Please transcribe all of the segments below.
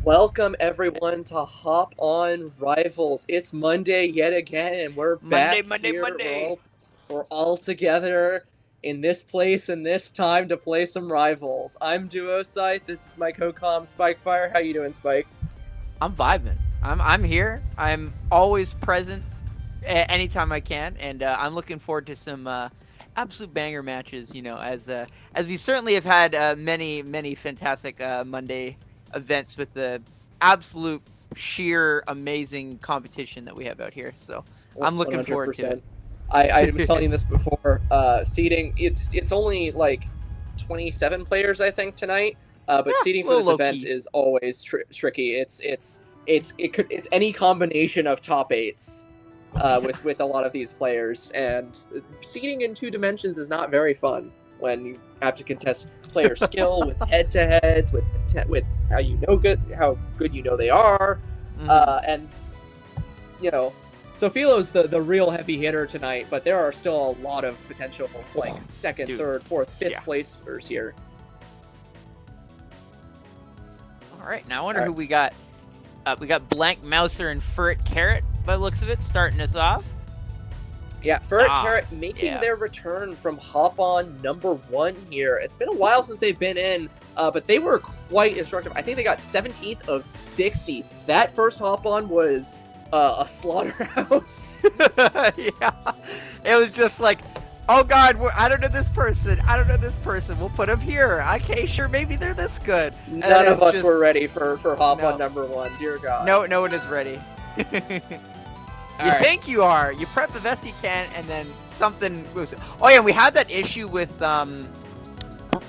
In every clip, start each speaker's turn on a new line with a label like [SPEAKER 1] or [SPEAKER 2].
[SPEAKER 1] Welcome everyone to Hop On Rivals. It's Monday yet again, and we're
[SPEAKER 2] Monday,
[SPEAKER 1] back
[SPEAKER 2] Monday,
[SPEAKER 1] here.
[SPEAKER 2] Monday.
[SPEAKER 1] We're all together in this place and this time to play some Rivals. I'm Duo Scythe. This is my co-com Spikefire. How you doing, Spike?
[SPEAKER 2] I'm vibing. I'm here. I'm always present anytime I can, and I'm looking forward to some absolute banger matches. As we certainly have had many fantastic Monday events with the absolute sheer amazing competition that we have out here. So I'm looking forward to it.
[SPEAKER 1] 100%. I was telling you this before. Seating it's only like 27 players I think tonight. But seating for this event is always tricky. It's any combination of top eights with a lot of these players, and seating in two dimensions is not very fun when you have to contest player skill with head-to-heads, with how good you know they are, and you know. So Philo's the real heavy hitter tonight, but there are still a lot of potential second, third, fourth, fifth placers here.
[SPEAKER 2] All right, now I wonder who we got. We got Blank Mouser and Ferret Carrot by the looks of it, starting us off.
[SPEAKER 1] Yeah, Ferret Carrot making their return from Hop On #1 here. It's been a while since they've been in, but they were quite instructive. I think they got 17th of 60. That first Hop On was a slaughterhouse.
[SPEAKER 2] Yeah, it was just like, oh god, I don't know this person. We'll put them here. Okay, sure, maybe they're this good.
[SPEAKER 1] None of us were ready for Hop On #1. Dear God.
[SPEAKER 2] No one is ready. You think you are. You prep the best you can, and then something moves. Oh yeah, we had that issue with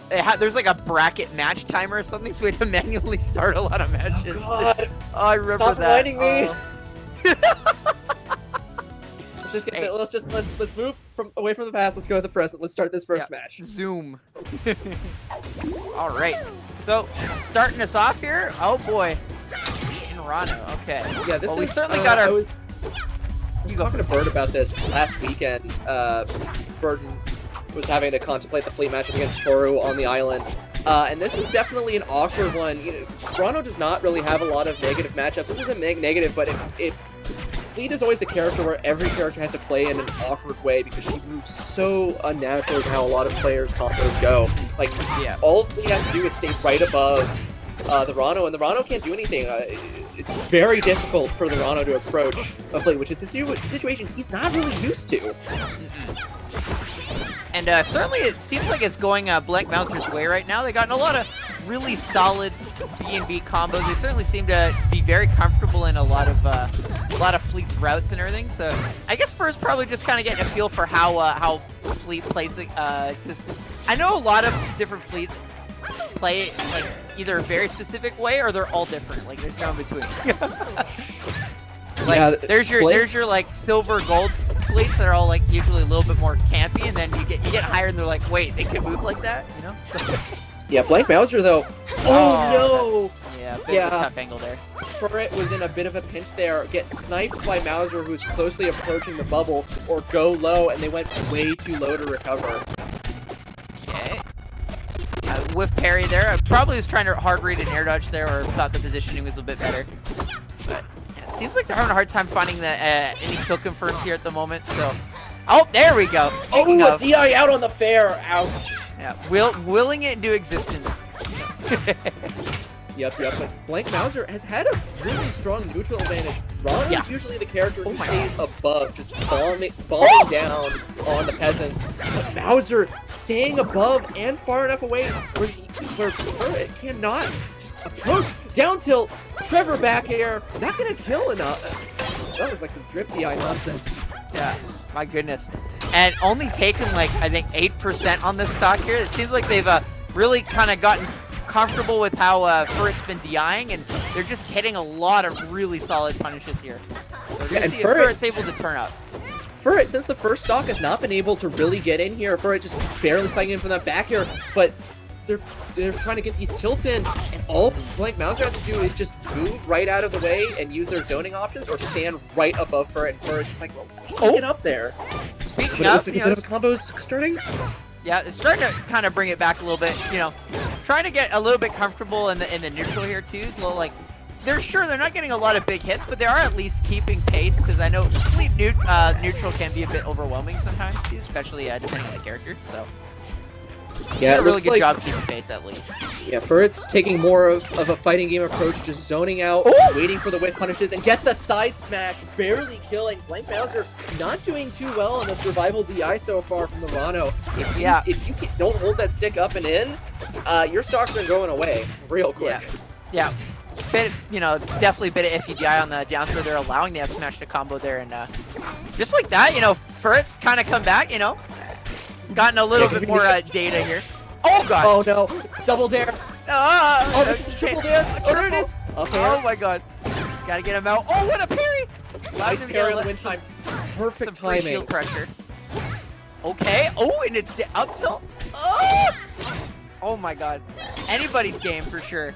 [SPEAKER 2] there's like a bracket match timer or something, so we had to manually start a lot of matches.
[SPEAKER 1] Oh God!
[SPEAKER 2] I remember
[SPEAKER 1] Stop
[SPEAKER 2] that.
[SPEAKER 1] reminding me. Let's move away from the past. Let's go to the present. Let's start this first match.
[SPEAKER 2] Zoom. All right. So starting us off here. Oh boy. Rano. Okay.
[SPEAKER 1] Yeah. This
[SPEAKER 2] we certainly got our.
[SPEAKER 1] You go talking to Bird about this last weekend. Burden was having to contemplate the fleet matchup against Toru on the island. And this is definitely an awkward one. You know, Rano does not really have a lot of negative matchups. This isn't negative, but Fleet is always the character where every character has to play in an awkward way because she moves so unnaturally how a lot of players' combos go. Like, all Fleet has to do is stay right above the Rano, and the Rano can't do anything. It's very difficult for the Rano to approach a Fleet, which is a situation he's not really used to.
[SPEAKER 2] And certainly it seems like it's going Blank Mouser's way right now. They've gotten a lot of really solid B&B combos. They certainly seem to be very comfortable in a lot of Fleet's routes and everything. So I guess first probably just kind of getting a feel for how Fleet plays it. Because I know a lot of different Fleets play it like either a very specific way or they're all different. Like there's no in between. Like there's your like silver gold Fleets that are all like usually a little bit more campy, and then you get higher and they're like, wait, they can move like that, you know? So.
[SPEAKER 1] Yeah, Blank Mouser though. Oh no!
[SPEAKER 2] Yeah, bit of a tough angle there.
[SPEAKER 1] Ferret was in a bit of a pinch there. Get sniped by Mouser, who's closely approaching the bubble, or go low, and they went way too low to recover.
[SPEAKER 2] Okay. Whiff parry there. I probably was trying to hard read an air dodge there, or thought the positioning was a bit better. But it seems like they're having a hard time finding any kill confirms here at the moment. So, oh, there we go. Speaking of,
[SPEAKER 1] DI out on the fair. Ouch.
[SPEAKER 2] Yeah, willing it into existence.
[SPEAKER 1] Yep. But Blank Mouser has had a really strong neutral advantage. Ron is usually the character who stays above, just bombing down on the peasants. But Mouser staying above and far enough away where Ferret cannot just approach. Down tilt, Trevor back air, not gonna kill enough. That was like some drift DI nonsense.
[SPEAKER 2] Yeah, my goodness. And only taken like, I think 8% on this stock here. It seems like they've really kind of gotten comfortable with how Ferret's been DIing, and they're just hitting a lot of really solid punishes here. So we're gonna see if Ferret's able to turn up.
[SPEAKER 1] Ferret, since the first stock, has not been able to really get in here. Ferret just barely sliding in from that back here, but they're trying to get these tilts in, and all Blank Mouser has to do is just move right out of the way and use their zoning options, or stand right above Ferret, and Ferret's just like, well, get up there.
[SPEAKER 2] Speaking of,
[SPEAKER 1] like a bit of a combo's starting.
[SPEAKER 2] Yeah, it's starting to kind of bring it back a little bit, you know, trying to get a little bit comfortable in the neutral here too. It's a little like they're not getting a lot of big hits, but they are at least keeping pace, because I know fleet neutral can be a bit overwhelming sometimes too, especially depending on the character. So
[SPEAKER 1] yeah,
[SPEAKER 2] a really good job keeping pace at least.
[SPEAKER 1] Yeah, Furret's taking more of a fighting game approach, just zoning out, waiting for the whiff punishes, and gets the side smash, barely killing. Blank Bowser not doing too well on the survival DI so far from the Rano. If you don't hold that stick up and in, your stock's been going away real quick.
[SPEAKER 2] Yeah. Definitely a bit of iffy DI on the down throw. They're allowing the F smash to combo there, and just like that, Furret's kind of come back, gotten a little bit more data here. Oh god!
[SPEAKER 1] Oh no! Double dare! This is triple dare! Oh, there it is!
[SPEAKER 2] Oh my god! Gotta get him out. Oh, what a parry!
[SPEAKER 1] Nice parry on the win time. Perfect
[SPEAKER 2] some free
[SPEAKER 1] timing.
[SPEAKER 2] Shield pressure. Okay. Oh, and up tilt. Oh my god! Anybody's game for sure.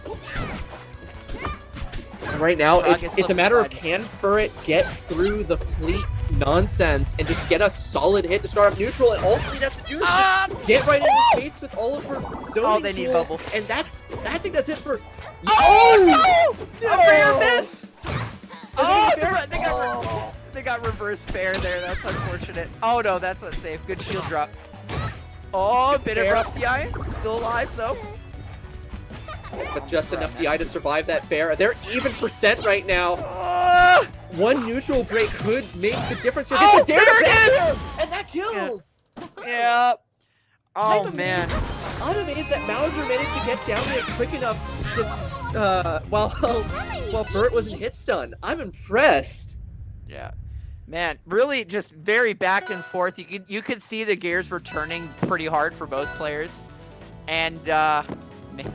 [SPEAKER 1] Right now, it's a matter of can Furret get through the fleet nonsense and just get a solid hit to start off neutral, and all Fleet has to do is just get right in his face with all of her zoning
[SPEAKER 2] they
[SPEAKER 1] tools,
[SPEAKER 2] need bubble.
[SPEAKER 1] And I think that's it for...
[SPEAKER 2] Oh no! The fair miss!
[SPEAKER 1] Oh,
[SPEAKER 2] they got reverse fair there. That's unfortunate. Oh no, that's not safe. Good shield drop. Oh, a bit of rough DI. Still alive though.
[SPEAKER 1] But just enough DI to survive that fair. They're even percent right now. One neutral break could make the difference here.
[SPEAKER 2] Oh, there it is!
[SPEAKER 1] And that kills!
[SPEAKER 2] Yeah. Oh, man.
[SPEAKER 1] I'm amazed that Mauser managed to get down there quick enough to, while Furret wasn't hit stun. I'm impressed.
[SPEAKER 2] Yeah. Man, really just very back and forth. You could see the gears were turning pretty hard for both players. And, man...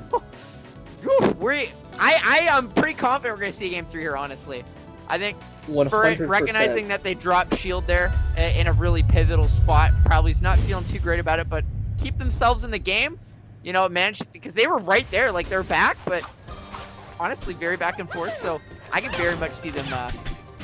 [SPEAKER 2] I am pretty confident we're going to see game 3 here, honestly. I think Furret recognizing that they dropped shield there in a really pivotal spot, probably is not feeling too great about it, but keep themselves in the game, managed, because they were right there, like they're back, but honestly, very back and forth, so I can very much see them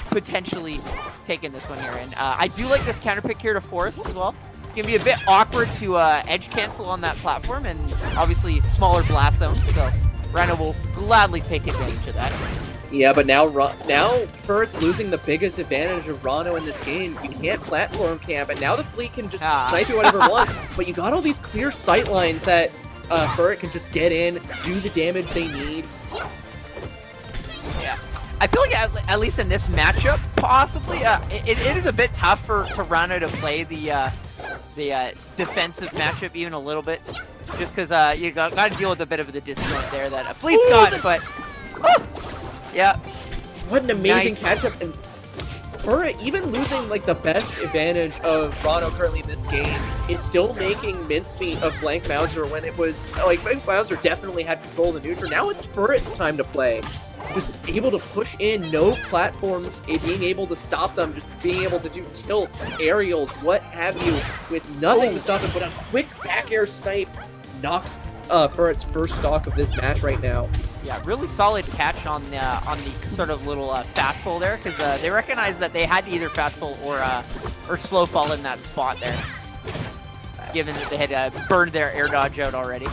[SPEAKER 2] potentially taking this one here. And I do like this counter pick here to Forest as well. It can be a bit awkward to edge cancel on that platform, and obviously smaller blast zones, so Rhino will gladly take advantage of that.
[SPEAKER 1] Yeah, but now Furret's losing the biggest advantage of Rano in this game. You can't platform camp, and now the fleet can just snipe you whatever it wants. But you got all these clear sight lines that Furret can just get in, do the damage they need.
[SPEAKER 2] Yeah, I feel like at least in this matchup, possibly, it is a bit tough for Rano to play the defensive matchup even a little bit, just because you got to deal with a bit of the disconnect there that Fleet's got, but yeah.
[SPEAKER 1] What an amazing catch-up, and Furret, even losing like the best advantage of Rano currently in this game, is still making mincemeat of Blank Mauser when it was, like, Blank Mauser definitely had control of the neutral. Now it's Furret's time to play. Just able to push in, no platforms, being able to stop them, just being able to do tilts, aerials, what have you, with nothing to stop him, but a quick back air snipe knocks Furret's first stock of this match right now.
[SPEAKER 2] Yeah, really solid catch on the sort of little fast fall there, because they recognized that they had to either fast fall or slow fall in that spot there, given that they had burned their air dodge out already.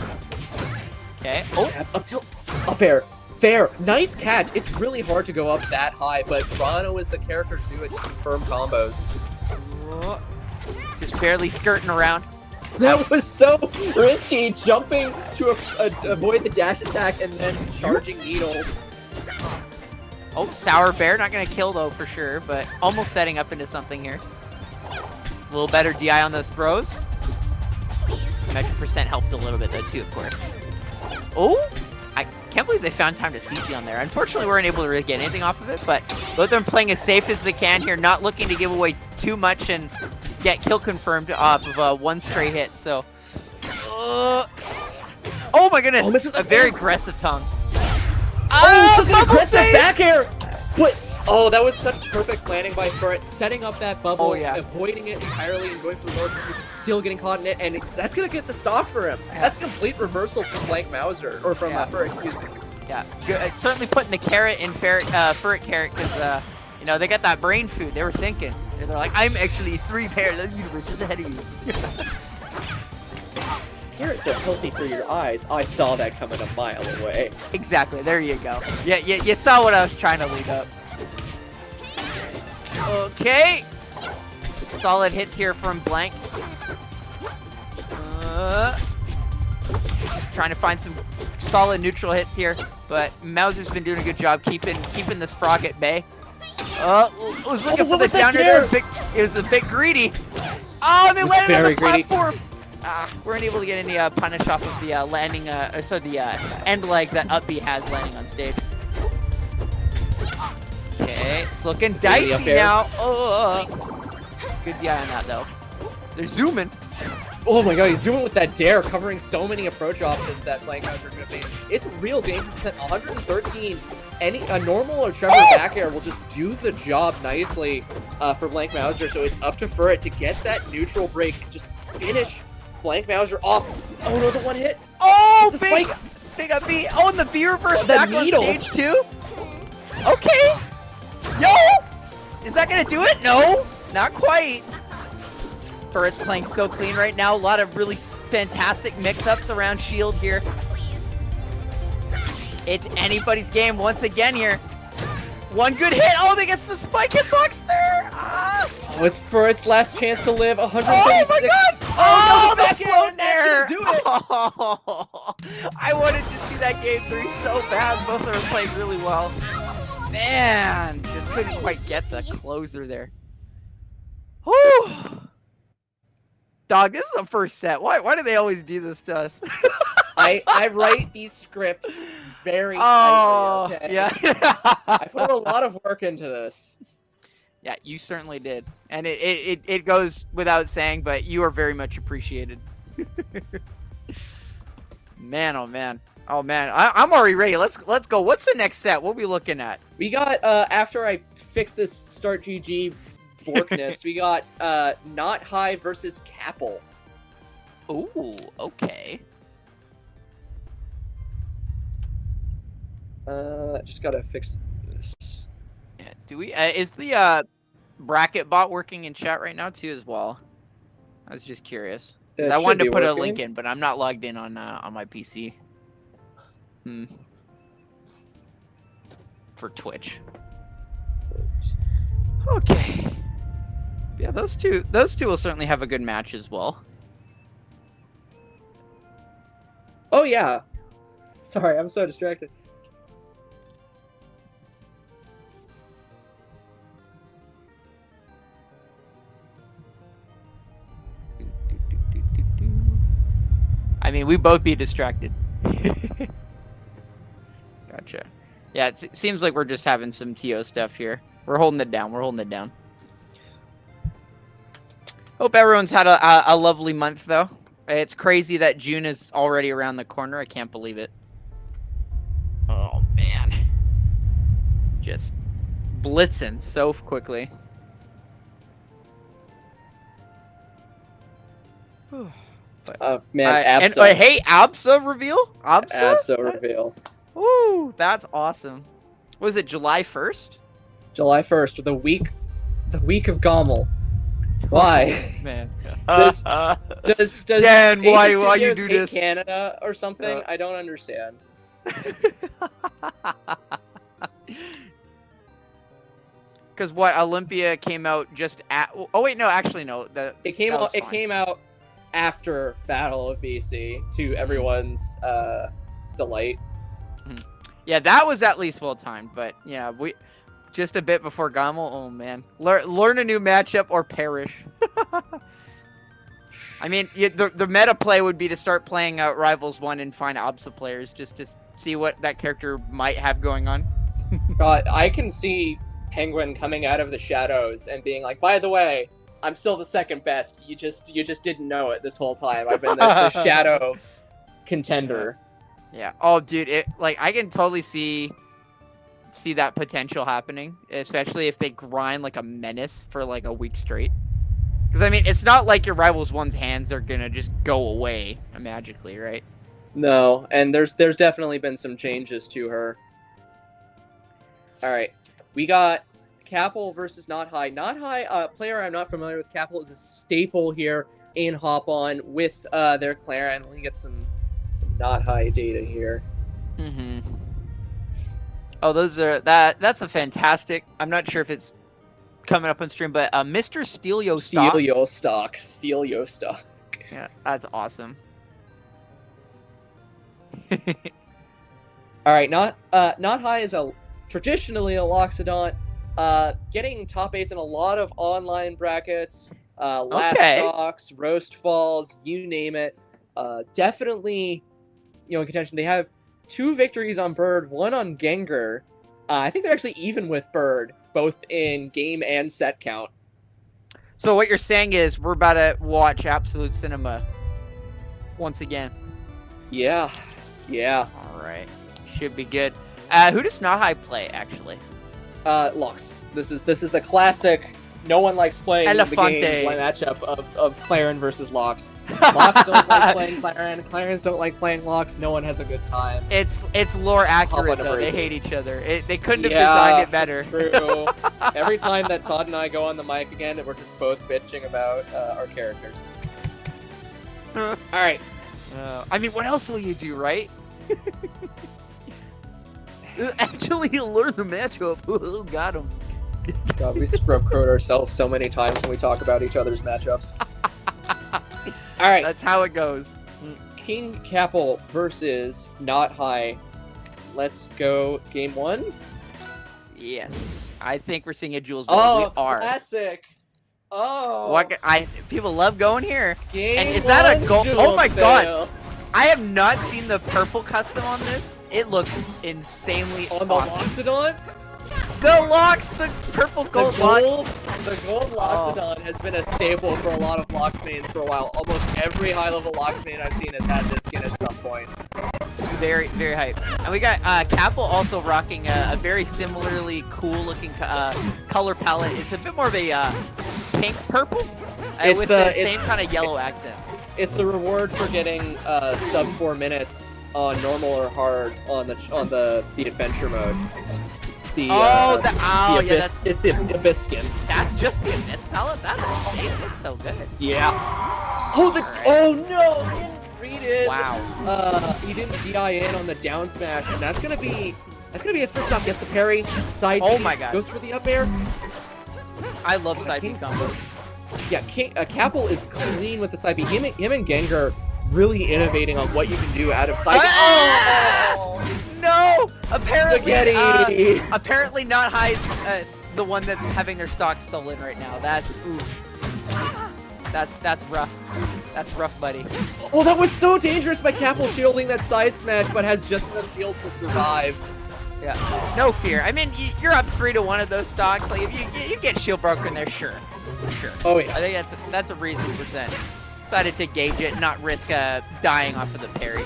[SPEAKER 2] Okay. Oh,
[SPEAKER 1] up tilt, up air. Fair. Nice catch. It's really hard to go up that high, but Rano is the character to do it to confirm combos.
[SPEAKER 2] Just barely skirting around.
[SPEAKER 1] That was so risky, jumping to avoid the dash attack and then charging needles.
[SPEAKER 2] Oh, Sour Bear, not going to kill though for sure, but almost setting up into something here. A little better DI on those throws. Metric percent helped a little bit though too, of course. Oh! I can't believe they found time to CC on there. Unfortunately, we weren't able to really get anything off of it, but both of them playing as safe as they can here, not looking to give away too much and get kill confirmed off of one stray hit. So, oh my goodness, a very aggressive tongue.
[SPEAKER 1] Such an aggressive back air! But that was such perfect planning by Furret, setting up that bubble, avoiding it entirely and going for the low, still getting caught in it, and that's gonna get the stock for him. That's a complete reversal from Blank Mauser, or from Furret, excuse me.
[SPEAKER 2] Yeah, good. Certainly putting the carrot in Furret carrot, because they got that brain food. They were thinking. They're like, I'm actually 3 parallel universes ahead of you.
[SPEAKER 1] carrots are healthy for your eyes. I saw that coming a mile away.
[SPEAKER 2] Exactly. There you go. Yeah, you saw what I was trying to lead up. Okay. Solid hits here from Blank. Just trying to find some solid neutral hits here, but Mauser's been doing a good job keeping this frog at bay. Was looking for the downer there. It was a bit greedy. Oh, they landed on the platform. Weren't able to get any punish off of the landing, end leg that up B has landing on stage. Okay, it's looking dicey now. Good DI on that though. They're zooming.
[SPEAKER 1] Oh my god, he's zooming with that dare, covering so many approach options that Blank Mouser are going to face. It's real dangerous. At 113, a normal or Trevor back air will just do the job nicely for Blank Mouser, so it's up to Furret to get that neutral break, just finish Blank Mouser off. Oh no, the one hit!
[SPEAKER 2] Oh, big up B! Oh, and the B reverse back on stage too? Okay! Yo! Is that gonna do it? No! Not quite! Furret's playing so clean right now. A lot of really fantastic mix-ups around shield here. It's anybody's game once again here. One good hit. Oh, they gets the spike hitbox there.
[SPEAKER 1] Oh, it's Furret's last chance to live. 136.
[SPEAKER 2] Oh my god! Oh,
[SPEAKER 1] no,
[SPEAKER 2] the float there.
[SPEAKER 1] Do it.
[SPEAKER 2] Oh, I wanted to see that game 3 so bad. Both of them played really well. Man, just couldn't quite get the closer there. Whew. Dog, this is the first set. Why do they always do this to us?
[SPEAKER 1] I write these scripts very tightly, okay?
[SPEAKER 2] Yeah.
[SPEAKER 1] I put a lot of work into this.
[SPEAKER 2] Yeah, you certainly did. And it goes without saying, but you are very much appreciated. Man, oh man. Oh man, I'm already ready. Let's go. What's the next set? What are we looking at?
[SPEAKER 1] We got, after I fix this start GG Borkness, we got Not High versus Capel.
[SPEAKER 2] Ooh, okay.
[SPEAKER 1] Just gotta fix this.
[SPEAKER 2] Yeah, do we? Is the bracket bot working in chat right now too as well? I was just curious. I wanted to put a link in, but I'm not logged in on my PC. For Twitch. Okay. Yeah, those two will certainly have a good match as well.
[SPEAKER 1] Oh yeah. Sorry, I'm so distracted.
[SPEAKER 2] I mean, we both be distracted. Gotcha. Yeah, it seems like we're just having some TO stuff here. We're holding it down. We're holding it down. Hope everyone's had a lovely month, though. It's crazy that June is already around the corner. I can't believe it. Oh, man. Just blitzing so quickly.
[SPEAKER 1] Man,
[SPEAKER 2] and hey, ABSA reveal?
[SPEAKER 1] ABSA reveal.
[SPEAKER 2] Woo, that's awesome. Was it July 1st?
[SPEAKER 1] July 1st, the week of Gommel. Why?
[SPEAKER 2] Man.
[SPEAKER 1] does
[SPEAKER 2] Dan, why you do this?
[SPEAKER 1] Canada or something? I don't understand.
[SPEAKER 2] Because what, Olympia came out just at... Oh wait, no, actually no.
[SPEAKER 1] It came out after Battle of BC to everyone's delight.
[SPEAKER 2] Yeah, that was at least well timed, but yeah, we just a bit before Gommel. Oh man, learn a new matchup or perish. I mean, the meta play would be to start playing Rivals 1 and find ABSA players just to see what that character might have going on.
[SPEAKER 1] God, I can see Penguin coming out of the shadows and being like, by the way, I'm still the second best. You just didn't know it this whole time. I've been the shadow contender.
[SPEAKER 2] Yeah. Oh, dude, I can totally see that potential happening, especially if they grind like a menace for like a week straight. Because I mean, it's not like your Rivals 1's hands are gonna just go away magically, right?
[SPEAKER 1] No, and there's definitely been some changes to her. All right, we got Capel versus Not High. Not High, player I'm not familiar with. Capel is a staple here. in Hop On with their Claren. Let me get some not high data here.
[SPEAKER 2] Mm-hmm. Oh, that's a fantastic. I'm not sure if it's coming up on stream, but Mr. Steelio Stock.
[SPEAKER 1] Steelio Stock.
[SPEAKER 2] Yeah, that's awesome.
[SPEAKER 1] All right, not high is traditionally a Loxodont. Getting top 8s in a lot of online brackets. Last stocks, roast falls, you name it. Definitely, in contention. They have 2 victories on Bird, 1 on Gengar. I think they're actually even with Bird, both in game and set count.
[SPEAKER 2] So what you're saying is we're about to watch Absolute Cinema once again.
[SPEAKER 1] Yeah.
[SPEAKER 2] All right, should be good. Who does Not High play actually?
[SPEAKER 1] Lox. This is the classic. No one likes playing
[SPEAKER 2] Elefante.
[SPEAKER 1] the game matchup of Claren versus Lox. Lox don't like playing Claren. Clarens don't like playing Lox. No one has a good time.
[SPEAKER 2] It's lore accurate though. They hate each other. They couldn't have designed it better.
[SPEAKER 1] It's true. Every time that Todd and I go on the mic again, we're just both bitching about our characters. All right.
[SPEAKER 2] I mean, what else will you do, right? Actually, learn the matchup. Got him.
[SPEAKER 1] God, we scrub-crowed ourselves so many times when we talk about each other's matchups. All right.
[SPEAKER 2] That's how it goes.
[SPEAKER 1] King Capel versus Not High. Let's go game 1.
[SPEAKER 2] Yes. I think we're seeing a Jules.
[SPEAKER 1] Oh,
[SPEAKER 2] we are.
[SPEAKER 1] Classic. Oh.
[SPEAKER 2] People love going here.
[SPEAKER 1] Game
[SPEAKER 2] and is that a goal? Oh my god.
[SPEAKER 1] Fail.
[SPEAKER 2] I have not seen the purple custom on this. It looks insanely
[SPEAKER 1] on the
[SPEAKER 2] awesome.
[SPEAKER 1] Loxodon?
[SPEAKER 2] The Lox, the purple gold Lox.
[SPEAKER 1] The gold Loxodon has been a staple for a lot of Lox mains for a while. Almost every high-level Lox main I've seen has had this skin at some point.
[SPEAKER 2] Very, very hype. And we got Capel also rocking a very similarly cool-looking color palette. It's a bit more of a pink purple with the same kind of yellow accents.
[SPEAKER 1] It's the reward for getting sub 4 minutes on normal or hard on the adventure mode. It's the Abyss skin.
[SPEAKER 2] That's just the Abyss palette? That's insane. It looks so good.
[SPEAKER 1] Yeah. Oh no! He didn't read it.
[SPEAKER 2] Wow.
[SPEAKER 1] He didn't DI in on the down smash, and that's gonna be his first stop. Gets the parry, side B,
[SPEAKER 2] my god.
[SPEAKER 1] goes for the up air.
[SPEAKER 2] I love side B combos.
[SPEAKER 1] Yeah, Capel is clean with the side B. Him and Gengar really innovating on what you can do out of side B.
[SPEAKER 2] Oh! No! Apparently Not High's the one that's having their stock stolen right now. That's rough. That's rough, buddy.
[SPEAKER 1] Oh, that was so dangerous by Capel shielding that side smash, but has just enough shield to survive.
[SPEAKER 2] Yeah, no fear. I mean, you're up 3-1 of those stocks. Like, if you get shield broken there, sure.
[SPEAKER 1] Oh yeah.
[SPEAKER 2] I think that's a reasonable percent. Decided to gauge it, not risk dying off of the parry.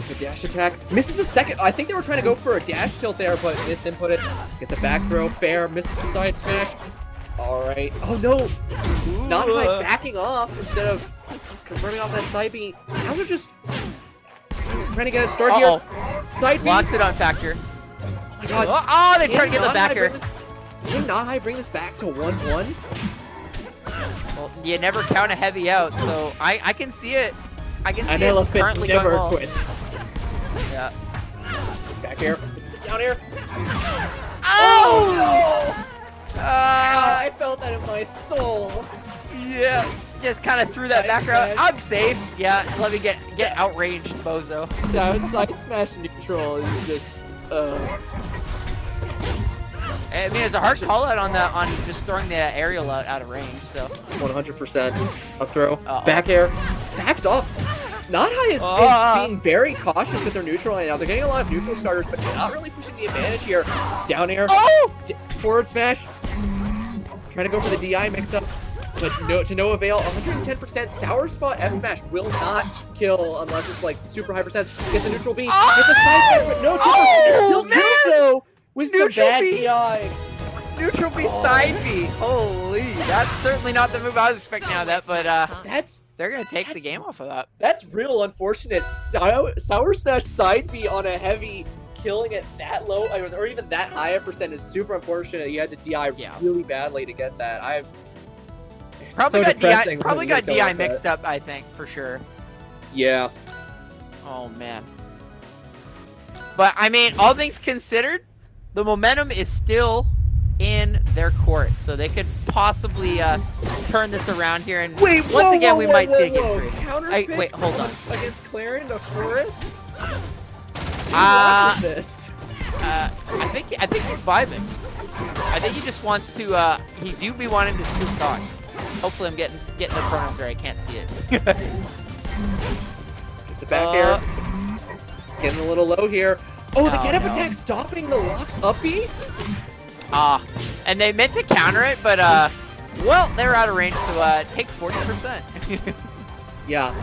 [SPEAKER 1] The dash attack misses the second. I think they were trying to go for a dash tilt there, but misinput it. Get the back throw, fair. Misses the side smash. All right. Oh no! Not High backing off instead of confirming off that side B. Now they're just trying to get a start here. Side B.
[SPEAKER 2] Locks it on factor.
[SPEAKER 1] Oh my god.
[SPEAKER 2] Oh, they tried to get the backer.
[SPEAKER 1] Can Not High bring this back to 1-1?
[SPEAKER 2] Well, you never count a heavy out, so I can see it. I can see
[SPEAKER 1] it's
[SPEAKER 2] currently going well.
[SPEAKER 1] Quit.
[SPEAKER 2] Yeah.
[SPEAKER 1] Back air. This is the down air.
[SPEAKER 2] Oh! No!
[SPEAKER 1] I felt that in my soul.
[SPEAKER 2] Yeah. Just kind of threw that back out. I'm safe. Yeah. Let me get outraged, bozo.
[SPEAKER 1] Side smash neutral is just.
[SPEAKER 2] I mean, it's a hard call out on just throwing the aerial out of range. So
[SPEAKER 1] 100% up throw, back air, backs off. Not High is being very cautious with their neutral right now. They're getting a lot of neutral starters, but they're not really pushing the advantage here. Down air, forward smash, trying to go for the DI mix up, but to no avail. 110% sour spot F smash will not kill unless it's like super high percent. Get the neutral B, get the side smash, but no triple. With some bad DI.
[SPEAKER 2] Neutral B side B. Holy, that's certainly not the move I was expecting out of that, but they're gonna take the game off of that.
[SPEAKER 1] That's real unfortunate. Sour smash side B on a heavy, killing it that low or even that high a percent is super unfortunate. You had to DI really badly to get that.
[SPEAKER 2] Probably
[SPEAKER 1] so
[SPEAKER 2] got DI.
[SPEAKER 1] depressing
[SPEAKER 2] Probably
[SPEAKER 1] when
[SPEAKER 2] got
[SPEAKER 1] you go
[SPEAKER 2] DI
[SPEAKER 1] with
[SPEAKER 2] mixed
[SPEAKER 1] that.
[SPEAKER 2] up. I think for sure.
[SPEAKER 1] Yeah.
[SPEAKER 2] Oh man. But I mean, all things considered, the momentum is still in their court, so they could possibly turn this around here. And
[SPEAKER 1] Wait,
[SPEAKER 2] once again, we might see a game 3.
[SPEAKER 1] Counterpick
[SPEAKER 2] Wait, hold on.
[SPEAKER 1] Against Clarin to Forest?
[SPEAKER 2] Uh,
[SPEAKER 1] What is this?
[SPEAKER 2] I think he's vibing. I think he just wants to. He do be wanting to steal stocks. Hopefully, I'm getting the pronouns right. I can't see it.
[SPEAKER 1] The back air. Getting a little low here. Oh, the get-up
[SPEAKER 2] no.
[SPEAKER 1] attack stopping the Locks up B?
[SPEAKER 2] And they meant to counter it, but well, they're out of range, so take 40%.
[SPEAKER 1] Yeah,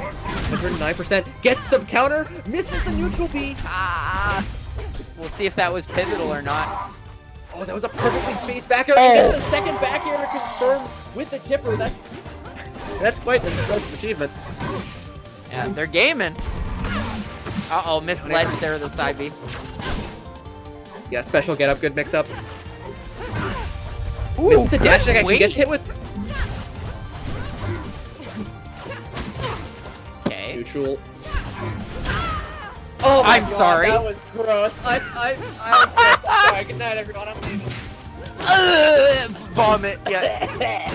[SPEAKER 1] 109%. Gets the counter, misses the neutral B.
[SPEAKER 2] We'll see if that was pivotal or not.
[SPEAKER 1] Oh, that was a perfectly spaced back air.
[SPEAKER 2] Oh.
[SPEAKER 1] And the second back air to confirm with the tipper. That's quite an impressive achievement.
[SPEAKER 2] Yeah, they're gaming. Uh-oh, missed ledge there, the side B.
[SPEAKER 1] Yeah, special get-up, good mix-up.
[SPEAKER 2] Ooh,
[SPEAKER 1] Misses the dash attack. He
[SPEAKER 2] wait.
[SPEAKER 1] gets hit with
[SPEAKER 2] Okay.
[SPEAKER 1] neutral. Oh my
[SPEAKER 2] I'm
[SPEAKER 1] God,
[SPEAKER 2] sorry.
[SPEAKER 1] That was gross. I was gross. I'm sorry. Good night, everyone. I'm leaving.
[SPEAKER 2] Vomit. Yeah.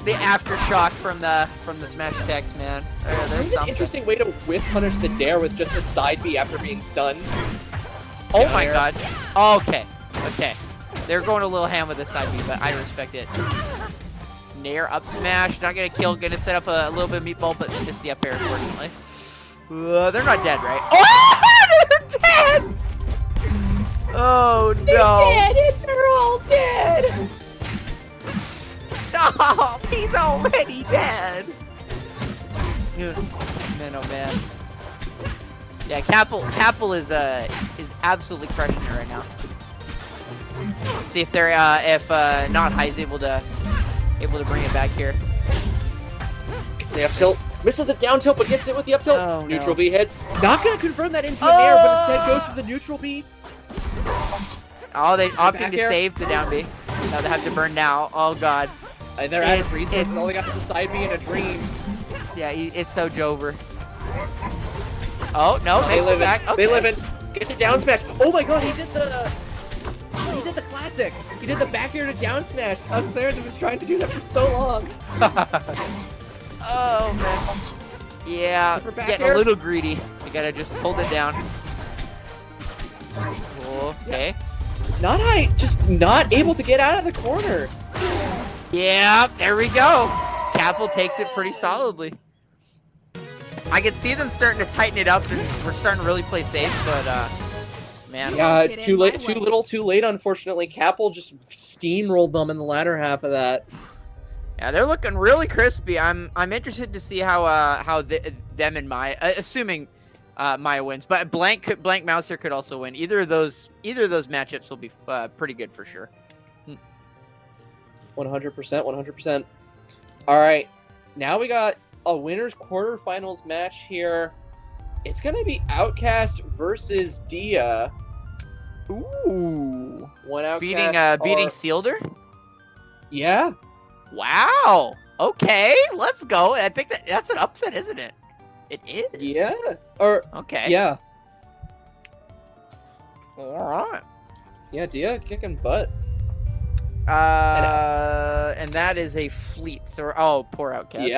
[SPEAKER 2] The aftershock from the smash attacks, man. There's
[SPEAKER 1] It's an
[SPEAKER 2] something.
[SPEAKER 1] interesting way to whip punish the dare with just a side B after being stunned.
[SPEAKER 2] Oh
[SPEAKER 1] Down
[SPEAKER 2] my
[SPEAKER 1] air.
[SPEAKER 2] God. Okay. Okay. They're going a little ham with the side B, but I respect it. Nair up smash, not gonna kill, gonna set up a little bit of meatball, but missed the up air, unfortunately. They're not dead, right? Oh, they're dead! Oh no!
[SPEAKER 1] They're all dead!
[SPEAKER 2] Stop! He's already dead! Dude, man, oh man. Yeah, Capel is absolutely crushing it right now. Let's see if they're not High's able to bring it back here.
[SPEAKER 1] The up tilt. Misses the down tilt, but gets it with the up tilt.
[SPEAKER 2] Oh, no.
[SPEAKER 1] Neutral B hits. Not gonna confirm that into an air, but instead goes to the neutral B.
[SPEAKER 2] Oh, they opting
[SPEAKER 1] back
[SPEAKER 2] to
[SPEAKER 1] air.
[SPEAKER 2] save the down B. Now they have to burn now. Oh God.
[SPEAKER 1] And they're out of
[SPEAKER 2] It's-
[SPEAKER 1] resources. All they got is the side B and a dream.
[SPEAKER 2] Yeah, it's so Jover. Oh no,
[SPEAKER 1] They
[SPEAKER 2] makes
[SPEAKER 1] live
[SPEAKER 2] it back.
[SPEAKER 1] in.
[SPEAKER 2] Okay.
[SPEAKER 1] They live in. Get the down smash. Oh my God, he did the classic. He did the back air to down smash. Us players have been trying to do that for so long.
[SPEAKER 2] Oh man. Yeah,
[SPEAKER 1] For back
[SPEAKER 2] getting
[SPEAKER 1] air.
[SPEAKER 2] a little greedy. You gotta just hold it down. Okay.
[SPEAKER 1] Not high, just not able to get out of the corner.
[SPEAKER 2] Yeah, there we go. Capel takes it pretty solidly. I can see them starting to tighten it up, and we're starting to really play safe, but man.
[SPEAKER 1] Yeah,
[SPEAKER 3] Get
[SPEAKER 1] too
[SPEAKER 3] in
[SPEAKER 1] late,
[SPEAKER 3] my
[SPEAKER 1] too
[SPEAKER 3] way.
[SPEAKER 1] little, too late. Unfortunately, Capel just steamrolled them in the latter half of that.
[SPEAKER 2] Yeah, they're looking really crispy. I'm interested to see how them and Maya, assuming Maya wins, but Blank Mouser could also win. Either of those matchups will be pretty good for sure.
[SPEAKER 1] 100%, 100%. All right, now we got a winners quarterfinals match here. It's gonna be Outcast versus Dia.
[SPEAKER 2] Ooh,
[SPEAKER 1] One Outcast
[SPEAKER 2] beating
[SPEAKER 1] are-
[SPEAKER 2] Sealder.
[SPEAKER 1] Yeah,
[SPEAKER 2] Wow. Okay, let's go. I think that's an upset, isn't it? It is.
[SPEAKER 1] yeah, or
[SPEAKER 2] Okay.
[SPEAKER 1] yeah,
[SPEAKER 2] All right.
[SPEAKER 1] yeah. Dia kicking butt.
[SPEAKER 2] And that is a fleet. So poor Outcast.
[SPEAKER 1] Yeah.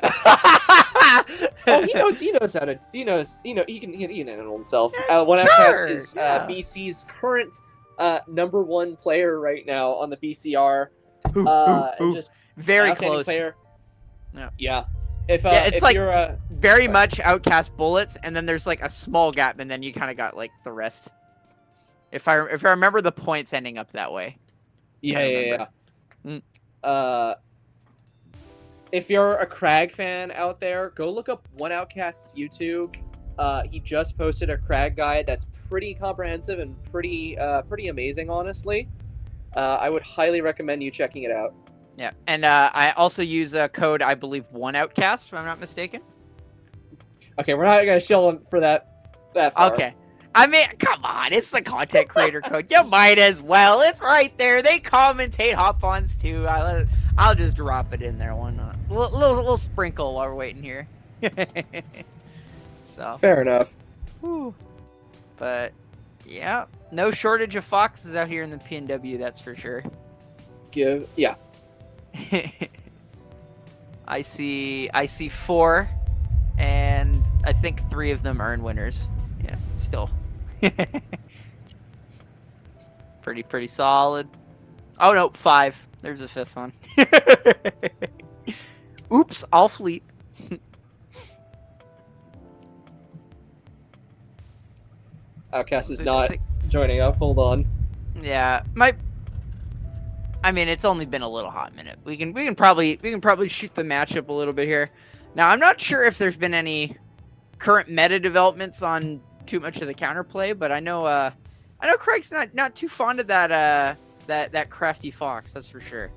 [SPEAKER 1] Oh, he knows how to. He can handle himself. One
[SPEAKER 2] Sure,
[SPEAKER 1] Outcast is
[SPEAKER 2] yeah.
[SPEAKER 1] BC's current #1 player right now on the BCR.
[SPEAKER 2] Ooh,
[SPEAKER 1] And just
[SPEAKER 2] very
[SPEAKER 1] outstanding
[SPEAKER 2] close.
[SPEAKER 1] player.
[SPEAKER 2] Yeah.
[SPEAKER 1] Yeah. If
[SPEAKER 2] it's
[SPEAKER 1] if
[SPEAKER 2] like-
[SPEAKER 1] you're
[SPEAKER 2] Very much Outcast bullets, and then there's like a small gap, and then you kind of got like the rest. If I remember the points ending up that way.
[SPEAKER 1] yeah.
[SPEAKER 2] remember.
[SPEAKER 1] If you're a Crag fan out there, go look up One Outcast's YouTube. He just posted a Crag guide that's pretty comprehensive and pretty amazing, honestly. I would highly recommend you checking it out.
[SPEAKER 2] Yeah, and I also use a code, I believe, OneOutcast, if I'm not mistaken.
[SPEAKER 1] Okay, we're not gonna shill him for that far.
[SPEAKER 2] Okay. I mean, come on, it's the content creator code. You might as well. It's right there. They commentate hop-ons too. I'll just drop it in there. Why not? Little sprinkle while we're waiting here. So
[SPEAKER 1] fair enough.
[SPEAKER 2] Whew. But yeah, no shortage of foxes out here in the PNW. That's for sure.
[SPEAKER 1] Yeah.
[SPEAKER 2] I see 4, and I think 3 of them earn winners. Yeah, still. pretty solid. Oh no, 5. There's a 5th one. Oops, all fleet.
[SPEAKER 1] Outcast is not joining up. Hold on.
[SPEAKER 2] Yeah, I mean, it's only been a little hot minute. We can probably shoot the matchup a little bit here. Now, I'm not sure if there's been any current meta developments on too much of the counterplay, but I know Craig's not too fond of that crafty fox. That's for sure.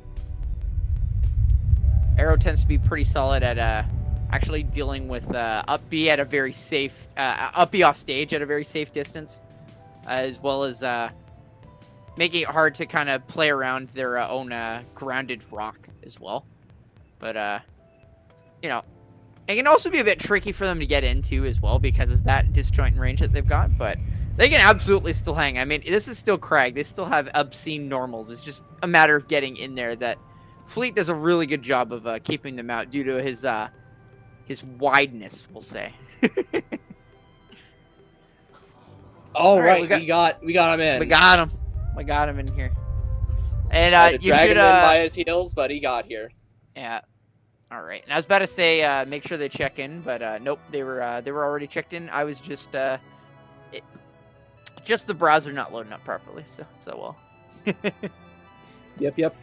[SPEAKER 2] Arrow tends to be pretty solid at actually dealing with up B at a very safe up B off stage at a very safe distance, as well as making it hard to kind of play around their own grounded rock as well. But you know, it can also be a bit tricky for them to get into as well because of that disjoint range that they've got, but they can absolutely still hang. I mean, this is still Craig. They still have obscene normals. It's just a matter of getting in there. That Fleet does a really good job of keeping them out due to his wideness, we'll say.
[SPEAKER 1] All right, we got him in.
[SPEAKER 2] We got him in here. And you
[SPEAKER 1] drag
[SPEAKER 2] should
[SPEAKER 1] him in by his heels, but he got here.
[SPEAKER 2] Yeah. All right. And I was about to say make sure they check in, but nope, they were already checked in. I was just the browser not loading up properly. So well.
[SPEAKER 1] Yep.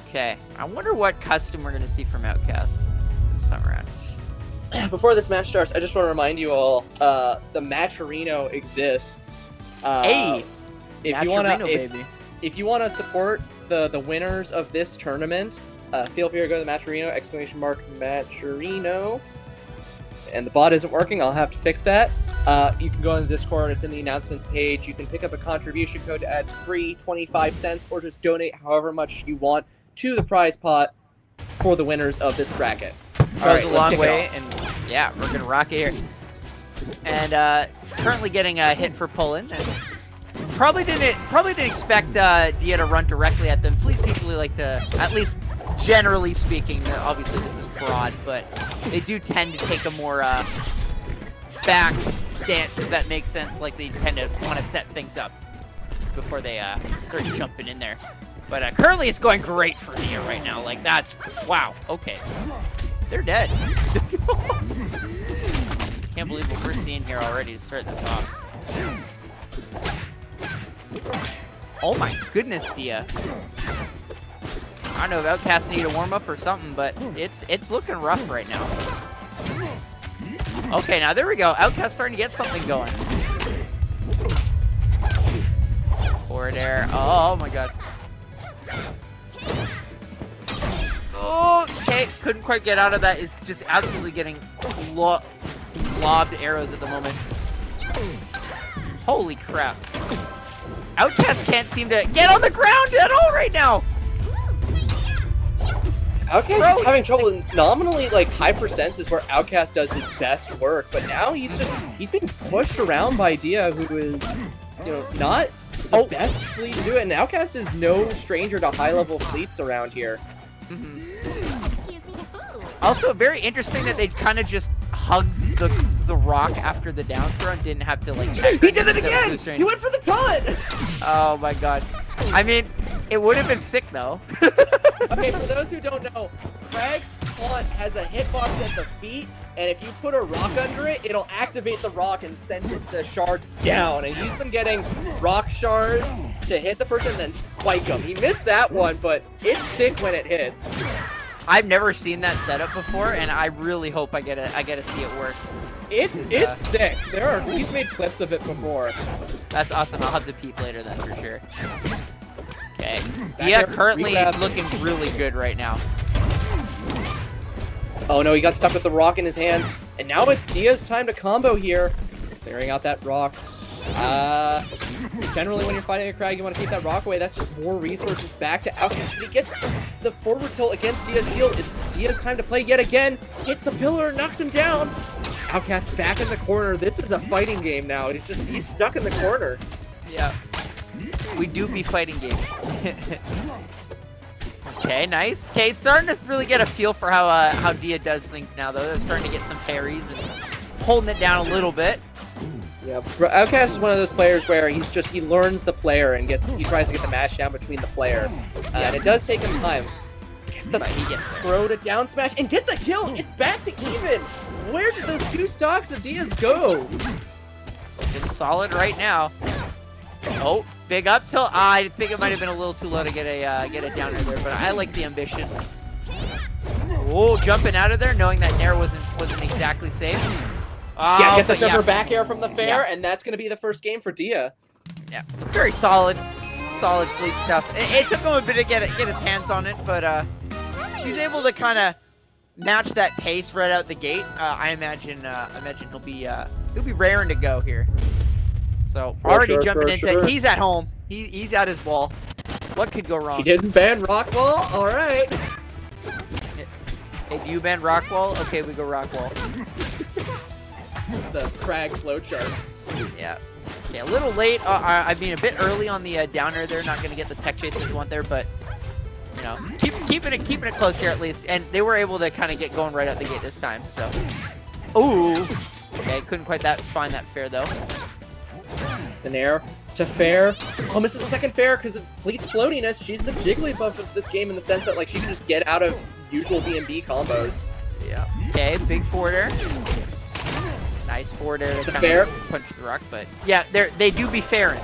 [SPEAKER 2] Okay. I wonder what custom we're gonna see from Outcast this time around.
[SPEAKER 1] Before this match starts, I just want to remind you all, the Matcherino exists.
[SPEAKER 2] Hey,
[SPEAKER 1] if you want to support the winners of this tournament, feel free to go to the Matcherino, !Matcherino. And the bot isn't working. I'll have to fix that. You can go on the Discord. It's in the announcements page. You can pick up a contribution code to add free 25 cents, or just donate however much you want to the prize pot for the winners of this bracket.
[SPEAKER 2] Goes a long way, and yeah, we're gonna rock it here. And currently getting a hit for pulling. And probably didn't expect Dia to run directly at them. Fleets usually like to, at least generally speaking. Obviously this is broad, but they do tend to take a more back stance, if that makes sense. Like they tend to want to set things up before they start jumping in there. But currently it's going great for Dia right now. Like that's wow. Okay. They're dead. Can't believe what we're seeing here already to start this off. Oh my goodness, Dia. I don't know if Outcast need a warm-up or something, but it's looking rough right now. Okay, now there we go. Outcast starting to get something going. Forward air. Oh my god. Okay, couldn't quite get out of that. Is just absolutely getting lobbed arrows at the moment. Holy crap. Outcast can't seem to get on the ground at all right now.
[SPEAKER 1] Outcast is having trouble. Nominally, like Hypersense is where Outcast does his best work, but now he's being pushed around by Dia, who is, not the best fleet to do it. And Outcast is no stranger to high-level fleets around here.
[SPEAKER 2] Mm-hmm. Also, very interesting that they kind of just hugged the rock after the down throw and didn't have to like check.
[SPEAKER 1] He did it again! He went for the taunt!
[SPEAKER 2] Oh my god. I mean, it would have been sick though.
[SPEAKER 1] Okay, for those who don't know, Craig's taunt has a hitbox at the feet, and if you put a rock under it, it'll activate the rock and send the shards down. And he's been getting rock shards to hit the person and then spike them. He missed that one, but it's sick when it hits.
[SPEAKER 2] I've never seen that setup before, and I really hope I get to see it work.
[SPEAKER 1] It's sick. He's made clips of it before.
[SPEAKER 2] That's awesome. I'll have to peep later then for sure. Okay, Dia currently looking really good right now.
[SPEAKER 1] Oh no, he got stuck with the rock in his hands, and now it's Dia's time to combo here. Clearing out that rock. Generally, when you're fighting a Crag, you want to keep that rock away. That's just more resources back to Outcast. He gets the forward tilt against Dia's shield. It's Dia's time to play yet again. Hits the pillar, knocks him down. Outcast back in the corner. This is a fighting game now. He's stuck in the corner.
[SPEAKER 2] Yeah. We do be fighting game. Okay, nice. Okay, starting to really get a feel for how Dia does things now, though. They're starting to get some parries and holding it down a little bit.
[SPEAKER 1] Yeah, Outcast is one of those players where he learns the player and he tries to get the mash down between the player, and it does take him time. But he gets there. Throw to down smash and gets the kill. It's back to even. Where did those two stocks of Diaz go?
[SPEAKER 2] It's solid right now. Oh, big up tilt. I think it might have been a little too low to get a downer there, but I like the ambition. Oh, jumping out of there, knowing that Nair wasn't exactly safe. Oh,
[SPEAKER 1] yeah, get the jumper back air from the fair, and that's going to be the first game for Dia.
[SPEAKER 2] Yeah, very solid fleet stuff. It took him a bit to get his hands on it, but he's able to kind of match that pace right out the gate. I imagine he'll be raring to go here. So already jumping into, he's at home. He's at his wall. What could go wrong?
[SPEAKER 1] He didn't ban Rockwall. All right.
[SPEAKER 2] Hey, do you ban Rockwall? Okay, we go Rockwall.
[SPEAKER 1] The Crag flowchart.
[SPEAKER 2] Yeah. Okay, a little late. I mean, a bit early on the downer there. Not gonna get the tech chase that you want there, but you know, keeping it close here at least. And they were able to kind of get going right out the gate this time. So, ooh. Okay, couldn't quite find that fair though.
[SPEAKER 1] The Nair to fair. Oh, misses the second fair because of Fleet's floatiness. She's the Jigglypuff of this game in the sense that like she can just get out of usual B&B combos.
[SPEAKER 2] Yeah. Okay, big forward air. Nice forward air.
[SPEAKER 1] The fair.
[SPEAKER 2] Punch the rock, but yeah, they do be fairing.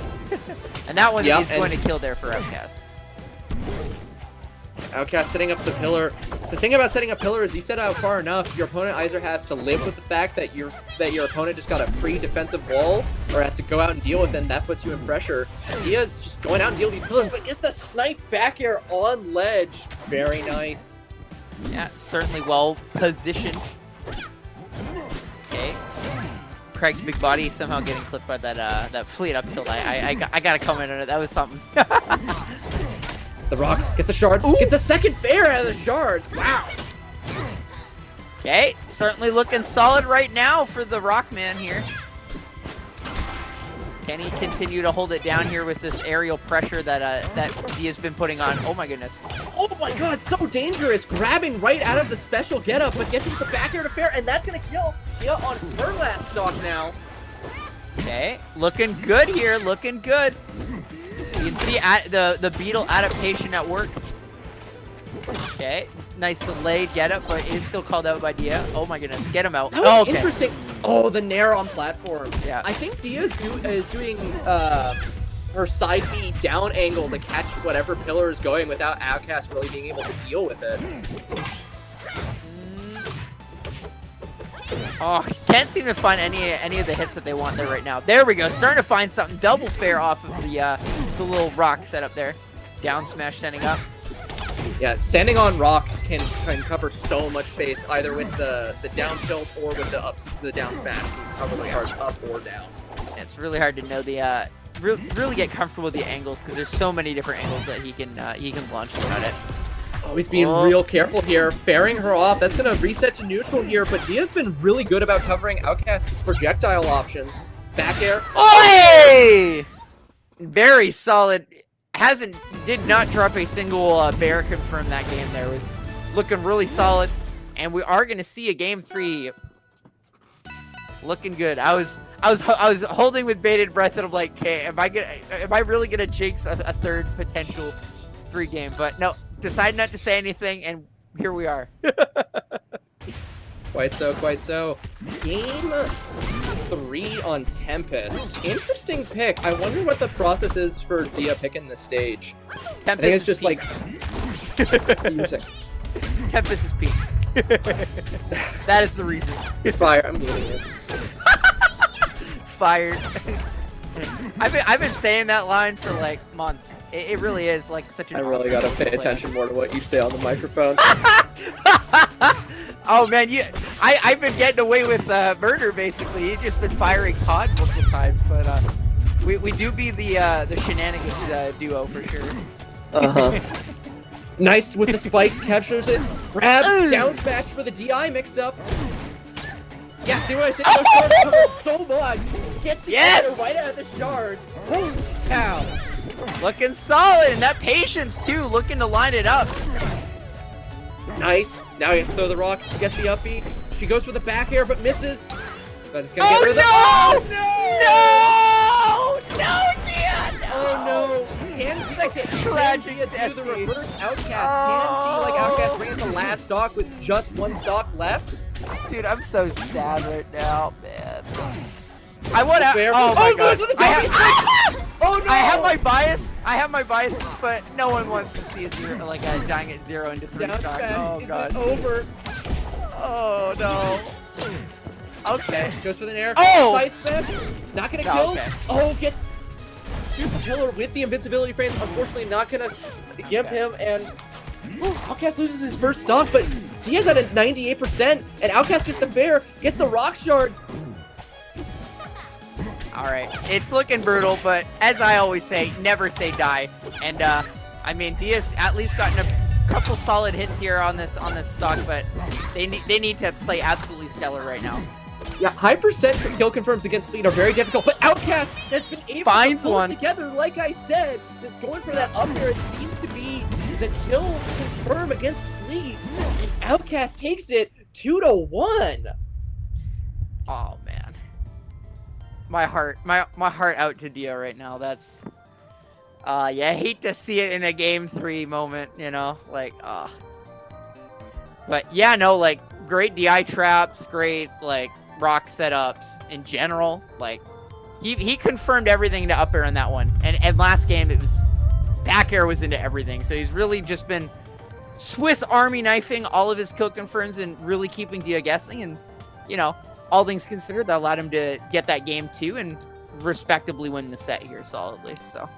[SPEAKER 2] And that one is going to kill there for Outcast.
[SPEAKER 1] Outcast setting up the pillar. The thing about setting up pillar is you set out far enough, your opponent either has to live with the fact that your opponent just got a free defensive wall, or has to go out and deal with it, and that puts you in pressure. Dia's just going out and deal with these pillars, but gets the snipe back air on ledge. Very nice.
[SPEAKER 2] Yeah, certainly well positioned. Okay. Craig's big body somehow getting clipped by that fleet up tilt. I gotta comment on it. That was something.
[SPEAKER 1] The rock, get the shards, get the second fair out of the shards. Wow.
[SPEAKER 2] Okay, certainly looking solid right now for the Rockman here. Can he continue to hold it down here with this aerial pressure that Dia's been putting on? Oh my goodness.
[SPEAKER 1] Oh my god, so dangerous. Grabbing right out of the special getup, but gets into the back air to fair, and that's gonna kill Dia on her last stock now.
[SPEAKER 2] Okay, looking good here, looking good. You can see the Beetle adaptation at work. Okay, nice delayed getup, but it is still called out by Dia. Oh my goodness, get him out.
[SPEAKER 1] That was
[SPEAKER 2] okay.
[SPEAKER 1] Interesting. Oh, the Nair on platform.
[SPEAKER 2] Yeah.
[SPEAKER 1] I think Dia is doing her side B down angle to catch whatever pillar is going without Outcast really being able to deal with it.
[SPEAKER 2] Oh, can't seem to find any of the hits that they want there right now. There we go, starting to find something. Double fair off of the little rock setup there. Down smash standing up.
[SPEAKER 1] Yeah, standing on rock can cover so much space either with the down tilt or with the down smash. You can cover the cards up or down.
[SPEAKER 2] Yeah, it's really hard to know really get comfortable with the angles because there's so many different angles that he can launch throughout it.
[SPEAKER 1] Oh, he's being real careful here, fairing her off. That's going to reset to neutral here, but Dia's been really good about covering Outcast's projectile options. Back air.
[SPEAKER 2] Oi! Very solid. Did not drop a single bear confirm that game there. Was looking really solid, and we are going to see a game 3 looking good. I was holding with bated breath, and I'm like, okay, am I really going to jinx a third potential 3 game? But no. Decided not to say anything, and here we are.
[SPEAKER 1] Quite so. Game 3 on Tempest. Interesting pick. I wonder what the process is for Dia picking the stage.
[SPEAKER 2] Tempest
[SPEAKER 1] I think it's just
[SPEAKER 2] peak.
[SPEAKER 1] Music.
[SPEAKER 2] Tempest is peak. That is the reason.
[SPEAKER 1] Fire, I'm muting you.
[SPEAKER 2] Fired. I've been saying that line for like months. It really is like such an
[SPEAKER 1] I really gotta pay attention more to what you say on the microphone.
[SPEAKER 2] Oh man, I've been getting away with murder basically. You've just been firing Todd multiple times, but We do be the shenanigans duo for sure.
[SPEAKER 1] Nice with the spikes, captures it, grabs, down smash for the DI mix-up. Yeah, see what I said? So much. Gets the right out of the shards. Holy cow.
[SPEAKER 2] Looking solid, and that patience too, looking to line it up.
[SPEAKER 1] Nice. Now he has to throw the rock, gets the up B. She goes for the back air, but misses. But it's gonna get rid of the—
[SPEAKER 2] Oh no! No, Dia! No!
[SPEAKER 1] Oh no! Can
[SPEAKER 2] tragic
[SPEAKER 1] do the reverse outcast? Can she, like, outcast bring it to last stock with just one stock left?
[SPEAKER 2] Dude, I'm so sad right now, man. I want to. Oh my god! Oh no! I have my bias. But no one wants to see a zero, like a dying at 0 into 3 stock. Oh god!
[SPEAKER 1] Over.
[SPEAKER 2] Oh no! Okay.
[SPEAKER 1] Goes for the air.
[SPEAKER 2] Oh!
[SPEAKER 1] Side step. Not gonna kill. Okay. Oh, gets shoots the killer with the invincibility frames. Unfortunately, not gonna give him, and Outcast loses his first stock, but Diaz at a 98%, and Outcast gets the bear, gets the rock shards.
[SPEAKER 2] Alright, it's looking brutal, but as I always say, never say die. And I mean, Diaz at least gotten a couple solid hits here on this stock, but they need to play absolutely stellar right now.
[SPEAKER 1] Yeah, high percent for kill confirms against Fleet are very difficult, but Outcast has been able to pull together, like I said. It's going for that up air. It seems to be the kill confirm against Fleet, and Outcast takes it 2-1.
[SPEAKER 2] Oh man, my heart out to Dio right now. That's yeah, I hate to see it in a game 3 moment, you know, like but yeah, no, like great DI traps, great like rock setups in general. Like he confirmed everything to up air in that one, and last game it was back air was into everything. So he's really just been Swiss Army knifing all of his kill confirms and really keeping Dia guessing. And you know, all things considered, that allowed him to get that game 2 and respectably win the set here solidly. So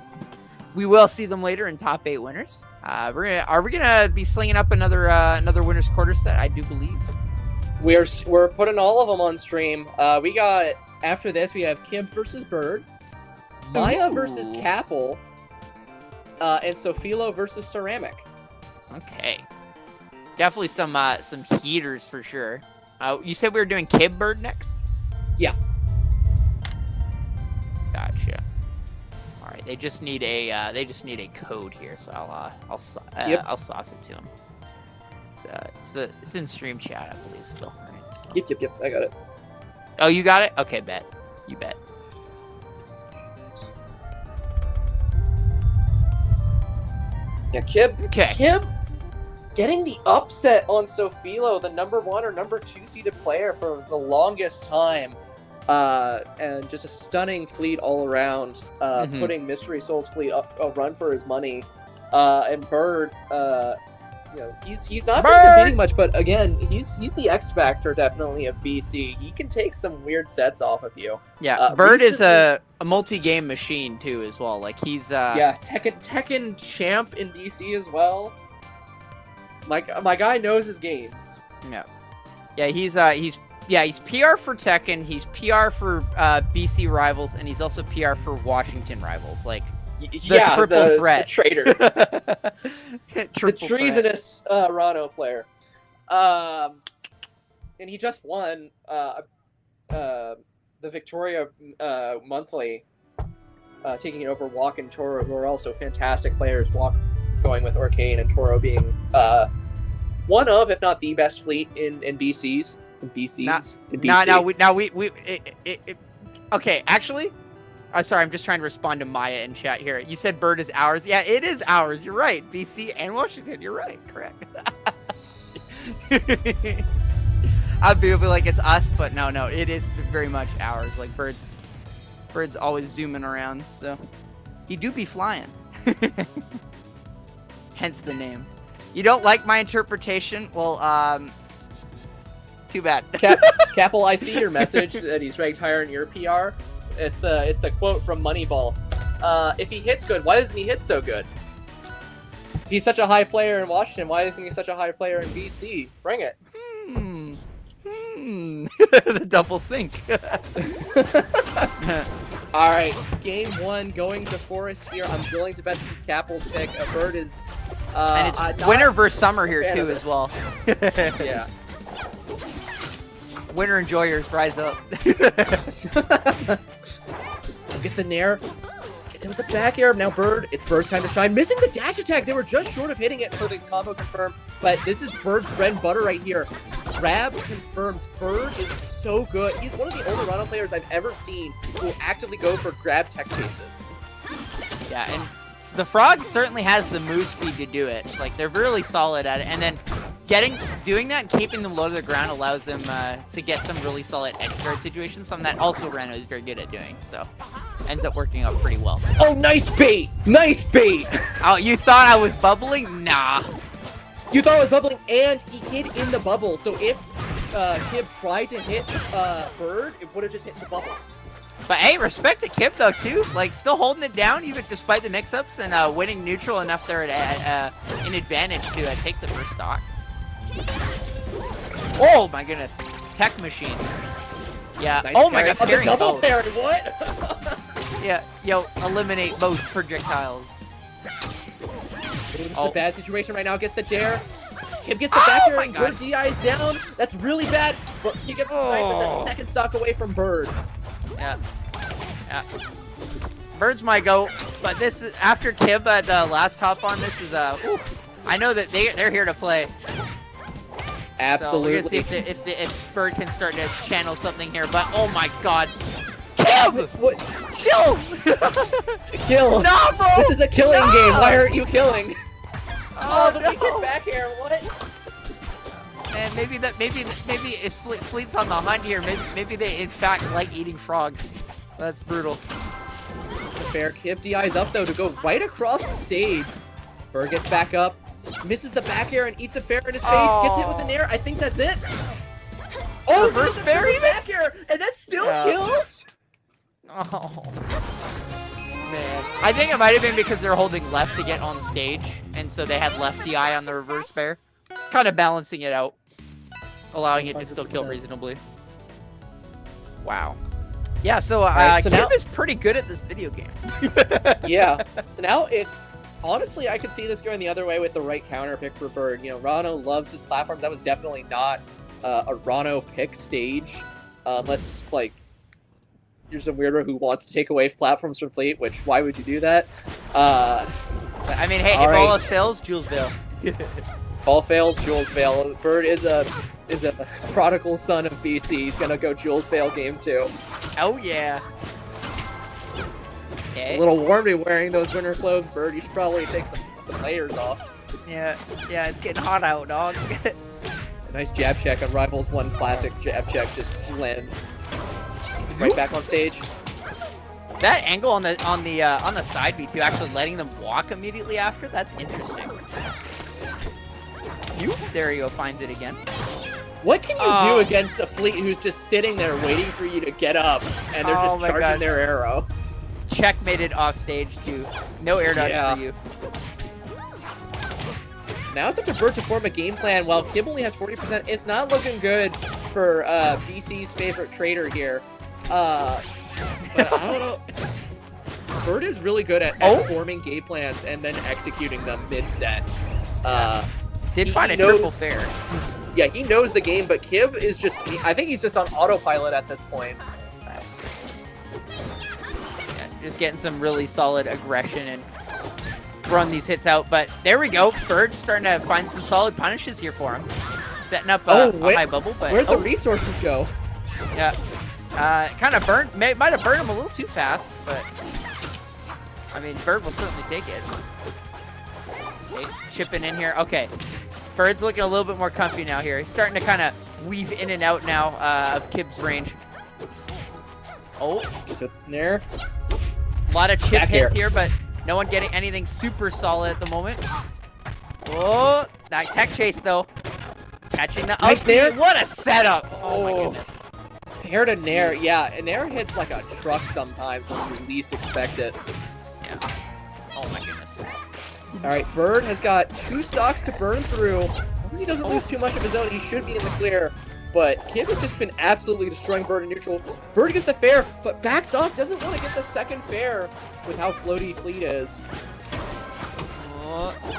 [SPEAKER 2] we will see them later in top 8 winners. Are we gonna be slinging up another winners quarter set? I do believe
[SPEAKER 1] we're putting all of them on stream. We got, after this, we have Kim versus Bird, Maya versus Capel, and Sofilo versus Ceramic.
[SPEAKER 2] Okay, definitely some heaters for sure. You said we were doing Kib Bird next?
[SPEAKER 1] Yeah.
[SPEAKER 2] Gotcha. All right, they just need a code here, so I'll sauce it to them. It's in stream chat, I believe, still. Right, so.
[SPEAKER 1] Yep. I got it.
[SPEAKER 2] Oh, you got it? Okay, bet. You bet.
[SPEAKER 1] Yeah, Kib.
[SPEAKER 2] Okay.
[SPEAKER 1] Kib getting the upset on Sofilo, the number 1 or number 2 seeded player for the longest time. And just a stunning Fleet all around, putting Mystery Soul's Fleet up a run for his money. And Bird, you know, he's not been competing much, but again, he's the X factor definitely of BC. He can take some weird sets off of you.
[SPEAKER 2] Yeah, Bird is a multi-game machine too, as well. Like he's
[SPEAKER 1] yeah, Tekken champ in BC as well. My guy knows his games.
[SPEAKER 2] Yeah, he's PR for Tekken, he's PR for BC Rivals, and he's also PR for Washington Rivals. Like the triple threat.
[SPEAKER 1] The traitor. The treasonous Rano player. And he just won the Victoria Monthly, taking it over Walk and Toro, who are also fantastic players. Walk going with Arcane, and Toro being one of, if not the best fleet in BCs.
[SPEAKER 2] Okay, actually, sorry, I'm just trying to respond to Maya in chat here. You said Bird is ours. Yeah, it is ours. You're right. BC and Washington. You're right. Correct. I'd be like it's us, but no, it is very much ours. Like Bird's always zooming around, so he do be flying. Hence the name. You don't like my interpretation? Well, too bad.
[SPEAKER 1] Capel, I see your message that he's ranked higher in your PR. It's the quote from Moneyball. If he hits good, why doesn't he hit so good? He's such a high player in Washington. Why isn't he such a high player in BC? Bring it.
[SPEAKER 2] The double think.
[SPEAKER 1] All right, game 1 going to Forest here. I'm willing to bet this is Capple's pick. Bird is...
[SPEAKER 2] and it's winter versus summer here too as well.
[SPEAKER 1] Yeah.
[SPEAKER 2] Winter enjoyers rise up.
[SPEAKER 1] Gets the Nair. Gets him with the back air. Now Bird. It's Bird's time to shine. Missing the dash attack. They were just short of hitting it for the combo confirm. But this is Bird's bread and butter right here. Grab confirms. Bird is so good. He's one of the only Rhino players I've ever seen who will actively go for grab tech chases.
[SPEAKER 2] Yeah, and the Frog certainly has the move speed to do it. Like, they're really solid at it. And then doing that and keeping them low to the ground allows them to get some really solid edge guard situations, something that also Reno is very good at doing. So, ends up working out pretty well.
[SPEAKER 1] Oh, nice bait! Nice bait!
[SPEAKER 2] Oh, you thought I was bubbling? Nah.
[SPEAKER 1] You thought I was bubbling, and he hid in the bubble. So if Kib tried to hit Bird, it would have just hit the bubble.
[SPEAKER 2] But hey, respect to Kib though too. Like, still holding it down even despite the mix-ups and winning neutral enough there at an advantage to take the first stock. Oh my goodness, tech machine. Yeah.
[SPEAKER 1] Nice
[SPEAKER 2] oh my
[SPEAKER 1] parry.
[SPEAKER 2] god, parrying
[SPEAKER 1] double
[SPEAKER 2] both.
[SPEAKER 1] parry. What?
[SPEAKER 2] Yeah. Yo, eliminate both projectiles.
[SPEAKER 1] This is a bad situation right now. Gets the dare. Kib gets the back air. Bird DI's down. That's really bad. But he gets the snipe, but that's second stock away from Bird.
[SPEAKER 2] Yeah. Bird's my goat, but this is after Kib at last hop on. This is I know that they're here to play.
[SPEAKER 1] Absolutely.
[SPEAKER 2] So we're gonna see if Bird can start to channel something here. But oh my God, Kib!
[SPEAKER 1] What?
[SPEAKER 2] Chill!
[SPEAKER 1] Kill!
[SPEAKER 2] No, bro!
[SPEAKER 1] This is a killing game. Why aren't you killing?
[SPEAKER 2] Oh,
[SPEAKER 1] the weekend back air. What?
[SPEAKER 2] And maybe it's Fleet's on the hunt here. Maybe they in fact like eating frogs. That's brutal.
[SPEAKER 1] Fair. Kib DI's up though to go right across the stage. Bird gets back up, misses the back air and eats a fair in his face. Gets hit with an air. I think that's it. Oh,
[SPEAKER 2] reverse berry
[SPEAKER 1] back air, and that still kills.
[SPEAKER 2] Oh man, I think it might have been because they're holding left to get on stage, and so they had left DI on the reverse bear, kind of balancing it out, allowing it to still kill reasonably. Wow. Yeah, so, Kib is pretty good at this video game.
[SPEAKER 1] Yeah. So now it's honestly, I could see this going the other way with the right counter pick for Bird. You know, Rano loves his platforms. That was definitely not a Rano pick stage, unless like you're some weirdo who wants to take away platforms from Fleet. Which why would you do that?
[SPEAKER 2] I mean, hey, if all else fails, Jules Vale.
[SPEAKER 1] All fails, Jules Vale. Bird is a prodigal son of BC. He's gonna go Jules Vale game 2.
[SPEAKER 2] Oh yeah. Okay.
[SPEAKER 1] A little warm to be wearing those winter clothes, Bird. You should probably take some layers off.
[SPEAKER 2] Yeah, it's getting hot out, dog.
[SPEAKER 1] A nice jab check on Rivals 1 classic jab check, just land right back on stage.
[SPEAKER 2] That angle on the side B too, actually letting them walk immediately after. That's interesting. There you go, finds it again.
[SPEAKER 1] What can you do against a Fleet who's just sitting there waiting for you to get up, and they're just charging their arrow?
[SPEAKER 2] Checkmated off stage too. No air dodge for you.
[SPEAKER 1] Now it's up to Bird to form a game plan. While Kib only has 40%, it's not looking good for BC's favorite trader here. But I don't know. Bird is really good at forming game plans and then executing them mid-set.
[SPEAKER 2] Did find a triple fair.
[SPEAKER 1] Yeah, he knows the game, but Kib is just... I think he's just on autopilot at this point.
[SPEAKER 2] Yeah, just getting some really solid aggression and run these hits out. But there we go. Bird starting to find some solid punishes here for him. Setting up a high bubble. But
[SPEAKER 1] where'd the resources go?
[SPEAKER 2] Yeah. Kind of burned... Might have burned him a little too fast, but... I mean, Bird will certainly take it. Okay, chipping in here. Okay. Bird's looking a little bit more comfy now here. He's starting to kind of weave in and out now of Kib's range. Oh.
[SPEAKER 1] It's in there.
[SPEAKER 2] A lot of chip hits here, but no one getting anything super solid at the moment. Oh, that tech chase though. Catching the
[SPEAKER 1] nice nair.
[SPEAKER 2] What a setup. Oh my goodness.
[SPEAKER 1] Nair to nair. Yeah, a nair hits like a truck sometimes when you least expect it.
[SPEAKER 2] Yeah. Oh my goodness.
[SPEAKER 1] Alright, Bird has got 2 stocks to burn through. As long as he doesn't lose too much of his own, he should be in the clear. but Kib has just been absolutely destroying Bird in neutral. Bird gets the fair, but backs off, doesn't want to get the second fair with how floaty Fleet is.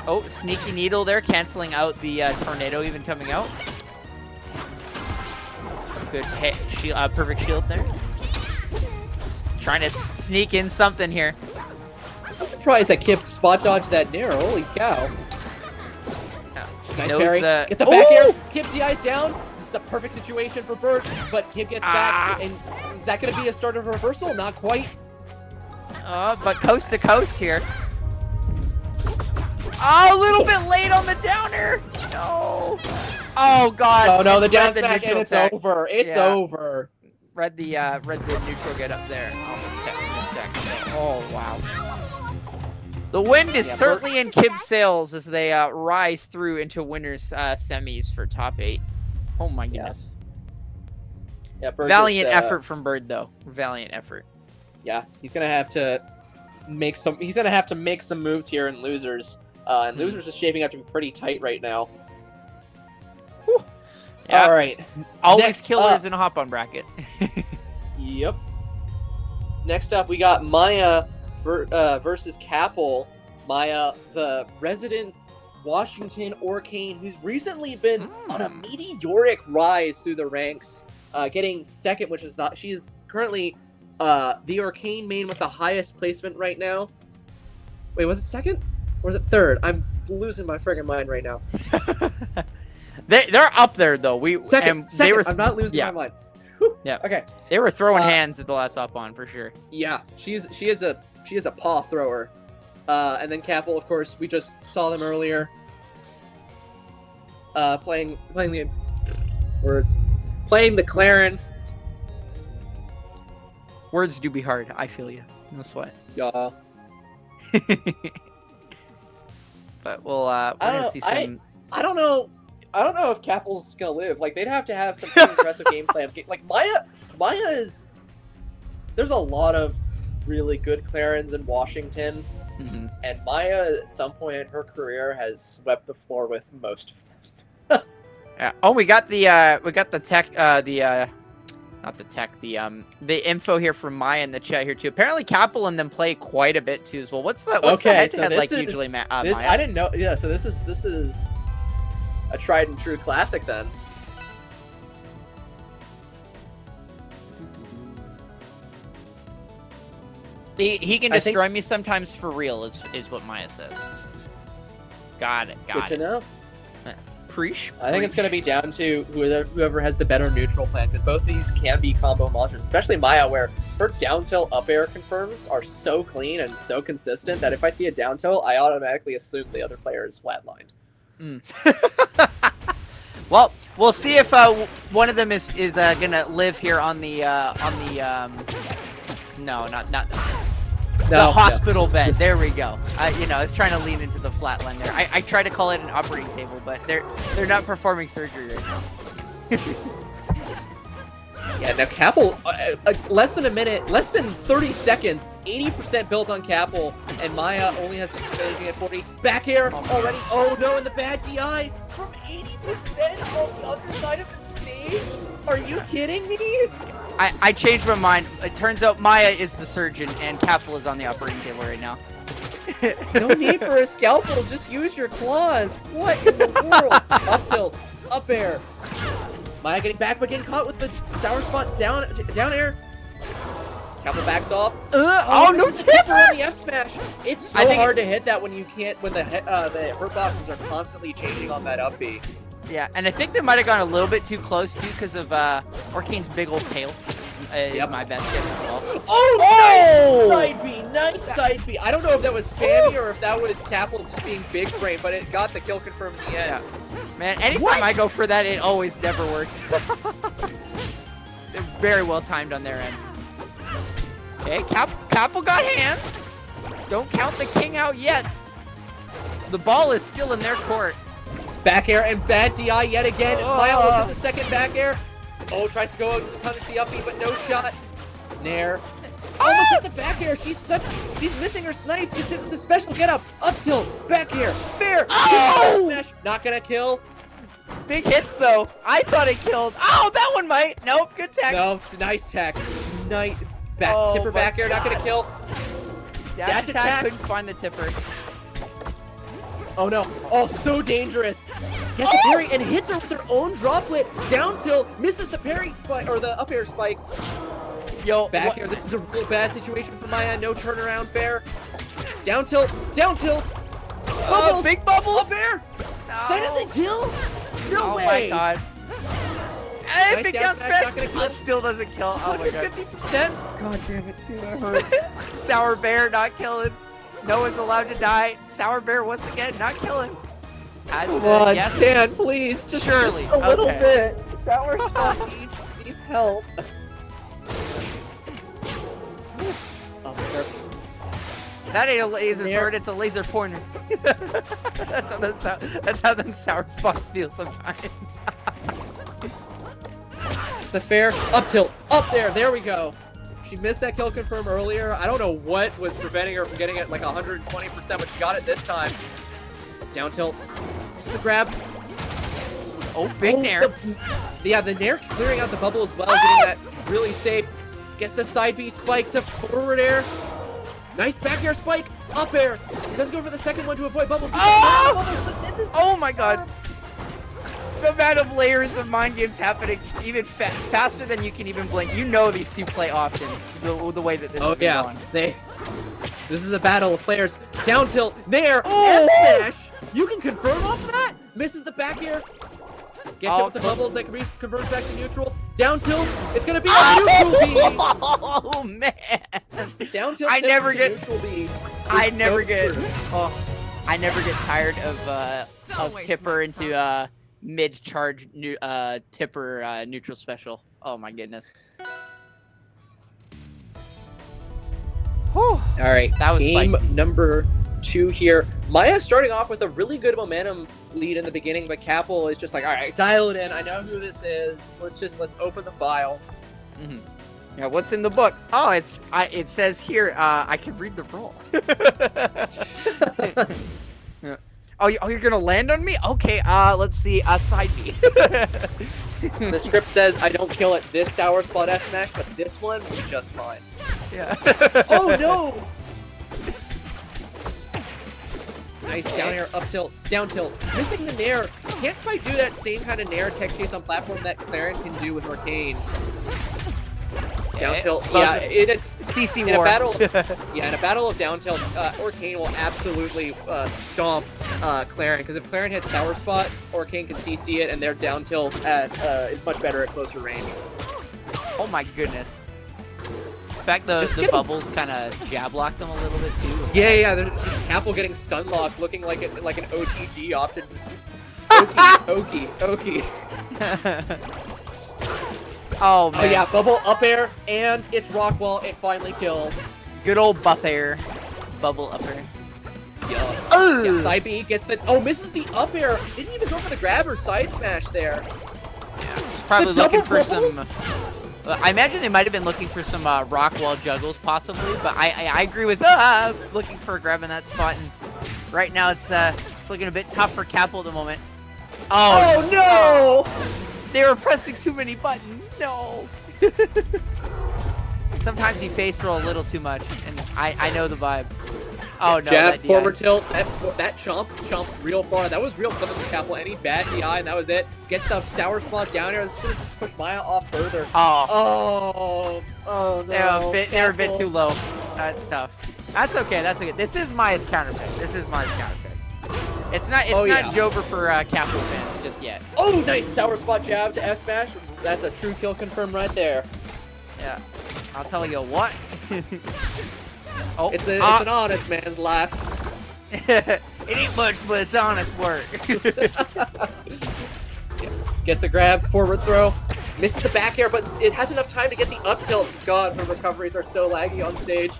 [SPEAKER 2] Oh, sneaky needle there, canceling out the tornado even coming out. Good shield, perfect shield there. Just trying to sneak in something here.
[SPEAKER 1] I'm surprised that Kib spot dodged that Nair. Holy cow. Nice parry. Gets the back air. Kib DI's down. This is a perfect situation for Bird, but Kib gets back. And is that going to be a start of a reversal? Not quite.
[SPEAKER 2] But coast to coast here. Oh, a little bit late on the downer. No. Oh God.
[SPEAKER 1] Oh no, the down smash and it's over. It's over.
[SPEAKER 2] Read the neutral get up there. Oh wow. The wind is certainly in Kib's sails as they rise through into winners semis for top 8. Oh my goodness.
[SPEAKER 1] Yeah, Bird
[SPEAKER 2] valiant effort from Bird though. Valiant effort.
[SPEAKER 1] Yeah, he's gonna have to make some. He's gonna have to make some moves here in losers. And losers is shaping up to be pretty tight right now. Yeah. All right.
[SPEAKER 2] Always
[SPEAKER 1] Next
[SPEAKER 2] killers in a hop-on bracket.
[SPEAKER 1] Yep. Next up, we got Maya versus Capel. Maya, the resident Washington Arcane, who's recently been on a meteoric rise through the ranks, getting second, which is not. She is currently the Arcane main with the highest placement right now. Wait, was it second? Or was it third? I'm losing my friggin' mind right now.
[SPEAKER 2] They're up there though.
[SPEAKER 1] Second. I'm not losing my mind. Whew.
[SPEAKER 2] Yeah.
[SPEAKER 1] Okay.
[SPEAKER 2] They were throwing hands at the last hop on for sure.
[SPEAKER 1] Yeah. She is a paw thrower. And then Capel, of course, we just saw them earlier. Playing the Clarin.
[SPEAKER 2] Words do be hard. I feel you. No sweat.
[SPEAKER 1] Yeah.
[SPEAKER 2] But we're gonna see some.
[SPEAKER 1] I don't know if Capel's gonna live. Like, they'd have to have some pretty impressive gameplay. Like Maya is. There's a lot of really good Clarins in Washington, and Maya at some point in her career has swept the floor with most of them.
[SPEAKER 2] Yeah. Oh, we got the tech. Not the tech. The info here from Maya in the chat here too. Apparently, Capel and them play quite a bit too as well. What's the head-to-head like usually, Maya?
[SPEAKER 1] I didn't know. Yeah, so this is a tried and true classic then.
[SPEAKER 2] He can destroy me sometimes for real, is what Maya says. Got it.
[SPEAKER 1] Good to know.
[SPEAKER 2] I
[SPEAKER 1] think it's going to be down to whoever has the better neutral plan, because both of these can be combo monsters, especially Maya, where her down tilt up air confirms are so clean and so consistent that if I see a down tilt, I automatically assume the other player is flatlined.
[SPEAKER 2] Well, we'll see if one of them is gonna live here on the the hospital bed. There we go. I was trying to lean into the flat line there. I tried to call it an operating table, but they're not performing surgery right now.
[SPEAKER 1] Yeah, now Capel, less than a minute, less than 30 seconds, 80% built on Capel, and Maya only has finishing at 40. Back air already. Oh no, and the bad DI from 80% on the other side of the stage. Are you kidding me?
[SPEAKER 2] I changed my mind. It turns out Maya is the surgeon, and Capel is on the operating table right now.
[SPEAKER 1] No need for a scalpel. Just use your claws. What in the world? Up tilt, up air. Maya getting back, but getting caught with the sour spot down air. Capel backs off.
[SPEAKER 2] No tipper
[SPEAKER 1] on the F smash. It's so hard to hit that when you can't, when the hurt boxes are constantly changing on that up B.
[SPEAKER 2] Yeah, and I think they might have gone a little bit too close too because of Arcane's big old tail. My best guess as well.
[SPEAKER 1] Oh! Side B, nice side B. I don't know if that was spammy or if that was Capel just being big frame, but it got the kill confirmed in the end.
[SPEAKER 2] Yeah. Man, anytime I go for that, it always never works. They're very well timed on their end. Okay, Capel got hands. Don't count the king out yet. The ball is still in their court.
[SPEAKER 1] Back air and bad DI yet again. Maya almost hit the second back air. Oh, tries to go and punish the up B, but no shot. Nair. Almost hit the back air. She's missing her snipes. Gets hit with the special get up. Up tilt. Back air. Fair. Smash. Not gonna kill.
[SPEAKER 2] Big hits though. I thought it killed. Oh, that one might. Nope, good tech.
[SPEAKER 1] No, it's a nice tech. Nice. Tipper
[SPEAKER 2] my
[SPEAKER 1] back air, not gonna kill.
[SPEAKER 2] Dash attack, couldn't find the tipper.
[SPEAKER 1] Oh no. Oh, so dangerous. Gets a parry and hits her with her own droplet. Down tilt, misses the parry spike, or the up air spike.
[SPEAKER 2] Yo,
[SPEAKER 1] back air, this is a real bad situation for Maya. No turnaround fair. Down tilt, down tilt. Bubbles,
[SPEAKER 2] big bubbles.
[SPEAKER 1] Up air.
[SPEAKER 2] No.
[SPEAKER 1] That doesn't kill. No way.
[SPEAKER 2] Oh my god. Hey,
[SPEAKER 1] Nice
[SPEAKER 2] big
[SPEAKER 1] down
[SPEAKER 2] down
[SPEAKER 1] smash,
[SPEAKER 2] smash. Still doesn't kill. Oh my god.
[SPEAKER 1] 50%. God damn it, dude, that hurt.
[SPEAKER 2] Sour Bear not killing. No one's allowed to die. Sour Bear once again not killing.
[SPEAKER 1] Come on,
[SPEAKER 2] yes.
[SPEAKER 1] Dan, please, just a little bit. Sour Spot needs help. Oh,
[SPEAKER 2] that ain't a laser sword, it's a laser pointer. That's how them sour spots feel sometimes.
[SPEAKER 1] The fair up tilt, up there we go. She missed that kill confirm earlier. I don't know what was preventing her from getting it like 120%, but she got it this time. Down tilt. Missed the grab.
[SPEAKER 2] Oh, big nair.
[SPEAKER 1] The nair clearing out the bubble as well, getting that really safe. Gets the side B spike to forward air. Nice back air spike, up air. Does go for the second one to avoid bubble.
[SPEAKER 2] Oh my god. The amount of layers of mind games happening even faster than you can even blink. You know these two play often, the way that this is going.
[SPEAKER 1] This is a battle of players. Down tilt, nair, smash. You can confirm off of that. Misses the back air. Gets hit with the bubbles that converts back to neutral. Down tilt, it's gonna be a neutral B.
[SPEAKER 2] Oh man.
[SPEAKER 1] Down tilt.
[SPEAKER 2] I never get tired of Tipper into mid-charge Tipper neutral special. Oh my goodness. Whew.
[SPEAKER 1] All right,
[SPEAKER 2] that was
[SPEAKER 1] game
[SPEAKER 2] spicy.
[SPEAKER 1] number 2 here. Maya starting off with a really good momentum lead in the beginning, but Capel is just like, all right, dial it in. I know who this is. Let's open the file.
[SPEAKER 2] Mm-hmm. Yeah, what's in the book? Oh, it says here. I can read the roll. Yeah. Oh, you're gonna land on me? Okay. Let's see. Side B.
[SPEAKER 1] The script says I don't kill at this sour spot S smash, but this one will be just fine.
[SPEAKER 2] Yeah.
[SPEAKER 1] Oh no! Nice down air, up tilt, down tilt. Missing the nair. Can't quite do that same kind of nair tech chase on platform that Clarence can do with Arcane. Down tilt. Yeah,
[SPEAKER 2] CC
[SPEAKER 1] in
[SPEAKER 2] war.
[SPEAKER 1] a battle. Yeah, in a battle of down tilt, Arcane will absolutely stomp Claren, because if Claren hits Sour Spot, Arcane can CC it, and their down tilt is much better at closer range.
[SPEAKER 2] Oh my goodness. In fact, the bubbles kind of jab lock them a little bit too.
[SPEAKER 1] Yeah. There's Capel getting stun locked, looking like an OTG option. Okie.
[SPEAKER 2] Oh man.
[SPEAKER 1] Oh yeah, bubble up air, and it's Rockwall. It finally kills.
[SPEAKER 2] Good old buff air, bubble up air.
[SPEAKER 1] Yeah, side B gets the misses the up air. Didn't even go for the grab or side smash there.
[SPEAKER 2] Yeah, he's probably looking for some. I imagine they might have been looking for some Rockwall juggles possibly, but I agree with looking for a grab in that spot. And right now it's looking a bit tough for Capel at the moment.
[SPEAKER 1] Oh no!
[SPEAKER 2] They were pressing too many buttons. No. Sometimes you face roll a little too much, and I know the vibe. Oh no.
[SPEAKER 1] Jab, forward tilt, that chomps real far. That was real clever from Capel. Any bad DI, and that was it. Gets the sour spot down here. This is gonna just push Maya off further.
[SPEAKER 2] Oh
[SPEAKER 1] no.
[SPEAKER 2] They were a bit too low. That's tough. That's okay. This is Maya's counter pick. It's not Jover for Capel fans just yet.
[SPEAKER 1] Oh, nice sour spot jab to F smash. That's a true kill confirm right there.
[SPEAKER 2] Yeah, I'll tell you what. Oh,
[SPEAKER 1] it's an honest man's laugh.
[SPEAKER 2] It ain't much, but it's honest work.
[SPEAKER 1] Gets the grab, forward throw, misses the back air, but it has enough time to get the up tilt. God, her recoveries are so laggy on stage.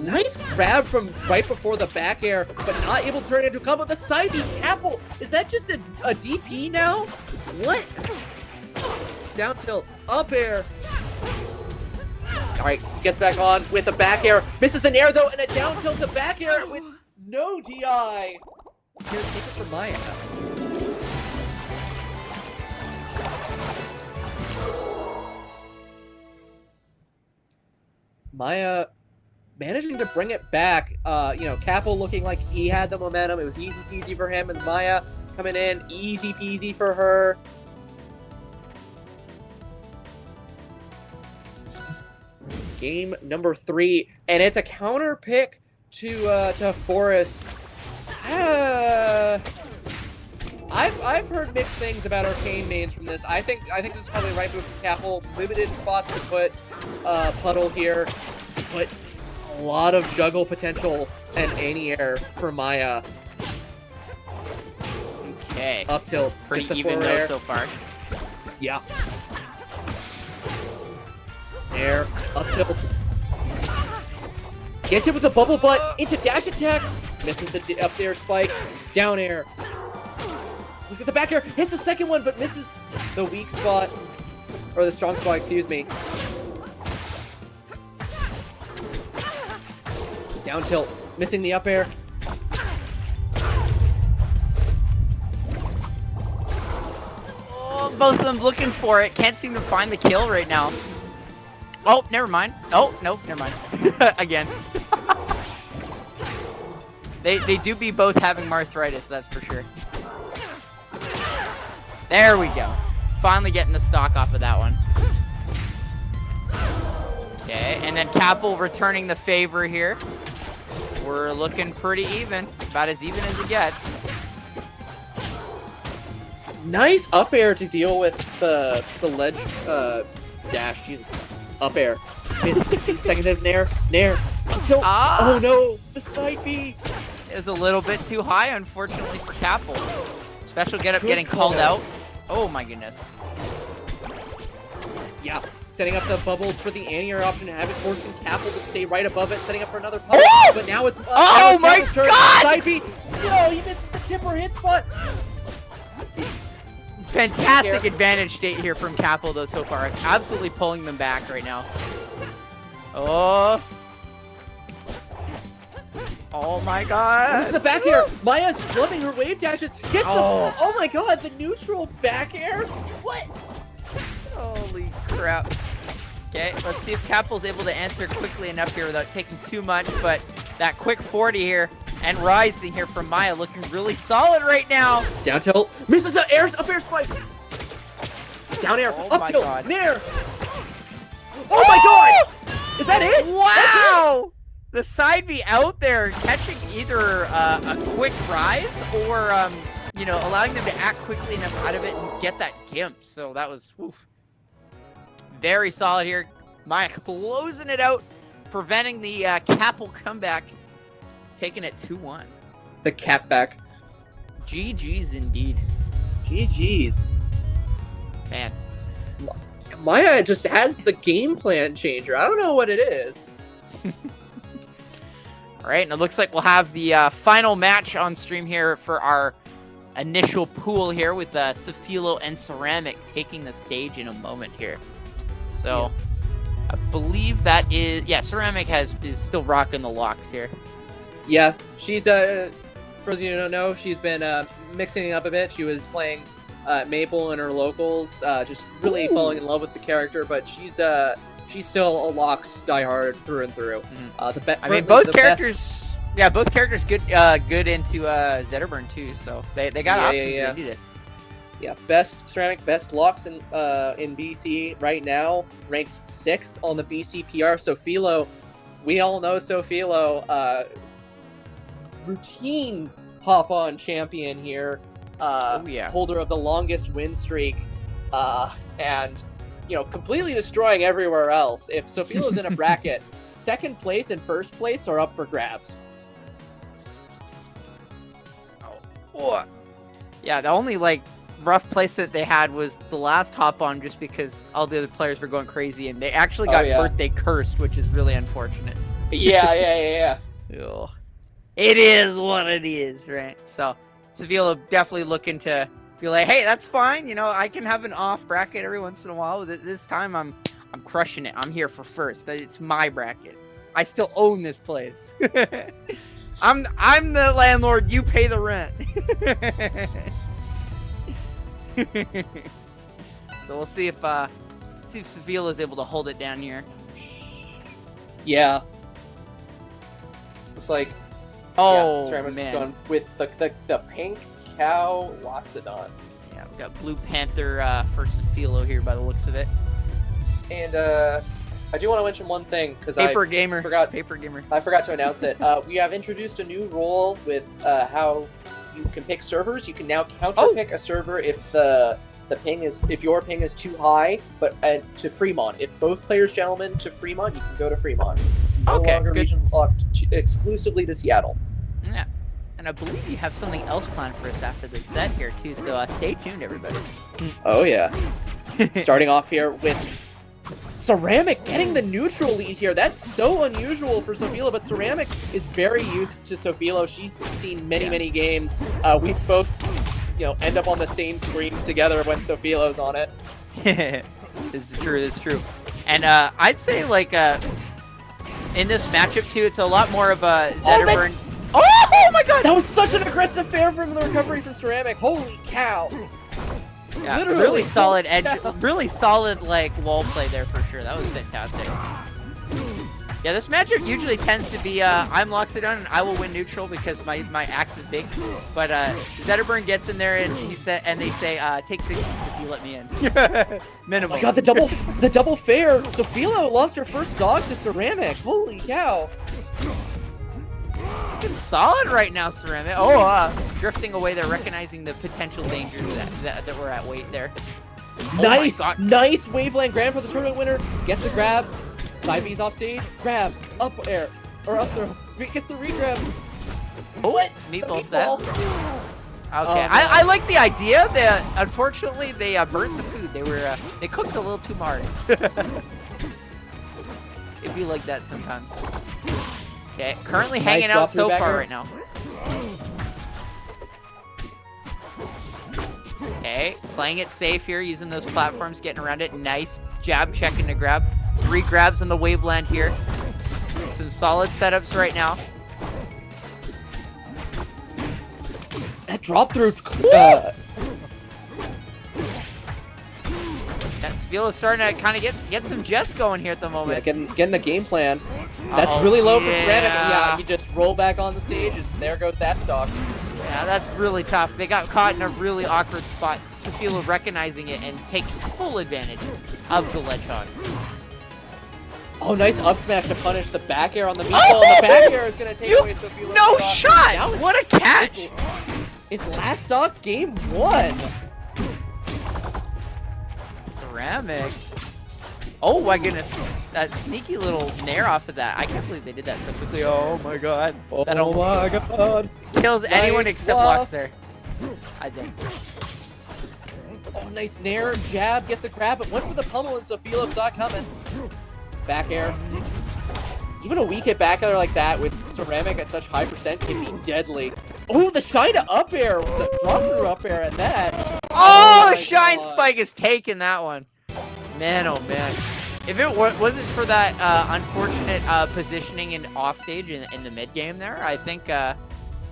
[SPEAKER 1] Nice grab from right before the back air, but not able to turn it into a combo. The side B Capel, is that just a DP now? What? Down tilt, up air. All right, gets back on with a back air, misses the nair though, and a down tilt to back air with no DI. here, take it from Maya. Maya managing to bring it back. You know, Capo looking like he had the momentum. It was easy peasy for him, and Maya coming in, easy peasy for her. Game number 3, and it's a counter pick to Forest. I've heard mixed things about Arcane mains from this. I think this is probably the right move from Capo. Limited spots to put Puddle here, but a lot of juggle potential and anti-air for Maya.
[SPEAKER 2] Okay.
[SPEAKER 1] Up tilt.
[SPEAKER 2] Pretty even though so far.
[SPEAKER 1] Yeah. Air. Up tilt. Gets hit with the bubble butt into dash attack. Misses the up there spike. Down air. Let's get the back air. Hits the second one, but misses the weak spot. Or the strong spot, excuse me. Down tilt. Missing the up air.
[SPEAKER 2] Oh, both of them looking for it. Can't seem to find the kill right now. Oh, never mind. Oh, no, never mind. Again. They do be both having arthritis, that's for sure. There we go. Finally getting the stock off of that one. Okay, and then Capo returning the favor here. We're looking pretty even. About as even as it gets.
[SPEAKER 1] Nice up air to deal with the ledge dash. Jesus. Up air. Second nair. Nair. Until, oh no! The side B!
[SPEAKER 2] Is a little bit too high, unfortunately, for Capo. Special get up getting called out. Oh my goodness.
[SPEAKER 1] Yeah. Setting up the bubbles for the anti-air option to have it forcing Capo to stay right above it, setting up for another puddle. But now it's
[SPEAKER 2] oh my god!
[SPEAKER 1] Side B. No, he misses the tipper hit spot.
[SPEAKER 2] Fantastic advantage state here from Capo though so far. Absolutely pulling them back right now. Oh. Oh my god.
[SPEAKER 1] This is the back air. Maya's flipping her wave dashes. Gets oh my god, the neutral back air. What?
[SPEAKER 2] Holy crap. Okay, let's see if Capo's able to answer quickly enough here without taking too much, but that quick 40 here and rising here from Maya looking really solid right now.
[SPEAKER 1] Down tilt. Misses the air, up air spike. Down air, up tilt,
[SPEAKER 2] god.
[SPEAKER 1] nair. Oh my god! Is that it?
[SPEAKER 2] Wow! The side B out there catching either a quick rise or, you know, allowing them to act quickly enough out of it and get that gimp. So that was very solid here. Maya closing it out, preventing the Capo comeback, taking it 2-1.
[SPEAKER 1] The cap back.
[SPEAKER 2] GG's indeed.
[SPEAKER 1] GG's.
[SPEAKER 2] Man.
[SPEAKER 1] Maya just has the game plan changer. I don't know what it is.
[SPEAKER 2] All right, and it looks like we'll have the final match on stream here for our initial pool here with Safilo and Ceramic taking the stage in a moment here. So, I believe that is... Yeah, Ceramic is still rocking the locks here.
[SPEAKER 1] Yeah, she's, for those of you who don't know, she's been mixing it up a bit. She was playing Maple in her locals, just really falling in love with the character, but she's still a Locks diehard through and through.
[SPEAKER 2] I mean, both characters, both characters good into Zetterburn too. So they got options. They need it.
[SPEAKER 1] Yeah, best Ceramic, best Locks in BC right now, ranked 6th on the BC PR. Sofilo, we all know Sofilo, routine hop-on champion here, holder of the longest win streak, and you know, completely destroying everywhere else. If Sofilo's in a bracket, second place and first place are up for grabs.
[SPEAKER 2] Yeah, the only like rough place that they had was the last hop on, just because all the other players were going crazy and they actually got birthday cursed, which is really unfortunate.
[SPEAKER 1] Yeah.
[SPEAKER 2] Ugh. It is what it is, right? So Sofilo definitely looking to be like, hey, that's fine. You know, I can have an off bracket every once in a while. This time I'm crushing it. I'm here for first. It's my bracket. I still own this place. I'm the landlord. You pay the rent. So we'll see if Seville is able to hold it down here.
[SPEAKER 1] Yeah. Looks like.
[SPEAKER 2] Oh
[SPEAKER 1] Ceramics
[SPEAKER 2] man.
[SPEAKER 1] going with the pink cow Loxodon.
[SPEAKER 2] Yeah, we got Blue Panther for Seville here by the looks of it.
[SPEAKER 1] And I do want to mention one thing because
[SPEAKER 2] Paper
[SPEAKER 1] I
[SPEAKER 2] Gamer.
[SPEAKER 1] forgot to announce it. We have introduced a new role with how you can pick servers. You can now counter pick a server if if your ping is too high, but to Fremont. If both players, gentlemen, to Fremont, you can go to Fremont. It's no longer region locked exclusively to Seattle.
[SPEAKER 2] Yeah, and I believe you have something else planned for us after this set here too. So stay tuned, everybody.
[SPEAKER 1] Oh yeah. Starting off here with Ceramic getting the neutral lead here. That's so unusual for Sofilo, but Ceramic is very used to Sofilo. She's seen many games. We both, end up on the same screens together when Sofilo's on it.
[SPEAKER 2] This is true. And I'd say, like, in this matchup, too, it's a lot more of a Zetterburn. Oh my god!
[SPEAKER 1] That was such an aggressive fair from the recovery from Ceramic. Holy cow!
[SPEAKER 2] Yeah,
[SPEAKER 1] Literally.
[SPEAKER 2] really solid edge, really solid, like, wall play there for sure. That was fantastic. Yeah, this matchup usually tends to be, I'm Loxodon and I will win neutral because my axe is big. But Zetterburn gets in there and they say, take 60 because you let me in. Minimum.
[SPEAKER 1] Oh my god, the double fair. Sofilo lost her first dog to Ceramic. Holy cow.
[SPEAKER 2] Looking solid right now, Ceramic. Drifting away there, recognizing the potential dangers that were at weight there.
[SPEAKER 1] Nice Waveland grab for the tournament winner. Gets the grab. Side B's off stage. Grab. Up air. Or up throw. Gets the re-grab.
[SPEAKER 2] What? Meatball set. Okay, I like the idea. Unfortunately, they burnt the food. They cooked a little too hard. It'd be like that sometimes. Okay, currently hanging out so far right now. Okay, playing it safe here, using those platforms, getting around it. Nice jab checking to grab. 3 grabs on the Waveland here. Some solid setups right now.
[SPEAKER 1] That drop through.
[SPEAKER 2] That's Vila starting to kind of get some jets going here at the moment.
[SPEAKER 1] Yeah, getting a game plan. That's really low for Ceramic. Yeah, you just roll back on the stage, and there goes that stock.
[SPEAKER 2] Yeah, that's really tough. They got caught in a really awkward spot. Sofilo recognizing it and taking full advantage of the ledge hog.
[SPEAKER 1] Oh, nice up smash to punish the back air on the meatball. And the back air is going to take away Sofilo's
[SPEAKER 2] No
[SPEAKER 1] stock.
[SPEAKER 2] shot! What a catch!
[SPEAKER 1] It's last stock, game 1.
[SPEAKER 2] Ceramic. Oh my goodness. That sneaky little nair off of that. I can't believe they did that so quickly. Oh my god. That
[SPEAKER 1] god.
[SPEAKER 2] Kills anyone except Lux there, I think.
[SPEAKER 1] Oh, nice nair, jab, get the grab, but went for the pummel and Sofilo saw it coming. Back air. Even a weak hit back air like that with Ceramic at such high percent can be deadly. Oh, the shine to up air, the drop through up air and that.
[SPEAKER 2] Oh, the shine spike is taking that one. Man, oh man. If it wasn't for that unfortunate positioning and offstage in the mid game there, I think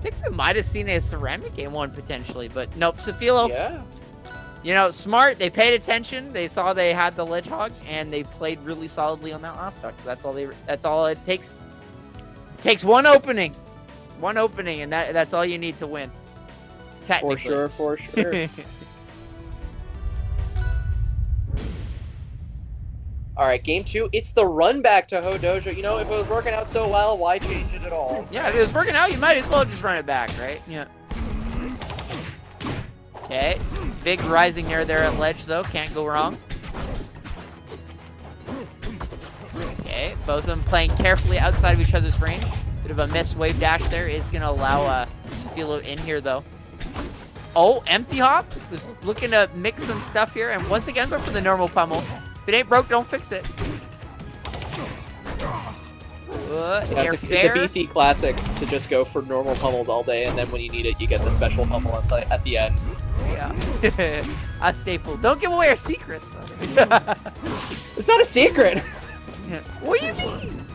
[SPEAKER 2] we might have seen a Ceramic game 1 potentially, but nope. Sofilo, smart. They paid attention. They saw they had the ledge hog, and they played really solidly on that last stock. So that's all it takes. It takes one opening, and that's all you need to win. Technically.
[SPEAKER 1] For sure. All right, game 2. It's the run back to Hodojo. If it was working out so well, why change it at all?
[SPEAKER 2] Yeah, if it was working out, you might as well just run it back, right? Yeah. Okay, big rising air there at ledge though, can't go wrong. Okay, both of them playing carefully outside of each other's range. Bit of a missed wave dash there is going to allow Sofilo in here though. Oh, empty hop, was looking to mix some stuff here, and once again go for the normal pummel. If it ain't broke, don't fix it.
[SPEAKER 1] It's a BC classic to just go for normal pummels all day, and then when you need it, you get the special pummel at the end.
[SPEAKER 2] Yeah. A staple. Don't give away our secrets.
[SPEAKER 1] It's not a secret.
[SPEAKER 2] What do you mean?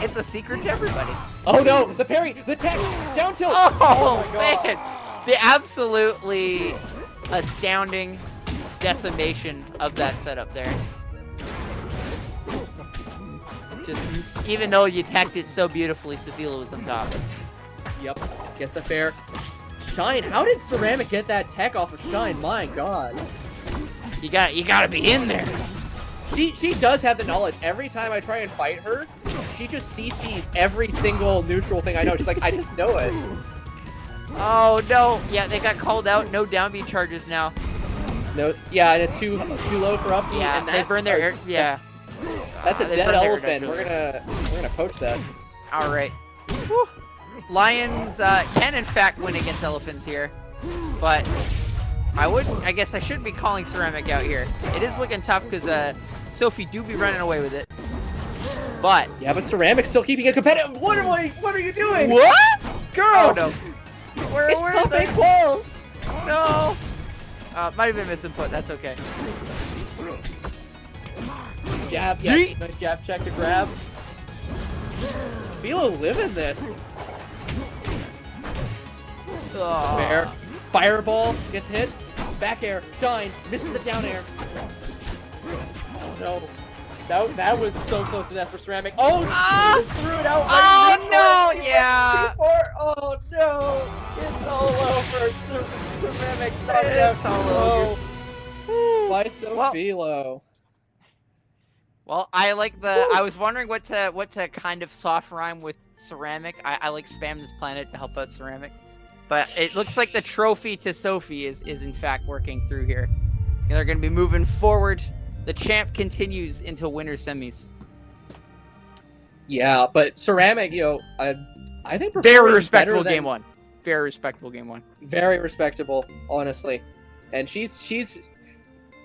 [SPEAKER 2] It's a secret to everybody.
[SPEAKER 1] Oh no, the parry, the tech, down tilt.
[SPEAKER 2] Oh,
[SPEAKER 1] my God.
[SPEAKER 2] man. The absolutely astounding decimation of that setup there. Just, even though you teched it so beautifully, Safila was on top.
[SPEAKER 1] Yep, gets the fair. Shine, how did Ceramic get that tech off of Shine? My God.
[SPEAKER 2] You gotta be in there.
[SPEAKER 1] She does have the knowledge. Every time I try and fight her, she just CCs every single neutral thing I know. She's like, I just know it.
[SPEAKER 2] Oh no! Yeah, they got called out. No down B charges now.
[SPEAKER 1] No, yeah, and it's too low for up B.
[SPEAKER 2] Yeah,
[SPEAKER 1] and
[SPEAKER 2] they burn their air. Yeah,
[SPEAKER 1] that's a
[SPEAKER 2] they
[SPEAKER 1] dead
[SPEAKER 2] burn their
[SPEAKER 1] elephant.
[SPEAKER 2] introduction.
[SPEAKER 1] We're gonna poach that.
[SPEAKER 2] All right. Whew. Lions can in fact win against elephants here, but I guess I shouldn't be calling Ceramic out here. It is looking tough because Sophie do be running away with it. But
[SPEAKER 1] yeah, but Ceramic's still keeping it competitive. What are you doing?
[SPEAKER 2] What?
[SPEAKER 1] Girl!
[SPEAKER 2] Oh no. Where
[SPEAKER 1] it's
[SPEAKER 2] are they?
[SPEAKER 1] Close.
[SPEAKER 2] No. Might have been misinput. That's okay.
[SPEAKER 1] Jab, yeah, nice jab check to grab. Philo living this.
[SPEAKER 2] Oh.
[SPEAKER 1] Fair. Fireball gets hit. Back air. Shine. Misses the down air. Oh no. That was so close to death for Ceramic. Oh, she just threw it out.
[SPEAKER 2] Oh no! Yeah.
[SPEAKER 1] Oh no! It's all over. Ceramic.
[SPEAKER 2] It's all over.
[SPEAKER 1] By Sophilo.
[SPEAKER 2] Well, I like the. I was wondering what to kind of soft rhyme with Ceramic. I like spam this planet to help out Ceramic, but it looks like the trophy to Sophie is in fact working through here. They're going to be moving forward. The champ continues into winner semis.
[SPEAKER 1] Yeah, but Ceramic, I think
[SPEAKER 2] very respectable game one. Very respectable game one.
[SPEAKER 1] Very respectable, honestly, and she's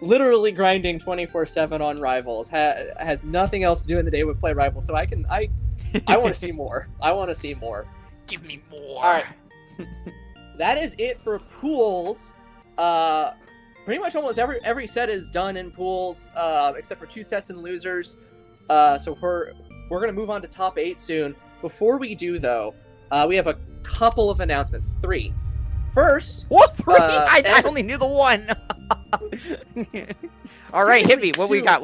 [SPEAKER 1] literally grinding 24/7 on Rivals. Has nothing else to do in the day but play Rivals. So I want to see more. I want to see more.
[SPEAKER 2] Give me more.
[SPEAKER 1] All right, that is it for pools. Pretty much almost every set is done in pools, except for 2 sets in losers. So we're gonna move on to top 8 soon. Before we do though, we have a couple of announcements. 3. First,
[SPEAKER 2] what 3? I only knew the 1. All right, hit me. What we got?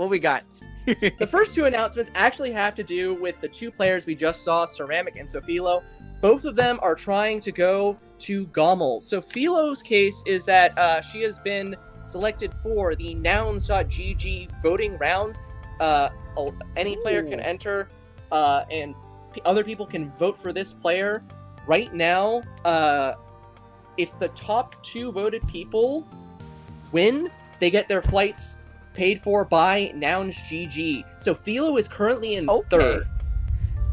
[SPEAKER 1] The first 2 announcements actually have to do with the 2 players we just saw, Ceramic and Sophilo. Both of them are trying to go to Gommel. Sophilo's case is that she has been selected for the nouns.gg voting rounds. Any player can enter, and other people can vote for this player. Right now, if the top 2 voted people win, they get their flights paid for by nouns.gg. Sophilo is currently in 3rd.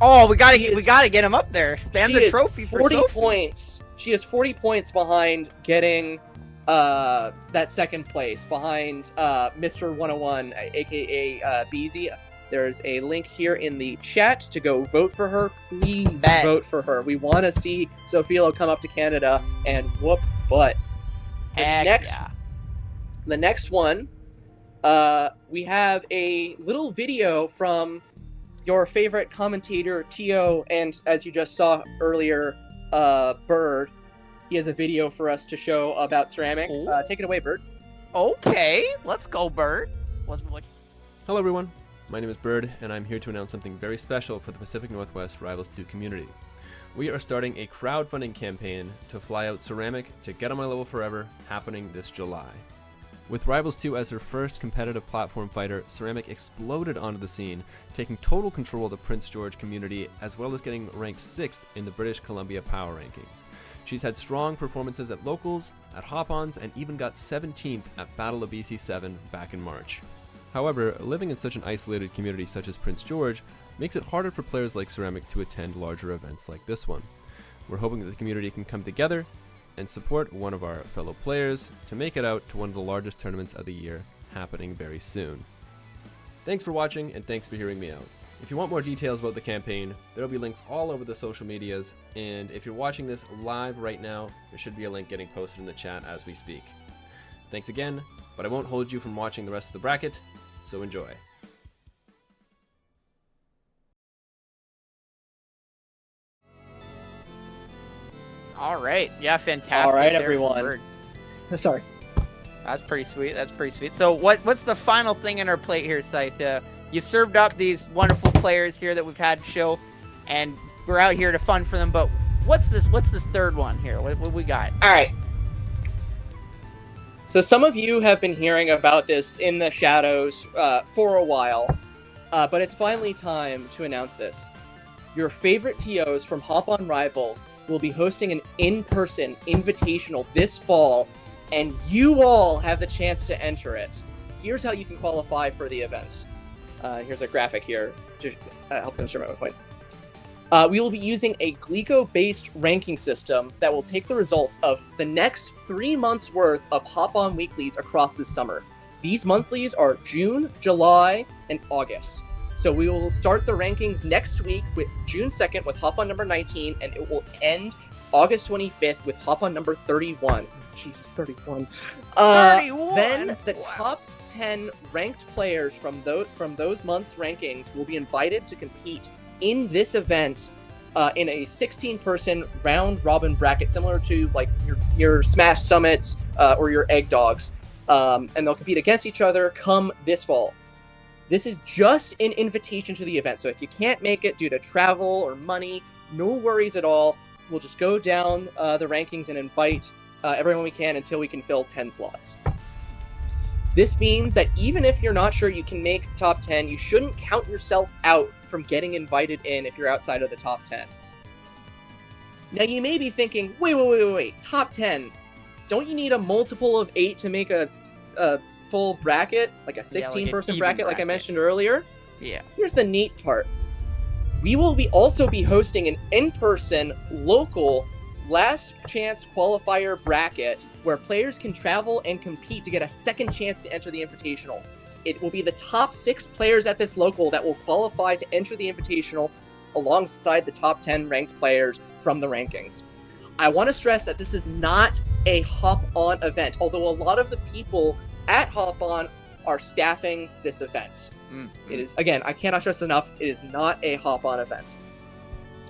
[SPEAKER 2] Oh, we gotta get him up there. Spam the trophy for
[SPEAKER 1] 40
[SPEAKER 2] Sophie.
[SPEAKER 1] points. She has 40 points behind getting that 2nd place, behind Mr. 101, aka Beezy. There's a link here in the chat to go vote for her. Please vote for her. We want to see Sophilo come up to Canada and whoop butt. The next one, we have a little video from your favorite commentator, Tio, and as you just saw earlier, Bird. He has a video for us to show about Ceramic. Take it away, Bird.
[SPEAKER 2] Okay, let's go, Bird.
[SPEAKER 3] Hello, everyone. My name is Bird, and I'm here to announce something very special for the Pacific Northwest Rivals 2 community. We are starting a crowdfunding campaign to fly out Ceramic to Get On My Level Forever, happening this July. With Rivals 2 as her first competitive platform fighter, Ceramic exploded onto the scene, taking total control of the Prince George community, as well as getting ranked 6th in the British Columbia Power Rankings. She's had strong performances at locals, at hop-ons, and even got 17th at Battle of BC 7 back in March. However, living in such an isolated community such as Prince George makes it harder for players like Ceramic to attend larger events like this one. We're hoping that the community can come together and support one of our fellow players to make it out to one of the largest tournaments of the year, happening very soon. Thanks for watching, and thanks for hearing me out. If you want more details about the campaign, there will be links all over the social medias, and if you're watching this live right now, there should be a link getting posted in the chat as we speak. Thanks again, but I won't hold you from watching the rest of the bracket, so enjoy.
[SPEAKER 2] All right. Yeah, fantastic.
[SPEAKER 1] All right,
[SPEAKER 2] there from
[SPEAKER 1] everyone.
[SPEAKER 2] Bird.
[SPEAKER 1] Sorry.
[SPEAKER 2] That's pretty sweet. That's pretty sweet. So what's the final thing in our plate here, Scythe? You served up these wonderful players here that we've had show, and we're out here to fun for them. But what's this third one here? What we got?
[SPEAKER 1] All right. So some of you have been hearing about this in the shadows for a while, but it's finally time to announce this. Your favorite TOs from Hop On Rivals will be hosting an in-person invitational this fall, and you all have the chance to enter it. Here's how you can qualify for the event. Here's a graphic here to help demonstrate my point. We will be using a Glico-based ranking system that will take the results of the next 3 months' worth of Hop On Weeklies across the summer. These monthlies are June, July, and August. So we will start the rankings next week with June 2nd with Hop On number 19, and it will end August 25th with Hop On number 31. Jesus, 31.
[SPEAKER 2] 31!
[SPEAKER 1] Then the top 10 ranked players from those months' rankings will be invited to compete in this event in a 16-person round-robin bracket, similar to like your Smash Summits or your Egg Dogs. And they'll compete against each other come this fall. This is just an invitation to the event, so if you can't make it due to travel or money, no worries at all. We'll just go down the rankings and invite everyone we can until we can fill 10 slots. This means that even if you're not sure you can make top 10, you shouldn't count yourself out from getting invited in if you're outside of the top 10. Now you may be thinking, wait, top 10? Don't you need a multiple of 8 to make a full bracket, like a 16-person bracket like I mentioned earlier?
[SPEAKER 2] Yeah.
[SPEAKER 1] Here's the neat part. We will also be hosting an in-person, local, last chance qualifier bracket where players can travel and compete to get a second chance to enter the Invitational. It will be the top 6 players at this local that will qualify to enter the Invitational alongside the top 10 ranked players from the rankings. I want to stress that this is not a hop-on event, although a lot of the people at Hop On are staffing this event. It is, again, I cannot stress enough, it is not a Hop On event.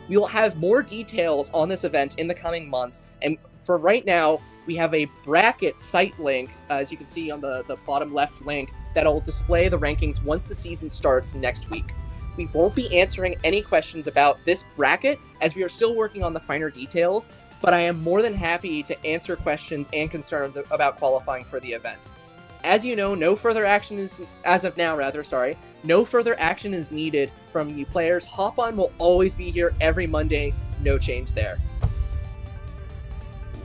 [SPEAKER 1] We will have more details on this event in the coming months, and for right now, we have a bracket site link, as you can see on the bottom left link, that'll display the rankings once the season starts next week. We won't be answering any questions about this bracket, as we are still working on the finer details, but I am more than happy to answer questions and concerns about qualifying for the event. As you know, no further action is needed from you players. Hop On will always be here every Monday, no change there.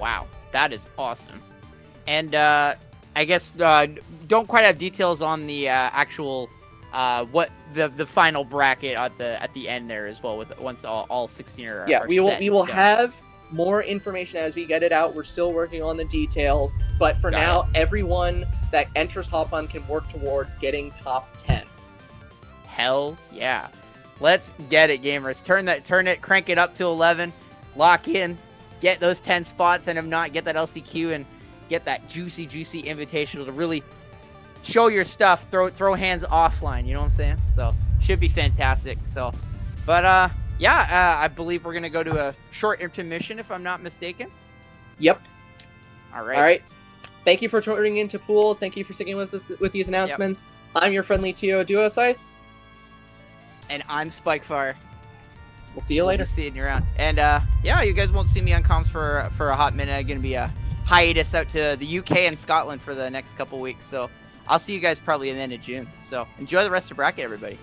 [SPEAKER 2] Wow, that is awesome. And I guess don't quite have details on the actual what the final bracket at the end there as well, with once all 16 are
[SPEAKER 1] we will have more information as we get it out. We're still working on the details, but for now, everyone that enters Hop On can work towards getting top 10.
[SPEAKER 2] Hell yeah. Let's get it, gamers. Crank it up to 11, lock in, get those 10 spots, and if not, get that LCQ and get that juicy invitational to really show your stuff, throw hands offline, you know what I'm saying? So, should be fantastic. So, but I believe we're going to go to a short intermission, if I'm not mistaken.
[SPEAKER 1] Yep.
[SPEAKER 2] All right.
[SPEAKER 1] All right. Thank you for tuning into Pools. Thank you for sticking with us with these announcements. Yep. I'm your friendly TO Duo Scythe.
[SPEAKER 2] And I'm Spikefire.
[SPEAKER 1] We'll see you later.
[SPEAKER 2] Seeing you around. And you guys won't see me on comms for a hot minute. I'm going to be a hiatus out to the UK and Scotland for the next couple weeks. So I'll see you guys probably in the end of June. So enjoy the rest of bracket, everybody.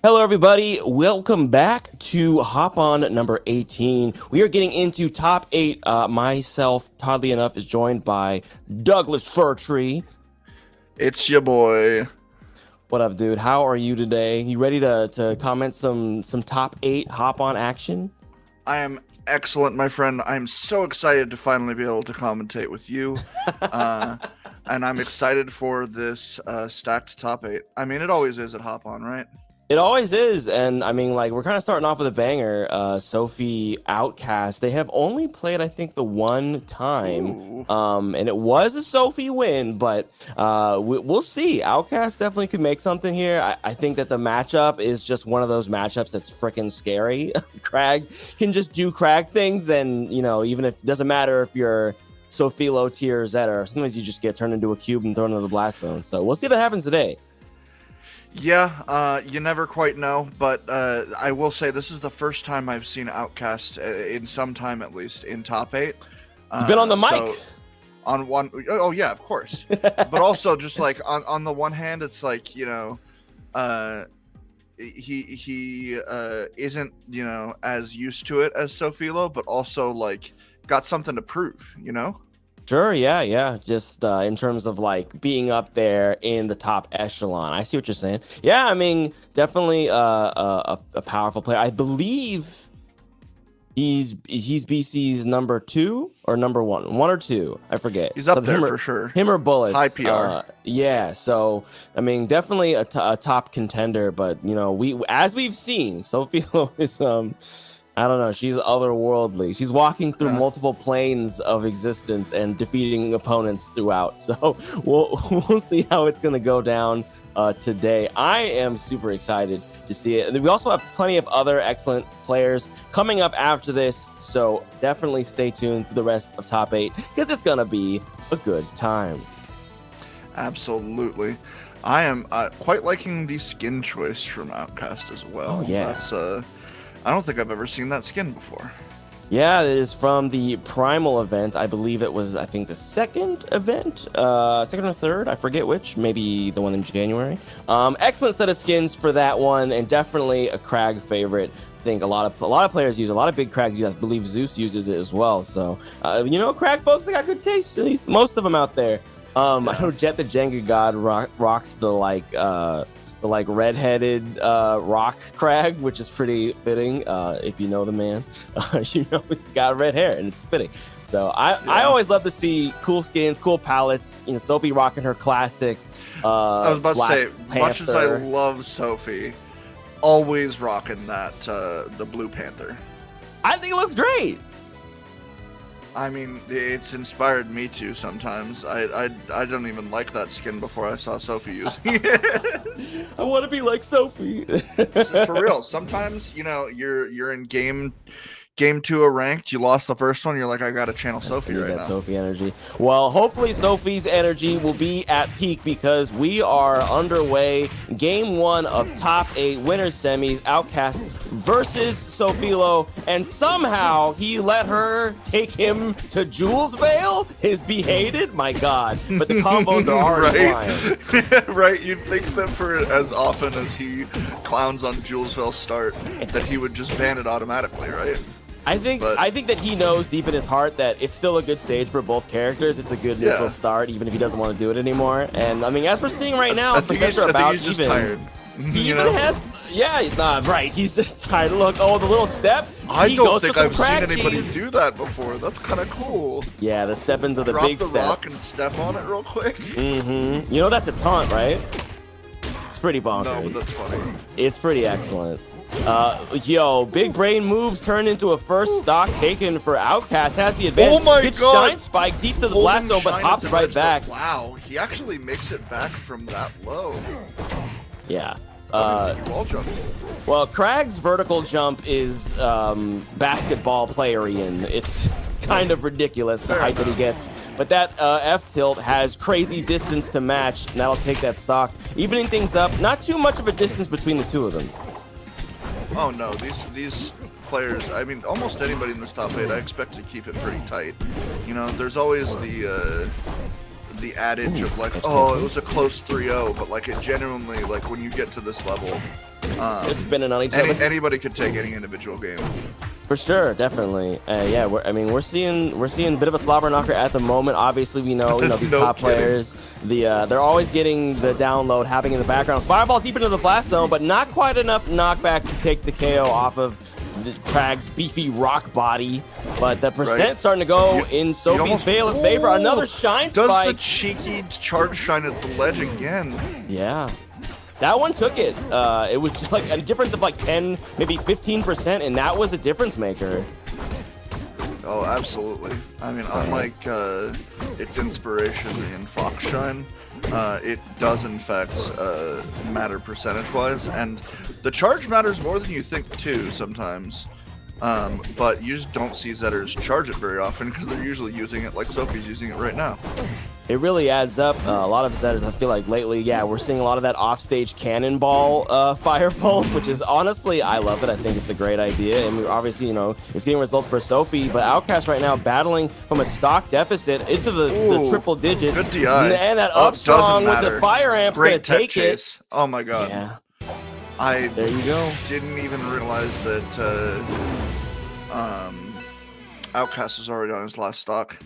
[SPEAKER 4] Hello, everybody. Welcome back to Hop On number 18. We are getting into top 8. Myself, oddly enough, is joined by Douglas Furtree.
[SPEAKER 5] It's your boy.
[SPEAKER 4] What up, dude? How are you today? You ready to comment some top 8 Hop On action?
[SPEAKER 5] I am excellent, my friend. I'm so excited to finally be able to commentate with you. And I'm excited for this stacked top 8. I mean, it always is at Hop On, right?
[SPEAKER 4] It always is, and I mean, like, we're kind of starting off with a banger. Sophie Outcast. They have only played, I think, the one time, and it was a Sophie win, but we'll see. Outcast definitely could make something here. I think that the matchup is just one of those matchups that's freaking scary. Crag can just do Crag things, and you know, even if it doesn't matter if you're Sophie low tier or Zeta, sometimes you just get turned into a cube and thrown into the blast zone. So we'll see if that happens today.
[SPEAKER 5] Yeah, you never quite know, but I will say this is the first time I've seen Outcast in some time, at least, in top 8.
[SPEAKER 4] He's been on the mic.
[SPEAKER 5] So on one, oh yeah, of course. But also, just like on the one hand, it's like, you know, he isn't, you know, as used to it as Sophilo, but also like got something to prove, you know.
[SPEAKER 4] Sure, yeah. Just in terms of like being up there in the top echelon. I see what you're saying. Yeah, I mean, definitely a powerful player. I believe he's BC's number 2 or number 1, 1 or 2. I forget.
[SPEAKER 5] He's up there for sure.
[SPEAKER 4] Him or Bullets.
[SPEAKER 5] High PR.
[SPEAKER 4] Yeah. So I mean, definitely a top contender. But you know, as we've seen, Sophilo is I don't know. She's otherworldly. She's walking through multiple planes of existence and defeating opponents throughout. So we'll see how it's going to go down today. I am super excited to see it. We also have plenty of other excellent players coming up after this. So definitely stay tuned for the rest of top 8 because it's going to be a good time.
[SPEAKER 5] Absolutely. I am quite liking the skin choice from Outcast as well.
[SPEAKER 4] Oh, yeah.
[SPEAKER 5] That's I don't think I've ever seen that skin before.
[SPEAKER 4] Yeah, it is from the Primal event. I believe it was, I think, the second event, second or third, I forget which, maybe the one in January. Excellent set of skins for that one, and definitely a Crag favorite. I think a lot of players use, a lot of big Crags use. I believe Zeus uses it as well. So, you know, Crag folks, they got good taste, at least most of them out there. I know Jet the Jenga God rocks the redheaded rock Crag, which is pretty fitting. If you know the man, you know he's got red hair and it's fitting. So I always love to see cool skins, cool palettes. You know, Sophie rocking her classic.
[SPEAKER 5] I was about to say,
[SPEAKER 4] Panther.
[SPEAKER 5] much as I love Sophie, always rocking that the Blue Panther.
[SPEAKER 4] I think it looks great.
[SPEAKER 5] I mean, it's inspired me to sometimes. I don't even like that skin before I saw Sophie using it.
[SPEAKER 4] I want to be like Sophie.
[SPEAKER 5] For real. Sometimes, you know, you're in game 2 of ranked, you lost the first one, you're like, I gotta channel Sophie right now.
[SPEAKER 4] Sophie energy. Well, hopefully Sophie's energy will be at peak because we are underway. Game 1 of top 8 winners semis, Outcast versus Sophilo, and somehow he let her take him to Jules Vale, his behated. My God! But the combos are already flying.
[SPEAKER 5] Right? You'd think that for as often as he clowns on Jules Vale start, that he would just ban it automatically, right?
[SPEAKER 4] I think that he knows deep in his heart that it's still a good stage for both characters. It's a good neutral start, even if he doesn't want to do it anymore. And I mean, as we're seeing right now,
[SPEAKER 5] I think he's just tired.
[SPEAKER 4] He even has, right. He's just tired. Look, the little step.
[SPEAKER 5] I don't think I've seen anybody do that before. That's kind of cool.
[SPEAKER 4] Yeah, the step into the big step.
[SPEAKER 5] Drop the rock and step on it real quick.
[SPEAKER 4] Mm-hmm. You know that's a taunt, right? It's pretty bonkers.
[SPEAKER 5] No, but that's funny.
[SPEAKER 4] It's pretty excellent. Big brain moves turn into a first stock taken for Outcast. Has the advantage.
[SPEAKER 5] Oh my
[SPEAKER 4] Gets
[SPEAKER 5] God.
[SPEAKER 4] Shine Spike deep to the blast zone, but hops right back.
[SPEAKER 5] Wow, he actually makes it back from that low.
[SPEAKER 4] Yeah.
[SPEAKER 5] Wall jump.
[SPEAKER 4] Well, Crag's vertical jump is basketball playerian. It's kind of ridiculous, the height that he gets. But that F-tilt has crazy distance to match, and that'll take that stock. Evening things up, not too much of a distance between the two of them.
[SPEAKER 5] Oh no, these players, I mean, almost anybody in this top 8, I expect to keep it pretty tight. You know, there's always the adage of like, oh, it was a close 3-0, but like it genuinely, like when you get to this level,
[SPEAKER 4] Just spinning on each other.
[SPEAKER 5] Anybody could take any individual game.
[SPEAKER 4] For sure, definitely. Yeah, we're seeing a bit of a slobber knocker at the moment. Obviously, we know these
[SPEAKER 5] No
[SPEAKER 4] top
[SPEAKER 5] kidding.
[SPEAKER 4] players. They're always getting the download happening in the background. Fireball deep into the blast zone, but not quite enough knockback to take the KO off of Crag's beefy rock body. But the percent starting to go in Sophie's favor. Another shine
[SPEAKER 5] Does
[SPEAKER 4] spike.
[SPEAKER 5] the cheeky charge shine at the ledge again?
[SPEAKER 4] Yeah. That one took it. It was just like a difference of like 10, maybe 15%, and that was a difference maker.
[SPEAKER 5] Oh, absolutely. I mean, unlike its inspiration in Foxshine, it does in fact matter percentage-wise, and the charge matters more than you think too sometimes. But you just don't see Zetters charge it very often because they're usually using it like Sophie's using it right now.
[SPEAKER 4] It really adds up. A lot of Zetters, I feel like lately, yeah, we're seeing a lot of that offstage cannonball fire pulse, which is honestly, I love it. I think it's a great idea, and obviously, it's getting results for Sophie. But Outcast right now battling from a stock deficit into the triple digits.
[SPEAKER 5] Good DI.
[SPEAKER 4] And that up strong with the fire amp's gonna
[SPEAKER 5] Great tech
[SPEAKER 4] take
[SPEAKER 5] chase.
[SPEAKER 4] it.
[SPEAKER 5] Oh my god.
[SPEAKER 4] Yeah.
[SPEAKER 5] There
[SPEAKER 4] you go.
[SPEAKER 5] Didn't even realize that Outcast is already on his last stock.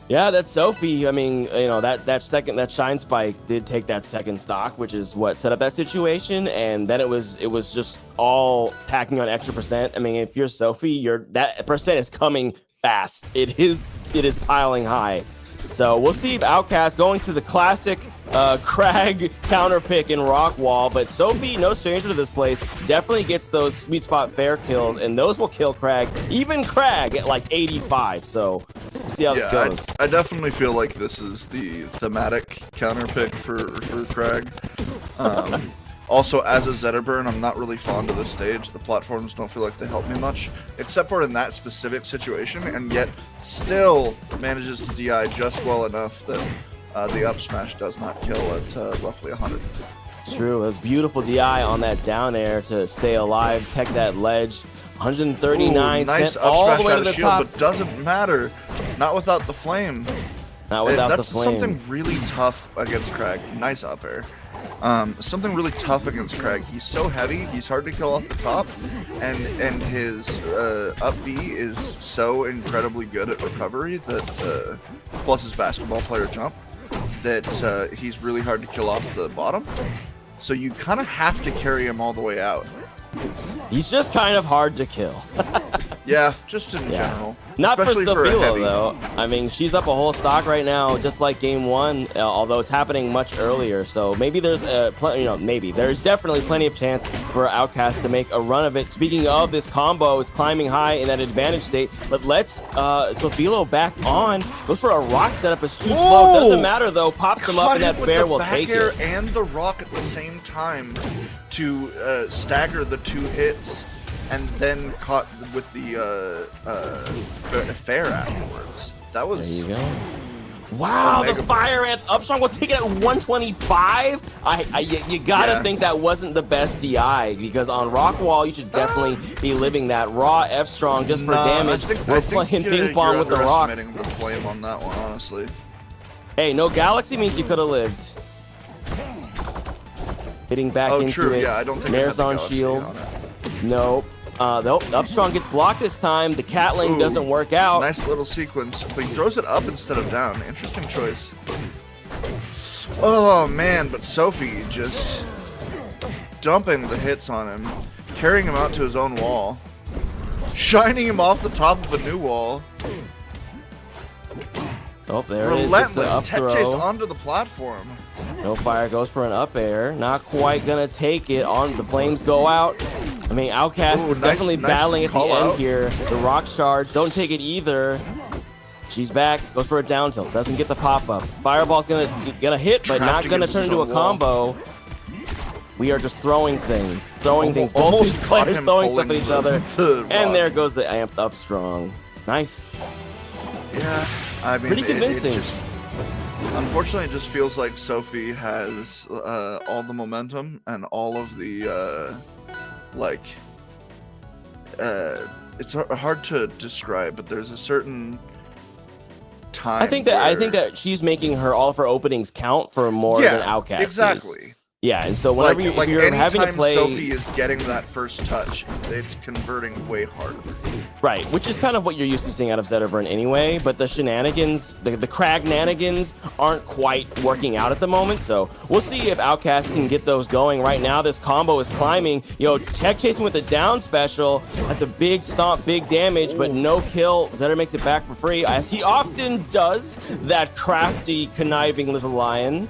[SPEAKER 4] Yeah, that's Sophie. I mean, that shine spike did take that second stock, which is what set up that situation, and then it was just all tacking on extra percent. I mean, if you're Sophie, that percent is coming fast. It is piling high. So we'll see if Outcast going to the classic Crag counter pick in Rock Wall, but Sophie, no stranger to this place, definitely gets those sweet spot fair kills, and those will kill Crag, even Crag at like 85. So we'll see how this goes.
[SPEAKER 5] I definitely feel like this is the thematic counter pick for Crag. Also, as a Zetterburn, I'm not really fond of this stage. The platforms don't feel like they help me much, except for in that specific situation, and yet still manages to DI just well enough that the up smash does not kill at roughly 100.
[SPEAKER 4] True, it was beautiful DI on that down air to stay alive, peck that ledge. 139
[SPEAKER 5] nice
[SPEAKER 4] sent
[SPEAKER 5] up
[SPEAKER 4] all
[SPEAKER 5] smash
[SPEAKER 4] the way
[SPEAKER 5] out
[SPEAKER 4] to
[SPEAKER 5] of
[SPEAKER 4] the
[SPEAKER 5] shield,
[SPEAKER 4] top.
[SPEAKER 5] but doesn't matter. Not without the flame.
[SPEAKER 4] Not without the
[SPEAKER 5] That's
[SPEAKER 4] flame.
[SPEAKER 5] something really tough against Crag. Nice up air. Something really tough against Crag. He's so heavy, he's hard to kill off the top, and his up B is so incredibly good at recovery that plus his basketball player jump that he's really hard to kill off the bottom. So you kind of have to carry him all the way out.
[SPEAKER 4] He's just kind of hard to kill.
[SPEAKER 5] Yeah, just in general.
[SPEAKER 4] Not
[SPEAKER 5] Especially
[SPEAKER 4] for
[SPEAKER 5] for a
[SPEAKER 4] Sophilo,
[SPEAKER 5] heavy.
[SPEAKER 4] though. I mean, she's up a whole stock right now, just like game one, although it's happening much earlier. So maybe there's there's definitely plenty of chance for Outcast to make a run of it. Speaking of, this combo is climbing high in that advantage state, but let's Sophilo back on. Goes for a rock setup, it's too slow. Doesn't matter though. Pops him up, and that fair will take
[SPEAKER 5] air
[SPEAKER 4] it.
[SPEAKER 5] and the rock at the same time to stagger the two hits, and then caught with the fair afterwards. That was.
[SPEAKER 4] There you go. Wow, the
[SPEAKER 5] Omega
[SPEAKER 4] fire ant Upstrong will take it at 125. You gotta think that wasn't the best DI, because on Rock Wall you should definitely be living that raw F Strong just for damage. We're playing ping pong with the rock.
[SPEAKER 5] You're underestimating the flame on that one, honestly.
[SPEAKER 4] Hey, no galaxy means you could have lived. Hitting back into
[SPEAKER 5] true.
[SPEAKER 4] it.
[SPEAKER 5] Yeah, I don't think it
[SPEAKER 4] Nares
[SPEAKER 5] had the
[SPEAKER 4] on
[SPEAKER 5] galaxy
[SPEAKER 4] shield.
[SPEAKER 5] on it.
[SPEAKER 4] Nope. Nope. Upstrong gets blocked this time. The Catling
[SPEAKER 5] Ooh,
[SPEAKER 4] doesn't work out.
[SPEAKER 5] Nice little sequence, but he throws it up instead of down. Interesting choice. Oh man, but Sophie just dumping the hits on him, carrying him out to his own wall, shining him off the top of a new wall.
[SPEAKER 4] Oh, there it is. Gets the
[SPEAKER 5] Relentless
[SPEAKER 4] up
[SPEAKER 5] tech
[SPEAKER 4] throw.
[SPEAKER 5] chase onto the platform.
[SPEAKER 4] No fire goes for an up air. Not quite gonna take it. On the flames go out. I mean, Outcast
[SPEAKER 5] Ooh,
[SPEAKER 4] is definitely
[SPEAKER 5] nice
[SPEAKER 4] battling at the
[SPEAKER 5] call
[SPEAKER 4] end
[SPEAKER 5] out.
[SPEAKER 4] here. The rock charge, don't take it either. She's back, goes for a down tilt, doesn't get the pop up. Fireball's gonna hit, but
[SPEAKER 5] Trapped
[SPEAKER 4] not gonna
[SPEAKER 5] against
[SPEAKER 4] turn
[SPEAKER 5] his
[SPEAKER 4] into a
[SPEAKER 5] own wall.
[SPEAKER 4] combo. We are just throwing things. Both
[SPEAKER 5] Almost
[SPEAKER 4] these
[SPEAKER 5] caught
[SPEAKER 4] players
[SPEAKER 5] him
[SPEAKER 4] throwing stuff at
[SPEAKER 5] pulling
[SPEAKER 4] each other.
[SPEAKER 5] the
[SPEAKER 4] And
[SPEAKER 5] rock.
[SPEAKER 4] there goes the amped up strong. Nice.
[SPEAKER 5] Yeah, I mean,
[SPEAKER 4] Pretty convincing.
[SPEAKER 5] Unfortunately, it just feels like Sophie has all the momentum and all of the it's hard to describe, but there's a certain time.
[SPEAKER 4] I think that she's making all of her openings count for more than Outcast.
[SPEAKER 5] Exactly.
[SPEAKER 4] Yeah, and so whenever if you're having to play,
[SPEAKER 5] Sophie is getting that first touch, it's converting way harder.
[SPEAKER 4] Right, which is kind of what you're used to seeing out of Zetterburn anyway, but the shenanigans, the Kragnanigans aren't quite working out at the moment, so we'll see if Outcast can get those going. Right now, this combo is climbing. Tech chasing with the down special. That's a big stomp, big damage, but no kill. Zetter makes it back for free, as he often does, that crafty, conniving little lion.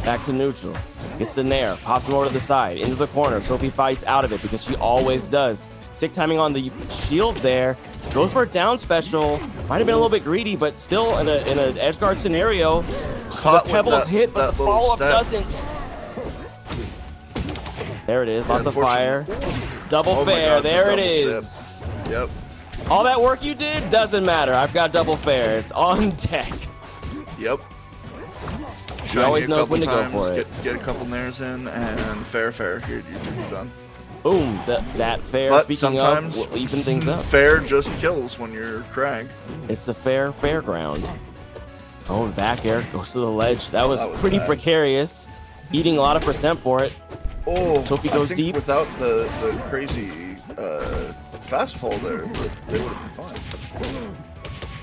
[SPEAKER 4] Back to neutral. Gets the nair, pops him over to the side, into the corner. Sophie fights out of it because she always does. Sick timing on the shield there. Goes for a down special. Might have been a little bit greedy, but still in an edge guard scenario. The pebbles hit, but the follow-up doesn't. There it is. Lots of fire. Double fair. There it is.
[SPEAKER 5] Yep.
[SPEAKER 4] All that work you did doesn't matter. I've got double fair. It's on deck.
[SPEAKER 5] Yep.
[SPEAKER 4] She always knows when to go for it.
[SPEAKER 5] Get a couple nairs in, and fair. Here, you're done.
[SPEAKER 4] Boom. That fair,
[SPEAKER 5] but
[SPEAKER 4] speaking of, will even things up.
[SPEAKER 5] Fair just kills when you're Krag.
[SPEAKER 4] It's the fairground. Oh, back air goes to the ledge. That was pretty
[SPEAKER 5] bad.
[SPEAKER 4] Precarious. Eating a lot of percent for it.
[SPEAKER 5] Oh,
[SPEAKER 4] Sophie goes deep.
[SPEAKER 5] Without the crazy fast fall there, they would have been fine.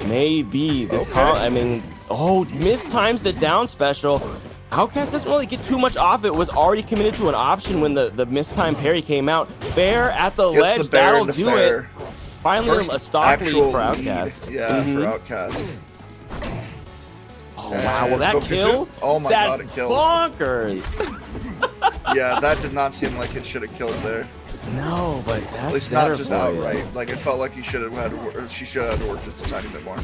[SPEAKER 4] Maybe this mistimes the down special. Outcast doesn't really get too much off it. Was already committed to an option when the mistimed parry came out. Fair at the ledge, that'll do it. Finally, a stock lead for Outcast.
[SPEAKER 5] Yeah, for Outcast.
[SPEAKER 4] Oh wow, well that kill?
[SPEAKER 5] Oh my god, it killed.
[SPEAKER 4] Bonkers.
[SPEAKER 5] Yeah, that did not seem like it should have killed there.
[SPEAKER 4] No, but that's
[SPEAKER 5] at least not just outright. Like, it felt like she should have had to work just a tiny bit more.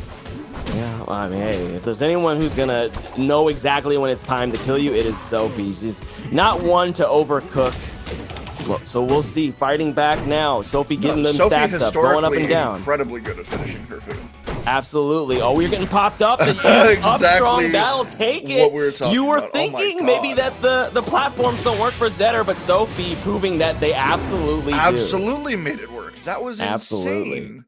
[SPEAKER 4] Yeah, I mean, hey, if there's anyone who's gonna know exactly when it's time to kill you, it is Sophie. She's not one to overcook. So we'll see. Fighting back now. Sophie getting them stacks up, going up and down.
[SPEAKER 5] Incredibly good at finishing her food.
[SPEAKER 4] Absolutely. Oh, we're getting popped up. Up strong battle. Take it.
[SPEAKER 5] What we were talking
[SPEAKER 4] you were
[SPEAKER 5] about.
[SPEAKER 4] thinking maybe that the platforms don't work for Zetter, but Sophie proving that they absolutely do.
[SPEAKER 5] Absolutely made it work. That was insane.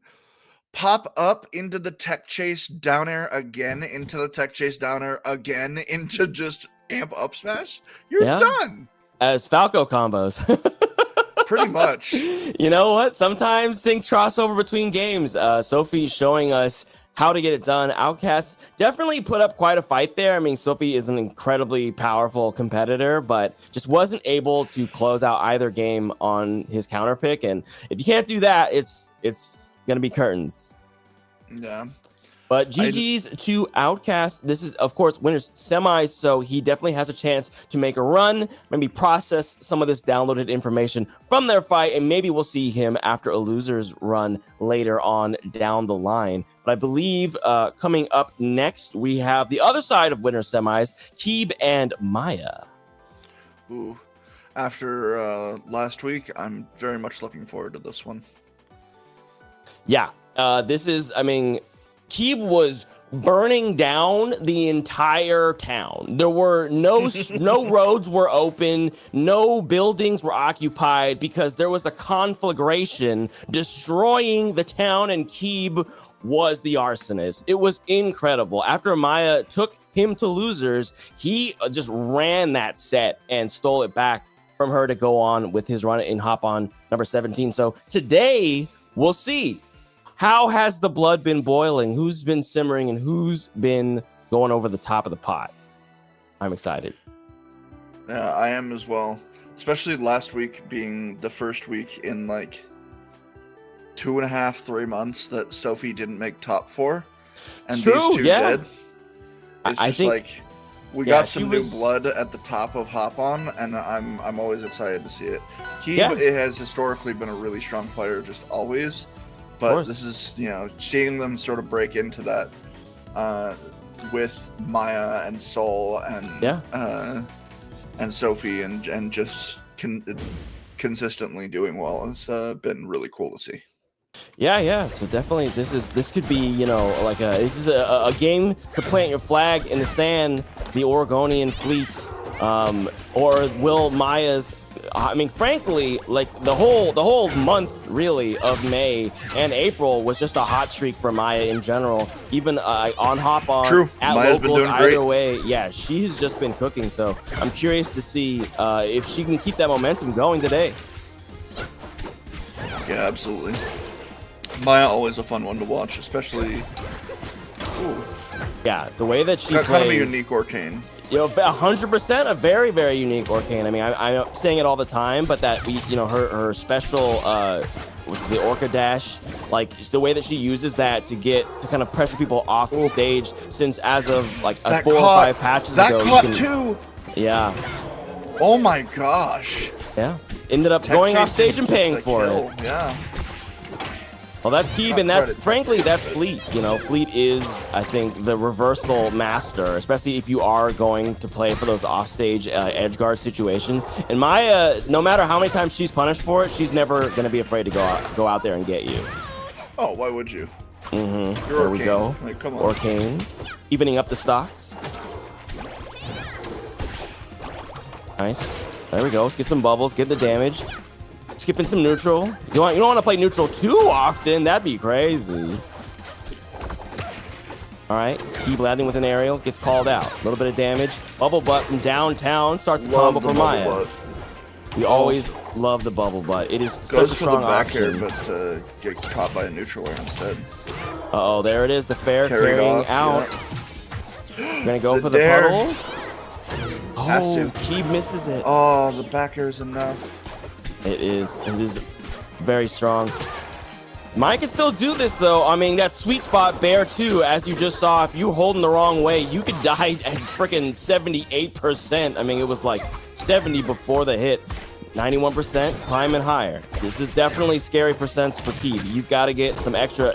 [SPEAKER 5] Pop up into the tech chase down air again, into the tech chase down air again, into just amp up smash. You're done.
[SPEAKER 4] As Falco combos.
[SPEAKER 5] Pretty much.
[SPEAKER 4] You know what? Sometimes things cross over between games. Sophie showing us how to get it done. Outcast definitely put up quite a fight there. I mean, Sophie is an incredibly powerful competitor, but just wasn't able to close out either game on his counter pick. And if you can't do that, it's gonna be curtains.
[SPEAKER 5] Yeah.
[SPEAKER 4] But GG's to Outcast. This is, of course, winners semis, so he definitely has a chance to make a run, maybe process some of this downloaded information from their fight, and maybe we'll see him after a loser's run later on down the line. But I believe coming up next, we have the other side of winners semis, Keeb and Maya.
[SPEAKER 5] Ooh. After last week, I'm very much looking forward to this one.
[SPEAKER 4] Yeah, this is, I mean, Keeb was burning down the entire town. There were no roads were open, no buildings were occupied because there was a conflagration destroying the town, and Keeb was the arsonist. It was incredible. After Maya took him to losers, he just ran that set and stole it back from her to go on with his run in hop on number 17. So today we'll see. How has the blood been boiling? Who's been simmering and who's been going over the top of the pot? I'm excited.
[SPEAKER 5] Yeah, I am as well. Especially last week being the first week in like 2.5, 3 months that Sophie didn't make top 4. And
[SPEAKER 4] True,
[SPEAKER 5] these two did. It's
[SPEAKER 4] I
[SPEAKER 5] just
[SPEAKER 4] think,
[SPEAKER 5] like we got some new blood at the top of Hop On, and I'm always excited to see it. It has historically been a really strong player, just always. But this is, seeing them sort of break into that with Maya and Soul and Sophie and just consistently doing well has been really cool to see.
[SPEAKER 4] Yeah. So definitely, this could be, this is a game to plant your flag in the sand. The Oregonian fleet, or will Maya's I mean, frankly, like the whole month really of May and April was just a hot streak for Maya in general. Even on Hop On,
[SPEAKER 5] True.
[SPEAKER 4] at
[SPEAKER 5] Maya's been
[SPEAKER 4] locals,
[SPEAKER 5] doing
[SPEAKER 4] either
[SPEAKER 5] great.
[SPEAKER 4] way, yeah, she's just been cooking. So I'm curious to see if she can keep that momentum going today.
[SPEAKER 5] Yeah, absolutely. Maya always a fun one to watch, especially. Ooh,
[SPEAKER 4] Yeah, the way that she
[SPEAKER 5] kind of a
[SPEAKER 4] plays.
[SPEAKER 5] unique Arcane.
[SPEAKER 4] You know, 100% a very, very unique Arcane. I mean, I'm saying it all the time, but that, you know, her special, was the Orca Dash, like the way that she uses that to kind of pressure people off the stage, since as of like 4 or 5 patches ago.
[SPEAKER 5] That caught too!
[SPEAKER 4] Yeah.
[SPEAKER 5] Oh my gosh.
[SPEAKER 4] Yeah. Ended up
[SPEAKER 5] Tech
[SPEAKER 4] going
[SPEAKER 5] chop
[SPEAKER 4] off stage and
[SPEAKER 5] is
[SPEAKER 4] paying
[SPEAKER 5] the
[SPEAKER 4] for
[SPEAKER 5] kill.
[SPEAKER 4] it.
[SPEAKER 5] Yeah.
[SPEAKER 4] Well, that's Keeb,
[SPEAKER 5] Not
[SPEAKER 4] and that's,
[SPEAKER 5] credit.
[SPEAKER 4] frankly, that's Fleet. You know, Fleet is, I think, the reversal master, especially if you are going to play for those offstage edge guard situations. And Maya, no matter how many times she's punished for it, she's never going to be afraid to go out there and get you.
[SPEAKER 5] Oh, why would you?
[SPEAKER 4] Mm-hmm.
[SPEAKER 5] You're
[SPEAKER 4] There we
[SPEAKER 5] Arcane.
[SPEAKER 4] go.
[SPEAKER 5] Like, come on.
[SPEAKER 4] Arcane. Evening up the stocks. Nice. There we go. Let's get some bubbles, get the damage. Skipping some neutral. You don't want to play neutral too often. That'd be crazy. All right. Keep landing with an aerial. Gets called out. A little bit of damage. Bubble butt from downtown starts a combo for Maya.
[SPEAKER 5] Butt.
[SPEAKER 4] We always love the bubble butt. It is
[SPEAKER 5] Goes
[SPEAKER 4] such a
[SPEAKER 5] for
[SPEAKER 4] strong
[SPEAKER 5] the back air,
[SPEAKER 4] option.
[SPEAKER 5] but get caught by a neutral air instead.
[SPEAKER 4] Uh-oh, there it is. The fair
[SPEAKER 5] Carried
[SPEAKER 4] carrying
[SPEAKER 5] off,
[SPEAKER 4] out.
[SPEAKER 5] yeah.
[SPEAKER 4] Gonna go
[SPEAKER 5] The
[SPEAKER 4] for the
[SPEAKER 5] dare.
[SPEAKER 4] puddle.
[SPEAKER 5] Has
[SPEAKER 4] Oh,
[SPEAKER 5] to.
[SPEAKER 4] Keeb misses it.
[SPEAKER 5] Oh, the back air is enough.
[SPEAKER 4] It is very strong. Maya can still do this though. I mean, that sweet spot bear too, as you just saw, if you were holding the wrong way, you could die at freaking 78%. I mean, it was like 70 before the hit. 91%, climbing higher. This is definitely scary percents for Keeb. He's got to get some extra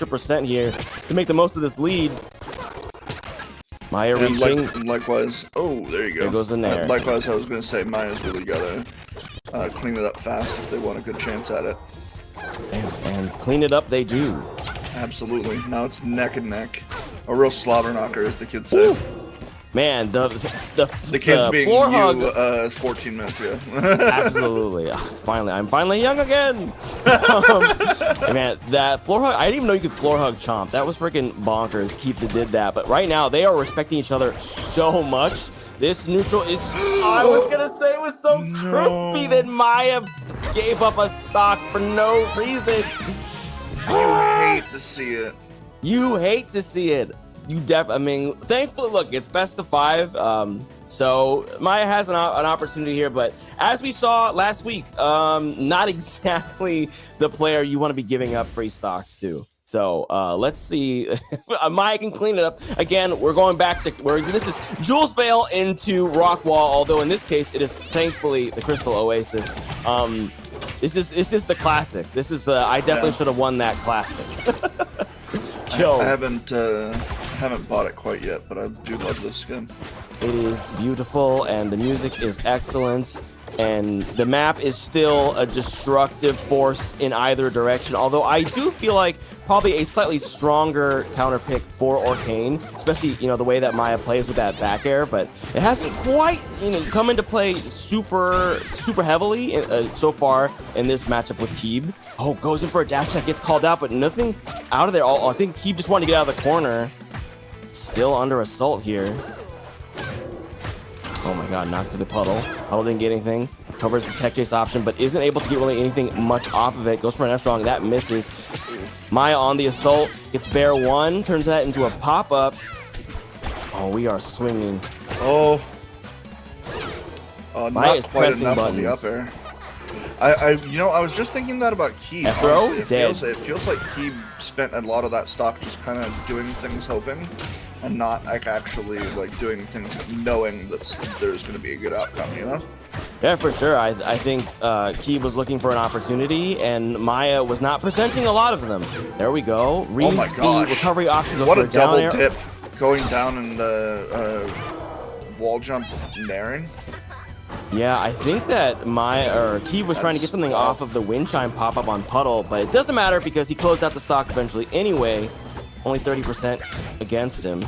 [SPEAKER 4] percent here to make the most of this lead. Maya
[SPEAKER 5] And
[SPEAKER 4] reaching.
[SPEAKER 5] likewise, oh, there you go.
[SPEAKER 4] There goes the nair.
[SPEAKER 5] Likewise, I was going to say Maya's really got to clean it up fast if they want a good chance at it.
[SPEAKER 4] And clean it up they do.
[SPEAKER 5] Absolutely. Now it's neck and neck. A real slobber knocker, as the kids say.
[SPEAKER 4] Woo. Man, the
[SPEAKER 5] kids being
[SPEAKER 4] floor
[SPEAKER 5] you
[SPEAKER 4] hug.
[SPEAKER 5] 14 minutes ago.
[SPEAKER 4] Absolutely. Oh, I'm finally young again. Man, that floor hug, I didn't even know you could floor hug Chomp. That was freaking bonkers. Keep that did that. But right now, they are respecting each other so much. This neutral is, I was going to say, it was so crispy that Maya gave up a stock for no reason.
[SPEAKER 5] You hate to see it.
[SPEAKER 4] You hate to see it. I mean, thankfully, look, it's best of 5. So Maya has an opportunity here, but as we saw last week, not exactly the player you want to be giving up free stocks to. So let's see. Maya can clean it up. Again, we're going back to where this is Jules Vale into Rockwall, although in this case, it is thankfully the Crystal Oasis. This is the classic. This is the, I definitely should have won that classic. Yo.
[SPEAKER 5] I haven't bought it quite yet, but I do love this skin.
[SPEAKER 4] It is beautiful, and the music is excellent, and the map is still a destructive force in either direction, although I do feel like probably a slightly stronger counter pick for Arcane, especially, you know, the way that Maya plays with that back air, but it hasn't quite, you know, come into play super heavily so far in this matchup with Keeb. Oh, goes in for a dash that gets called out, but nothing out of there. I think Keeb just wanted to get out of the corner. Still under assault here. Oh my god, knocked to the puddle. Puddle didn't get anything. Covers the tech chase option, but isn't able to get really anything much off of it. Goes for an F strong, that misses. Maya on the assault, gets bear 1, turns that into a pop-up. Oh, we are swinging.
[SPEAKER 5] Oh,
[SPEAKER 4] Maya
[SPEAKER 5] not
[SPEAKER 4] is
[SPEAKER 5] quite
[SPEAKER 4] pressing
[SPEAKER 5] enough on the
[SPEAKER 4] buttons.
[SPEAKER 5] up air. I was just thinking that about Keeb.
[SPEAKER 4] F throw?
[SPEAKER 5] Honestly.
[SPEAKER 4] Dead.
[SPEAKER 5] It feels like Keeb spent a lot of that stock just kind of doing things hoping, and not like actually like doing things knowing that there's going to be a good outcome. You know?
[SPEAKER 4] Yeah, for sure. I think Keeb was looking for an opportunity, and Maya was not presenting a lot of them. There we go. Reads
[SPEAKER 5] my
[SPEAKER 4] the
[SPEAKER 5] gosh.
[SPEAKER 4] recovery option. Goes
[SPEAKER 5] What
[SPEAKER 4] for
[SPEAKER 5] a double
[SPEAKER 4] down air.
[SPEAKER 5] dip going down and wall jump naring.
[SPEAKER 4] Yeah, I think that Keeb was trying to get something off of the wind chime pop up on Puddle, but it doesn't matter because he closed out the stock eventually anyway. Only 30% against him.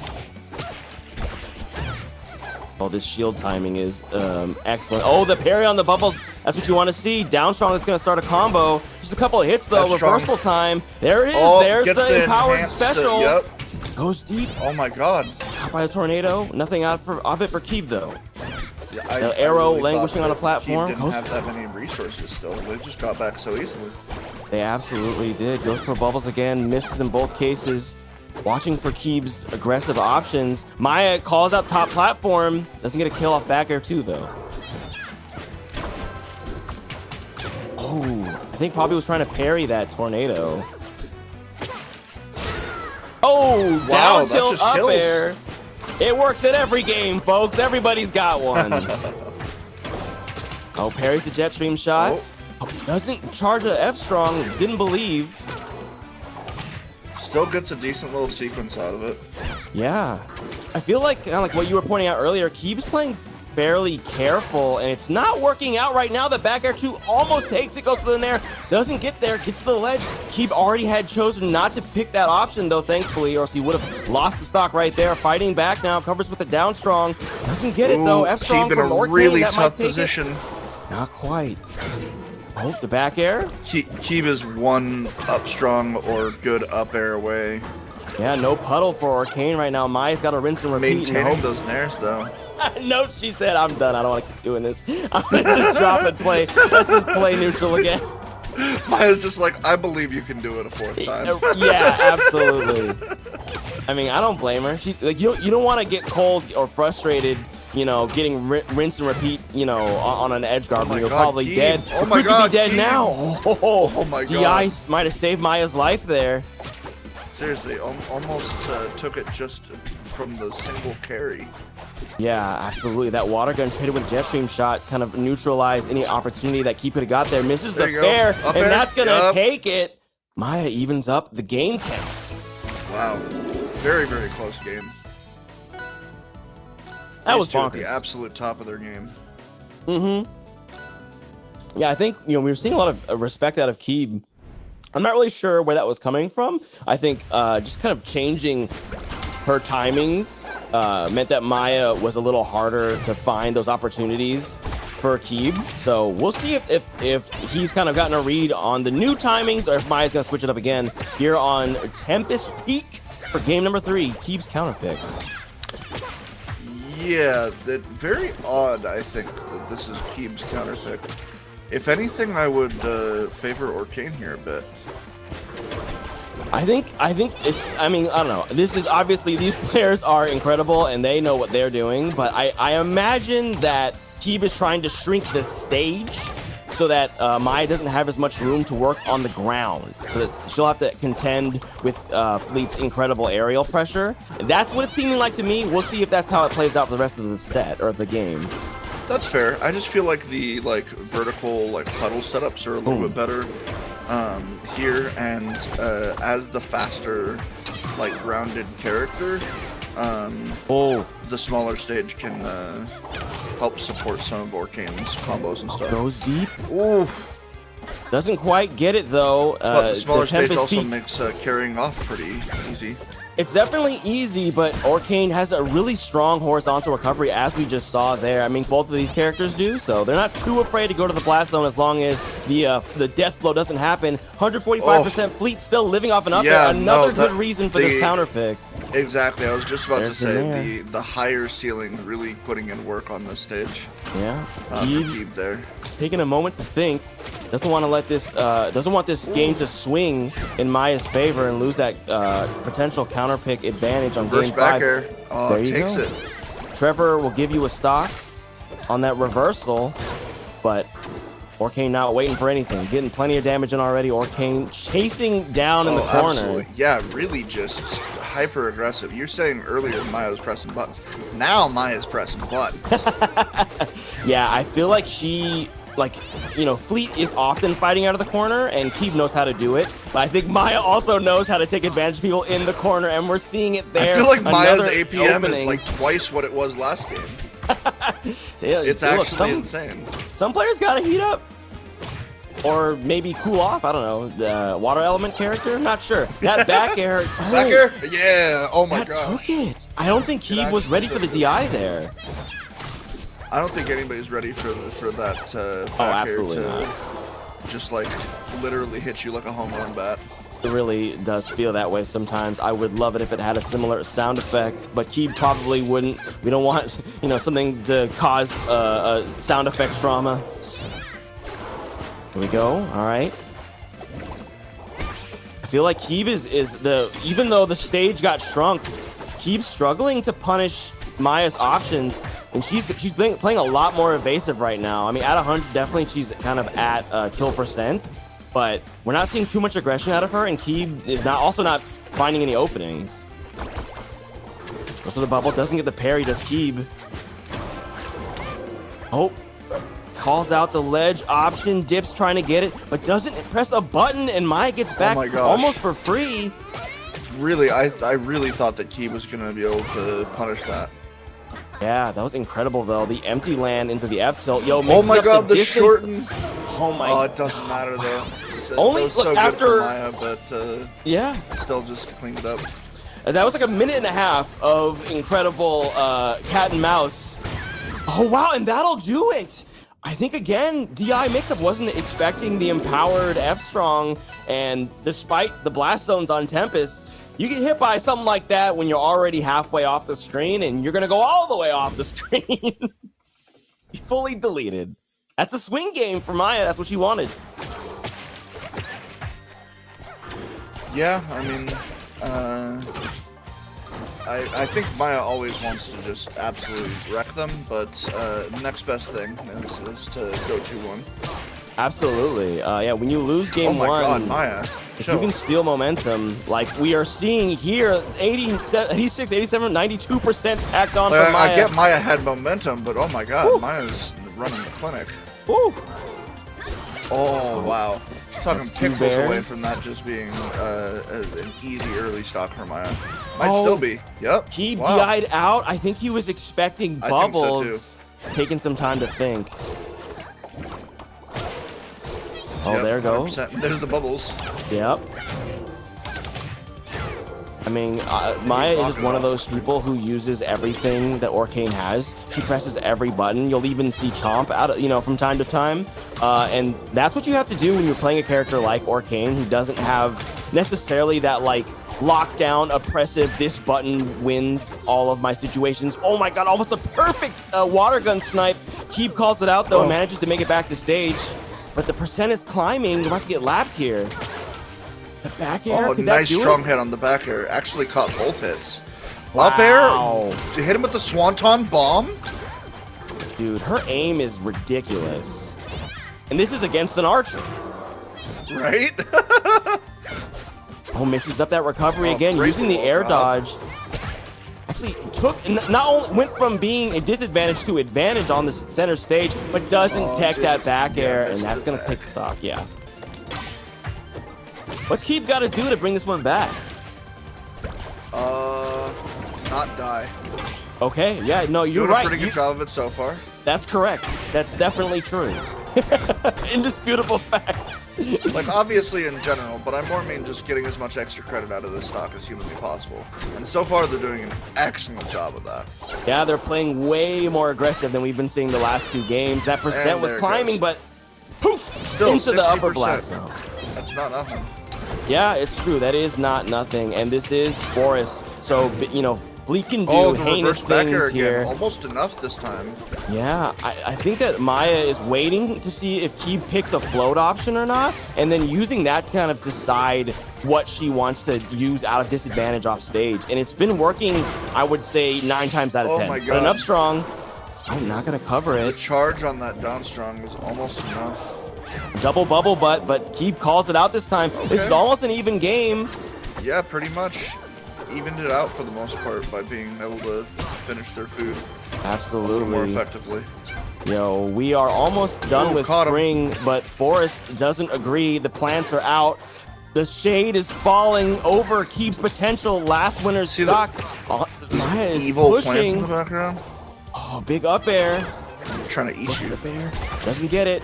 [SPEAKER 4] Oh, this shield timing is excellent. Oh, the parry on the bubbles. That's what you want to see. Down strong that's going to start a combo. Just a couple of hits, though. Reversal time. There it is.
[SPEAKER 5] Oh,
[SPEAKER 4] there's the empowered
[SPEAKER 5] enhanced,
[SPEAKER 4] special.
[SPEAKER 5] Yep.
[SPEAKER 4] Goes deep.
[SPEAKER 5] Oh, my God.
[SPEAKER 4] Caught by a tornado. Nothing off it for Keeb, though.
[SPEAKER 5] Yeah,
[SPEAKER 4] the arrow
[SPEAKER 5] really
[SPEAKER 4] languishing on a platform.
[SPEAKER 5] Keeb didn't have that many resources still. They just got back so easily.
[SPEAKER 4] They absolutely did. Goes for bubbles again. Misses in both cases. Watching for Keeb's aggressive options. Maya calls out top platform. Doesn't get a kill off back air too, though. Oh, I think probably was trying to parry that tornado. Oh,
[SPEAKER 5] wow,
[SPEAKER 4] down tilt up
[SPEAKER 5] kills.
[SPEAKER 4] air. It works in every game, folks. Everybody's got one. Oh, parries the jet stream shot. Oh, doesn't charge a F strong. Didn't believe.
[SPEAKER 5] Still gets a decent little sequence out of it.
[SPEAKER 4] Yeah, I feel like kind of like what you were pointing out earlier. Keeb's playing fairly careful, and it's not working out right now. The back air 2 almost takes it, goes to the nair, doesn't get there, gets to the ledge. Keeb already had chosen not to pick that option, though, thankfully, or else he would have lost the stock right there. Fighting back now, covers with a down strong, doesn't get it though. F strong
[SPEAKER 5] Keeb in
[SPEAKER 4] from
[SPEAKER 5] a
[SPEAKER 4] Orcane,
[SPEAKER 5] really
[SPEAKER 4] that
[SPEAKER 5] tough
[SPEAKER 4] might take
[SPEAKER 5] position.
[SPEAKER 4] It. Not quite. Oh, the back air.
[SPEAKER 5] Keeb is one up strong or good up air away.
[SPEAKER 4] Yeah, no puddle for Arcane right now. Maya's got to rinse and repeat.
[SPEAKER 5] Maintaining those nairs, though.
[SPEAKER 4] No, she said, I'm done. I don't want to keep doing this. I'm going to just drop and play. Let's just play neutral again.
[SPEAKER 5] Maya's just like, I believe you can do it a fourth time.
[SPEAKER 4] Yeah, absolutely. I mean, I don't blame her. She's like, you don't want to get cold or frustrated, you know, getting rinse and repeat, you know, on an edge guard when you're probably
[SPEAKER 5] Keeb.
[SPEAKER 4] dead.
[SPEAKER 5] Oh my
[SPEAKER 4] Could
[SPEAKER 5] God,
[SPEAKER 4] you be dead
[SPEAKER 5] Keeb.
[SPEAKER 4] now?
[SPEAKER 5] Oh my
[SPEAKER 4] The
[SPEAKER 5] God.
[SPEAKER 4] ice might have saved Maya's life there.
[SPEAKER 5] Seriously, almost took it just from the single carry.
[SPEAKER 4] Yeah, absolutely. That water gun traded with jet stream shot kind of neutralized any opportunity that Keeb could have got there. Misses
[SPEAKER 5] There
[SPEAKER 4] the
[SPEAKER 5] you go.
[SPEAKER 4] fair,
[SPEAKER 5] Up
[SPEAKER 4] and
[SPEAKER 5] air.
[SPEAKER 4] that's going to
[SPEAKER 5] Yup.
[SPEAKER 4] take it. Maya evens up the game count.
[SPEAKER 5] Wow. Very, very close game.
[SPEAKER 4] That was
[SPEAKER 5] These two at
[SPEAKER 4] bonkers.
[SPEAKER 5] the absolute top of their game.
[SPEAKER 4] Mm-hmm. Yeah, I think, you know, we were seeing a lot of respect out of Keeb. I'm not really sure where that was coming from. I think just kind of changing her timings meant that Maya was a little harder to find those opportunities for Keeb. So we'll see if he's kind of gotten a read on the new timings or if Maya's going to switch it up again here on Tempest Peak for game number 3, Keeb's counter pick.
[SPEAKER 5] Yeah, very odd, I think, that this is Keeb's counter pick. If anything, I would favor Orcane here a bit.
[SPEAKER 4] I think it's, I mean, I don't know. This is obviously, these players are incredible and they know what they're doing, but I imagine that Keeb is trying to shrink the stage so that Maya doesn't have as much room to work on the ground. So that she'll have to contend with Fleet's incredible aerial pressure. That's what it's seeming like to me. We'll see if that's how it plays out for the rest of the set or the game.
[SPEAKER 5] That's fair. I just feel like the vertical puddle setups are a little bit better here, and as the faster grounded character, the smaller stage can help support some of Orcane's combos and stuff.
[SPEAKER 4] Goes deep.
[SPEAKER 5] Ooh.
[SPEAKER 4] Doesn't quite get it though.
[SPEAKER 5] But the smaller stage
[SPEAKER 4] Tempest
[SPEAKER 5] also
[SPEAKER 4] Peak,
[SPEAKER 5] makes carrying off pretty easy.
[SPEAKER 4] it's definitely easy, but Orcane has a really strong horizontal recovery, as we just saw there. I mean, both of these characters do, so they're not too afraid to go to the blast zone as long as the death blow doesn't happen. 145% Fleet still living off an up air. Another good reason for this counter pick.
[SPEAKER 5] Exactly, I was just about to say
[SPEAKER 4] there.
[SPEAKER 5] the higher ceiling really putting in work on this stage.
[SPEAKER 4] Yeah,
[SPEAKER 5] Keeb there.
[SPEAKER 4] taking a moment to think. Doesn't want to let this doesn't want this game to swing in Maya's favor and lose that potential counter pick advantage on
[SPEAKER 5] First
[SPEAKER 4] game
[SPEAKER 5] back
[SPEAKER 4] 5.
[SPEAKER 5] air. Oh,
[SPEAKER 4] There you
[SPEAKER 5] takes
[SPEAKER 4] go.
[SPEAKER 5] it.
[SPEAKER 4] Trevor will give you a stock on that reversal, but Orcane not waiting for anything. Getting plenty of damage in already. Orcane chasing down in the corner.
[SPEAKER 5] Absolutely. Yeah, really just hyper aggressive. You're saying earlier Maya was pressing buttons. Now Maya's pressing buttons.
[SPEAKER 4] Yeah, I feel like she, Fleet is often fighting out of the corner, and Keeb knows how to do it. But I think Maya also knows how to take advantage of people in the corner, and we're seeing it there.
[SPEAKER 5] I feel like Maya's
[SPEAKER 4] Another
[SPEAKER 5] APM
[SPEAKER 4] opening.
[SPEAKER 5] is twice what it was last game.
[SPEAKER 4] Yeah,
[SPEAKER 5] It's
[SPEAKER 4] look,
[SPEAKER 5] actually insane.
[SPEAKER 4] Some players gotta heat up. Or maybe cool off. I don't know. The water element character? Not sure. That back air.
[SPEAKER 5] Back air? Yeah. Oh my
[SPEAKER 4] that
[SPEAKER 5] gosh.
[SPEAKER 4] took it. I don't think Keeb was ready for the DI there.
[SPEAKER 5] I don't think anybody's ready for that back air
[SPEAKER 4] absolutely
[SPEAKER 5] to
[SPEAKER 4] not.
[SPEAKER 5] just like literally hit you like a home run bat.
[SPEAKER 4] It really does feel that way sometimes. I would love it if it had a similar sound effect, but Keeb probably wouldn't. We don't want, you know, something to cause a sound effect trauma. Here we go. All right. I feel like Keeb is even though the stage got shrunk, Keeb's struggling to punish Maya's options, and she's playing a lot more evasive right now. I mean, at 100, definitely she's kind of at kill percent. But we're not seeing too much aggression out of her, and Keeb is also not finding any openings. Goes for the bubble, doesn't get the parry, does Keeb. Oh, calls out the ledge option, dips trying to get it, but doesn't press a button, and Maya gets back almost for free.
[SPEAKER 5] Really, I really thought that Keeb was gonna be able to punish that.
[SPEAKER 4] Yeah, that was incredible though. The empty land into the F tilt. Yo,
[SPEAKER 5] oh my god, the
[SPEAKER 4] distance.
[SPEAKER 5] shorten.
[SPEAKER 4] Oh my.
[SPEAKER 5] Oh, it doesn't matter though.
[SPEAKER 4] Only
[SPEAKER 5] look,
[SPEAKER 4] so
[SPEAKER 5] after Maya, but
[SPEAKER 4] yeah,
[SPEAKER 5] still just cleaned it up.
[SPEAKER 4] And that was like a minute and a half of incredible cat and mouse. Oh wow, and that'll do it. I think again, DI Mixup wasn't expecting the empowered F Strong, and despite the blast zones on Tempest, you get hit by something like that when you're already halfway off the screen, and you're gonna go all the way off the screen. Fully deleted. That's a swing game for Maya. That's what she wanted.
[SPEAKER 5] Yeah, I mean, I think Maya always wants to just absolutely wreck them, but next best thing is to go 2-1.
[SPEAKER 4] Absolutely. Yeah, when you lose game one,
[SPEAKER 5] oh my god, Maya.
[SPEAKER 4] If you can steal momentum, like we are seeing here, 86, 87, 92% packed on for Maya.
[SPEAKER 5] I get Maya had momentum, but oh my god, woo. Maya's running the clinic.
[SPEAKER 4] Woo.
[SPEAKER 5] Oh, wow. Talking pixels away from that just being an easy early stock for Maya. Might still be. Yep.
[SPEAKER 4] He DI'd out. I think he was expecting bubbles.
[SPEAKER 5] I think so too.
[SPEAKER 4] Taking some time to think. Oh,
[SPEAKER 5] yep,
[SPEAKER 4] there goes.
[SPEAKER 5] There's the bubbles.
[SPEAKER 4] Yep. I mean, Maya is just one of those people who uses everything that Orcane has. She presses every button. You'll even see Chomp out, from time to time. And that's what you have to do when you're playing a character like Orcane, who doesn't have necessarily that like lockdown, oppressive, this button wins all of my situations. Oh my god, almost a perfect water gun snipe. Keeb calls it out though, and manages to make it back to stage. But the percent is climbing. We're about to get lapped here. The back air.
[SPEAKER 5] Oh, nice strong hit on the back air. Actually caught both hits.
[SPEAKER 4] Wow.
[SPEAKER 5] Up air. Hit him with the Swanton bomb.
[SPEAKER 4] Dude, her aim is ridiculous. And this is against an archer.
[SPEAKER 5] Right?
[SPEAKER 4] Oh, mixes up that recovery again, using the air dodge. Actually not only went from being a disadvantage to advantage on the center stage, but doesn't tech that back air, and that's gonna pick stock. Yeah. What's Keeb got to do to bring this one back?
[SPEAKER 5] Not die.
[SPEAKER 4] Okay, yeah, no, you're
[SPEAKER 5] Doing
[SPEAKER 4] right.
[SPEAKER 5] a pretty good job of it so far.
[SPEAKER 4] That's correct. That's definitely true. Indisputable fact.
[SPEAKER 5] Like, obviously in general, but I more mean just getting as much extra credit out of this stock as humanly possible. And so far, they're doing an excellent job of that.
[SPEAKER 4] Yeah, they're playing way more aggressive than we've been seeing the last two games. That percent was climbing, but poof,
[SPEAKER 5] still
[SPEAKER 4] into
[SPEAKER 5] 60%.
[SPEAKER 4] the upper blast zone.
[SPEAKER 5] That's not nothing.
[SPEAKER 4] Yeah, it's true. That is not nothing. And this is Forest. So, Bleak can do heinous things here.
[SPEAKER 5] Almost enough this time.
[SPEAKER 4] Yeah, I think that Maya is waiting to see if Keeb picks a float option or not, and then using that to kind of decide what she wants to use out of disadvantage off stage. And it's been working, I would say, 9 times out of 10.
[SPEAKER 5] My God.
[SPEAKER 4] But an up strong, I'm not going to cover it.
[SPEAKER 5] The charge on that down strong was almost enough.
[SPEAKER 4] Double bubble butt, but Keeb calls it out this time. Okay. This is almost an even game.
[SPEAKER 5] Yeah, pretty much. Evened it out for the most part by being able to finish their food.
[SPEAKER 4] Absolutely.
[SPEAKER 5] More effectively.
[SPEAKER 4] Yo, we are almost done with spring, but Forest doesn't agree. The plants are out. The shade is falling over Keeb's potential last winner's stock. Maya is
[SPEAKER 5] evil
[SPEAKER 4] pushing.
[SPEAKER 5] Plants in the background.
[SPEAKER 4] Oh, big up air.
[SPEAKER 5] I'm trying to eat you.
[SPEAKER 4] The bear doesn't get it.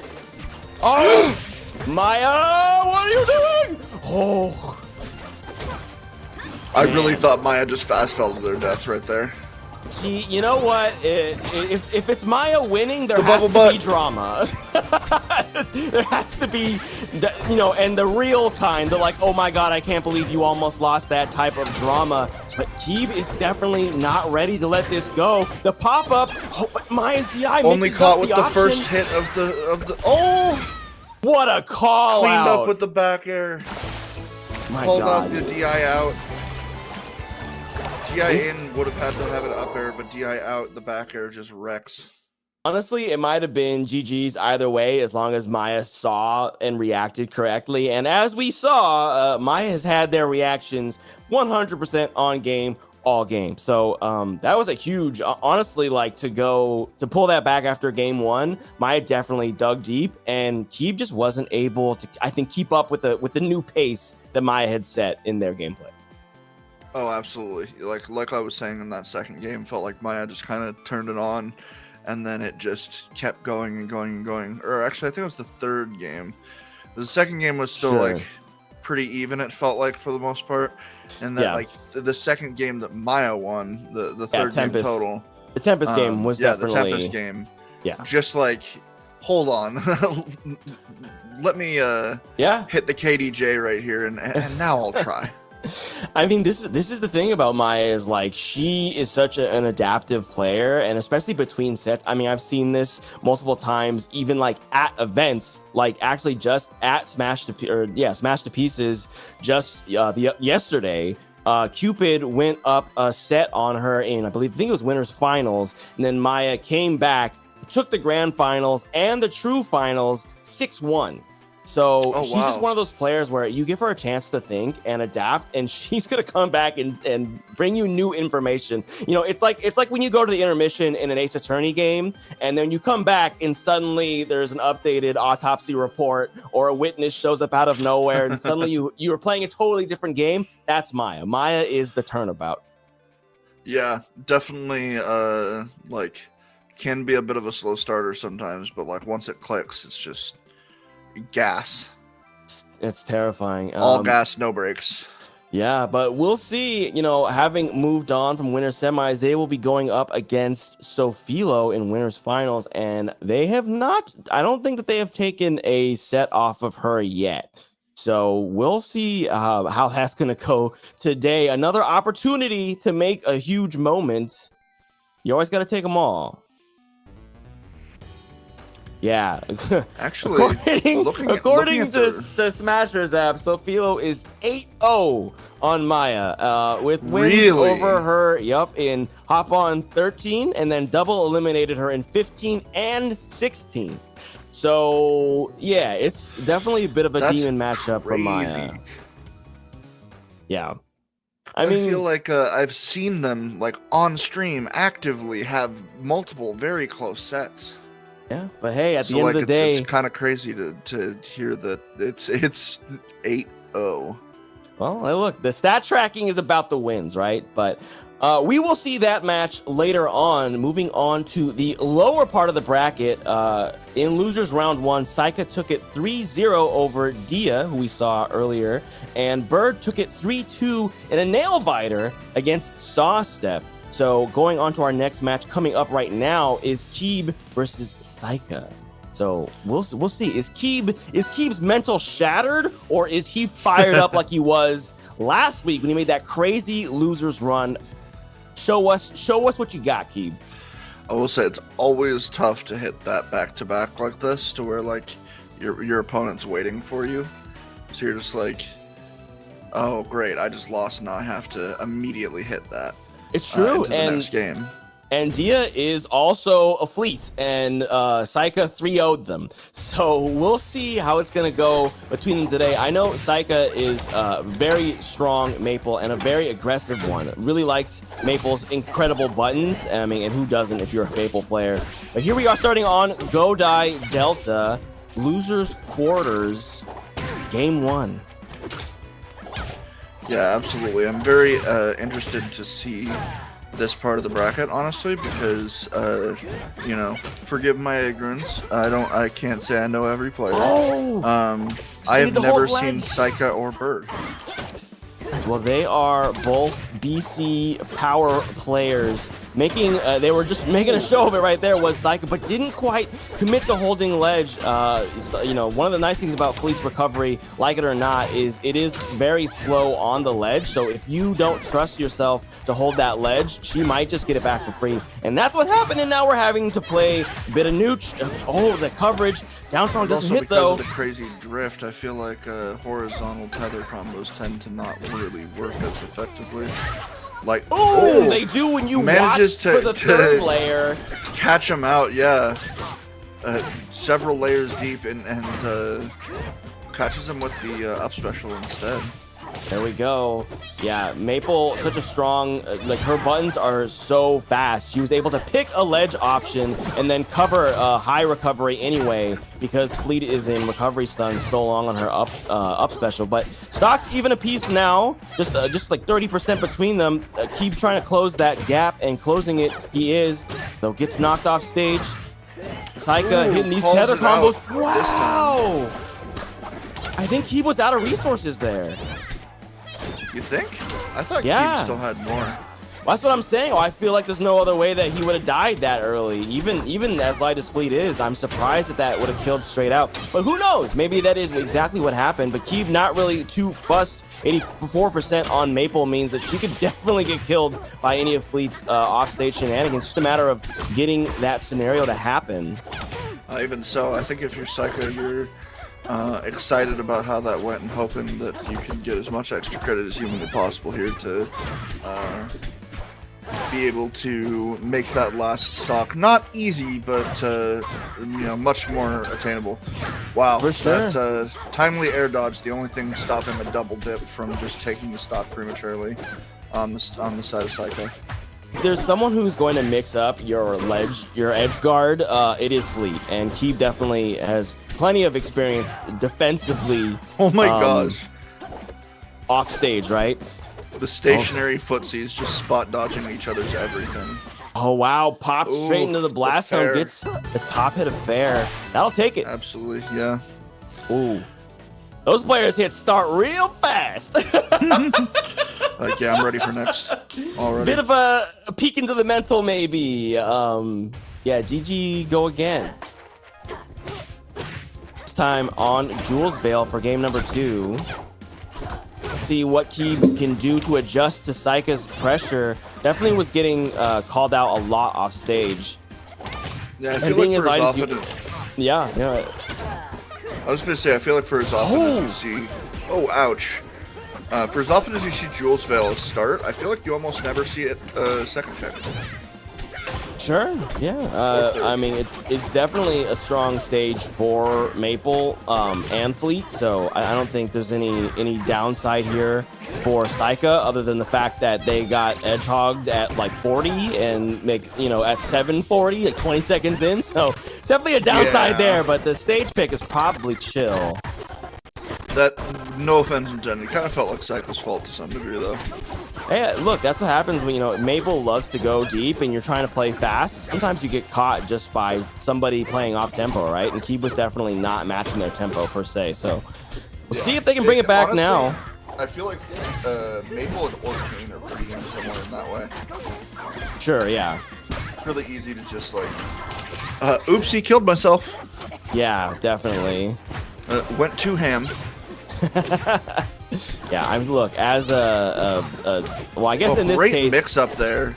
[SPEAKER 4] Oh, Maya, what are you doing? Oh.
[SPEAKER 5] I really thought Maya just fast fell to their death right there.
[SPEAKER 4] You know what? If it's Maya winning, there
[SPEAKER 5] The
[SPEAKER 4] has
[SPEAKER 5] bubble
[SPEAKER 4] to be drama. There has to be, and the real kind. They're like, oh my god, I can't believe you almost lost that type of drama. But Keeb is definitely not ready to let this go. The pop-up, but Maya's DI
[SPEAKER 5] only
[SPEAKER 4] mixes
[SPEAKER 5] caught
[SPEAKER 4] up
[SPEAKER 5] with
[SPEAKER 4] the
[SPEAKER 5] the
[SPEAKER 4] option.
[SPEAKER 5] first hit of the. Oh,
[SPEAKER 4] What a call
[SPEAKER 5] cleaned
[SPEAKER 4] out.
[SPEAKER 5] up with the back air.
[SPEAKER 4] My
[SPEAKER 5] Called
[SPEAKER 4] god.
[SPEAKER 5] out the DI out. DI in would have had to have it up air, but DI out, the back air just wrecks.
[SPEAKER 4] Honestly, it might have been GG's either way, as long as Maya saw and reacted correctly. And as we saw, Maya has had their reactions 100% on game, all game. So that was a huge, honestly, like to pull that back after game one. Maya definitely dug deep, and Keeb just wasn't able to, I think, keep up with the new pace that Maya had set in their gameplay.
[SPEAKER 5] Oh, absolutely. Like I was saying in that second game, felt like Maya just kind of turned it on, and then it just kept going and going and going. Or actually, I think it was the third game. The second game was still like pretty even. It felt like for the most part, and then like the second game that Maya won, the third game total.
[SPEAKER 4] The Tempest game was definitely
[SPEAKER 5] the Tempest game.
[SPEAKER 4] Yeah.
[SPEAKER 5] Just like, hold on, let me hit the KDJ right here, and now I'll try.
[SPEAKER 4] I mean, this is the thing about Maya, is like she is such an adaptive player, and especially between sets. I mean, I've seen this multiple times, even like at events, like actually just at Smash to Pieces, just yesterday. Cupid went up a set on her in, I think it was winners finals, and then Maya came back, took the grand finals and the true finals 6-1. So she's just one of those players where you give her a chance to think and adapt, and she's gonna come back and bring you new information. You know, it's like when you go to the intermission in an Ace Attorney game, and then you come back and suddenly there's an updated autopsy report, or a witness shows up out of nowhere, and suddenly you are playing a totally different game. That's Maya. Maya is the turnabout.
[SPEAKER 5] Yeah, definitely. Like, can be a bit of a slow starter sometimes, but like once it clicks, it's just gas.
[SPEAKER 4] It's terrifying.
[SPEAKER 5] All gas, no brakes.
[SPEAKER 4] Yeah, but we'll see. You know, having moved on from winners semis, they will be going up against Sofilo in winners finals, and they have not, I don't think that they have taken a set off of her yet. So we'll see how that's going to go today. Another opportunity to make a huge moment. You always got to take them all. Yeah.
[SPEAKER 5] Actually,
[SPEAKER 4] according to Smasher's app, Sofilo is 8-0 on Maya, with wins over her, in Hop On 13, and then double eliminated her in 15 and 16. So, yeah, it's definitely a bit of a demon matchup for Maya. Yeah. I mean,
[SPEAKER 5] feel like I've seen them, like, on stream actively have multiple very close sets.
[SPEAKER 4] Yeah, but hey, at the end of the day,
[SPEAKER 5] it's kind of crazy to hear that it's 8-0.
[SPEAKER 4] Well, look, the stat tracking is about the wins, right? But we will see that match later on. Moving on to the lower part of the bracket, in losers round 1, Saika took it 3-0 over Dia, who we saw earlier, and Bird took it 3-2 in a nail biter against Sawstep. So going on to our next match coming up right now is Keeb versus Saika. So we'll see. Is Keeb's mental shattered, or is he fired up like he was last week when he made that crazy losers run? Show us what you got, Keeb.
[SPEAKER 5] I will say it's always tough to hit that back-to-back like this, to where like your opponent's waiting for you. So you're just like, oh great, I just lost, now I have to immediately hit that.
[SPEAKER 4] It's true,
[SPEAKER 5] and next game.
[SPEAKER 4] And Dia is also a fleet, and Saika 3-0'd them. So we'll see how it's going to go between them today. I know Saika is a very strong Maple and a very aggressive one. Really likes Maple's incredible buttons. I mean, and who doesn't if you're a Maple player? But here we are starting on Godai Delta, losers quarters, game 1.
[SPEAKER 5] Yeah, absolutely. I'm very interested to see this part of the bracket, honestly, because you know, forgive my ignorance. I can't say I know every player. I have never seen Saika or Bird.
[SPEAKER 4] Well, they are both BC power players. making they were just making a show of it right there was Psycho, but didn't quite commit to holding ledge. So, you know, one of the nice things about Fleet's recovery, like it or not, is it is very slow on the ledge. So if you don't trust yourself to hold that ledge, she might just get it back for free. And that's what happened, and now we're having to play a bit of nooch. Oh, the coverage. Down strong doesn't hit,
[SPEAKER 5] because
[SPEAKER 4] though.
[SPEAKER 5] of the crazy drift, I feel like horizontal tether combos tend to not really work as effectively. Like,
[SPEAKER 4] oh, they do when you watch for the third layer.
[SPEAKER 5] Catch them out, yeah. Several layers deep and catches them with the up special instead.
[SPEAKER 4] There we go. Yeah, Maple, such a strong, like her buttons are so fast. She was able to pick a ledge option and then cover a high recovery anyway because Fleet is in recovery stun so long on her up special. But Stock's even a piece now, just like 30% between them. Keep trying to close that gap, and closing it he is, though gets knocked off stage. Saika hitting these tether combos. Wow! I think he was out of resources there.
[SPEAKER 5] You think? I thought Keeb still had more.
[SPEAKER 4] Well, that's what I'm saying. I feel like there's no other way that he would have died that early. Even as light as Fleet is, I'm surprised that would have killed straight out. But who knows? Maybe that is exactly what happened. But Keeb not really too fussed. 84% on Maple means that she could definitely get killed by any of Fleet's offstage shenanigans. It's just a matter of getting that scenario to happen.
[SPEAKER 5] Even so, I think if you're Psycho, you're excited about how that went and hoping that you can get as much extra credit as humanly possible here to be able to make that last stock not easy, but you know, much more attainable. Wow,
[SPEAKER 4] for sure.
[SPEAKER 5] That timely air dodge, the only thing stopping a double dip from just taking the stock prematurely on the side of Psycho.
[SPEAKER 4] If there's someone who's going to mix up your edge guard, it is Fleet, and Keeb definitely has plenty of experience defensively.
[SPEAKER 5] Oh my gosh.
[SPEAKER 4] Off stage, right?
[SPEAKER 5] The stationary footsies just spot dodging each other's everything.
[SPEAKER 4] Oh wow, popped straight into the blast zone, gets the top hit of fair. That'll take it.
[SPEAKER 5] Absolutely, yeah.
[SPEAKER 4] Ooh. Those players hit start real fast.
[SPEAKER 5] Like, yeah, I'm ready for next already.
[SPEAKER 4] Bit of a peek into the mental, maybe. Yeah, GG, go again. This time on Jules Veil for game number 2. See what Keeb can do to adjust to Saika's pressure. Definitely was getting called out a lot off stage.
[SPEAKER 5] Yeah, I feel like for as often
[SPEAKER 4] yeah.
[SPEAKER 5] I was gonna say, I feel like for as often as you see, oh ouch. For as often as you see Jules Veil start, I feel like you almost never see it second check.
[SPEAKER 4] Sure, yeah. I mean, it's definitely a strong stage for Maple and Fleet, so I don't think there's any downside here for Saika other than the fact that they got edgehogged at like 40 and make, you know, at 740, like 20 seconds in, so definitely a downside there, but the stage pick is probably chill.
[SPEAKER 5] That, no offense intended, kind of felt like Saika's fault to some degree, though.
[SPEAKER 4] Hey, look, that's what happens when, you know, Maple loves to go deep and you're trying to play fast. Sometimes you get caught just by somebody playing off tempo, right? And Keeb was definitely not matching their tempo per se. So we'll see if they can bring it back
[SPEAKER 5] honestly,
[SPEAKER 4] now.
[SPEAKER 5] I feel like Maple and Orcane are pretty similar in that way.
[SPEAKER 4] Sure, yeah.
[SPEAKER 5] It's really easy to just like, oopsie, killed myself.
[SPEAKER 4] Yeah, definitely.
[SPEAKER 5] Went too ham.
[SPEAKER 4] Yeah, look, as well, I guess in this
[SPEAKER 5] great
[SPEAKER 4] case,
[SPEAKER 5] mix up there.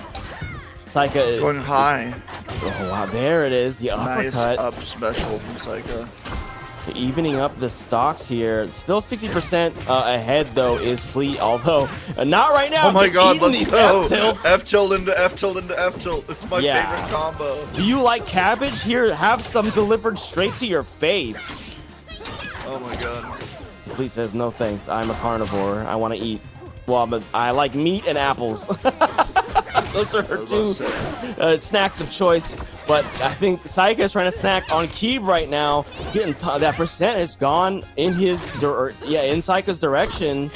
[SPEAKER 4] Saika
[SPEAKER 5] Going high.
[SPEAKER 4] Oh wow, there it is, the
[SPEAKER 5] Nice
[SPEAKER 4] uppercut.
[SPEAKER 5] up special from Saika.
[SPEAKER 4] Evening up the stocks here. Still 60% ahead though is Fleet, although not right now.
[SPEAKER 5] Oh my god, let's
[SPEAKER 4] these
[SPEAKER 5] go.
[SPEAKER 4] F-tilts.
[SPEAKER 5] F tilt into F tilt into F tilt. It's my favorite combo.
[SPEAKER 4] Do you like cabbage? Here, have some delivered straight to your face.
[SPEAKER 5] Oh my god.
[SPEAKER 4] Fleet says, no thanks, I'm a carnivore. I want to eat. Well, but I like meat and apples. Those are her two snacks of choice. But I think Saika is trying to snack on Keeb right now. Getting that percent has gone in in Saika's direction.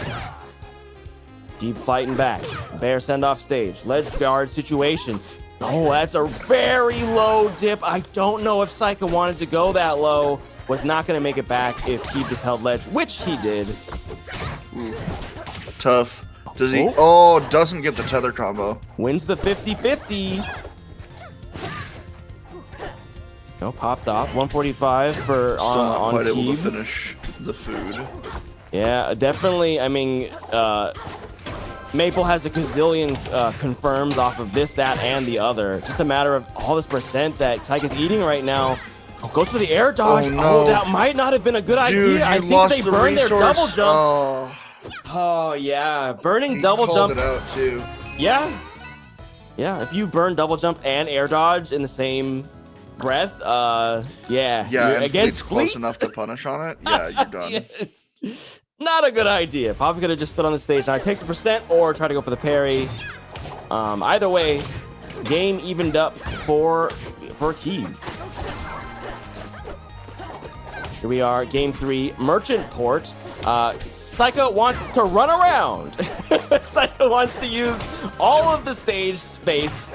[SPEAKER 4] Keeb fighting back. Bear send off stage. Ledge guard situation. Oh, that's a very low dip. I don't know if Saika wanted to go that low. Was not going to make it back if Keeb just held ledge, which he did.
[SPEAKER 5] Tough. Does he? Oh, doesn't get the tether combo.
[SPEAKER 4] Wins the 50-50. No, popped off. 145 for
[SPEAKER 5] Still not
[SPEAKER 4] on
[SPEAKER 5] quite able to
[SPEAKER 4] Keeb.
[SPEAKER 5] finish the food.
[SPEAKER 4] Yeah, definitely. I mean, Maple has a gazillion confirms off of this, that, and the other. Just a matter of all this percent that Psych is eating right now. Oh, goes for the air dodge.
[SPEAKER 5] Oh, no.
[SPEAKER 4] Oh, that might not have been a good idea. I think they burned their double jump. Oh, yeah. Burning double jump.
[SPEAKER 5] He called it out, too.
[SPEAKER 4] Yeah. Yeah, if you burn double jump and air dodge in the same breath, yeah.
[SPEAKER 5] Yeah, and
[SPEAKER 4] against
[SPEAKER 5] Fleet's close enough to punish on it. Yeah, you're done.
[SPEAKER 4] Yeah, it's not a good idea. Probably could have just stood on the stage and take the percent or try to go for the parry. Either way, game evened up for Keeb. Here we are, game 3, Merchant Port. Psycho wants to run around. Psycho wants to use all of the stage space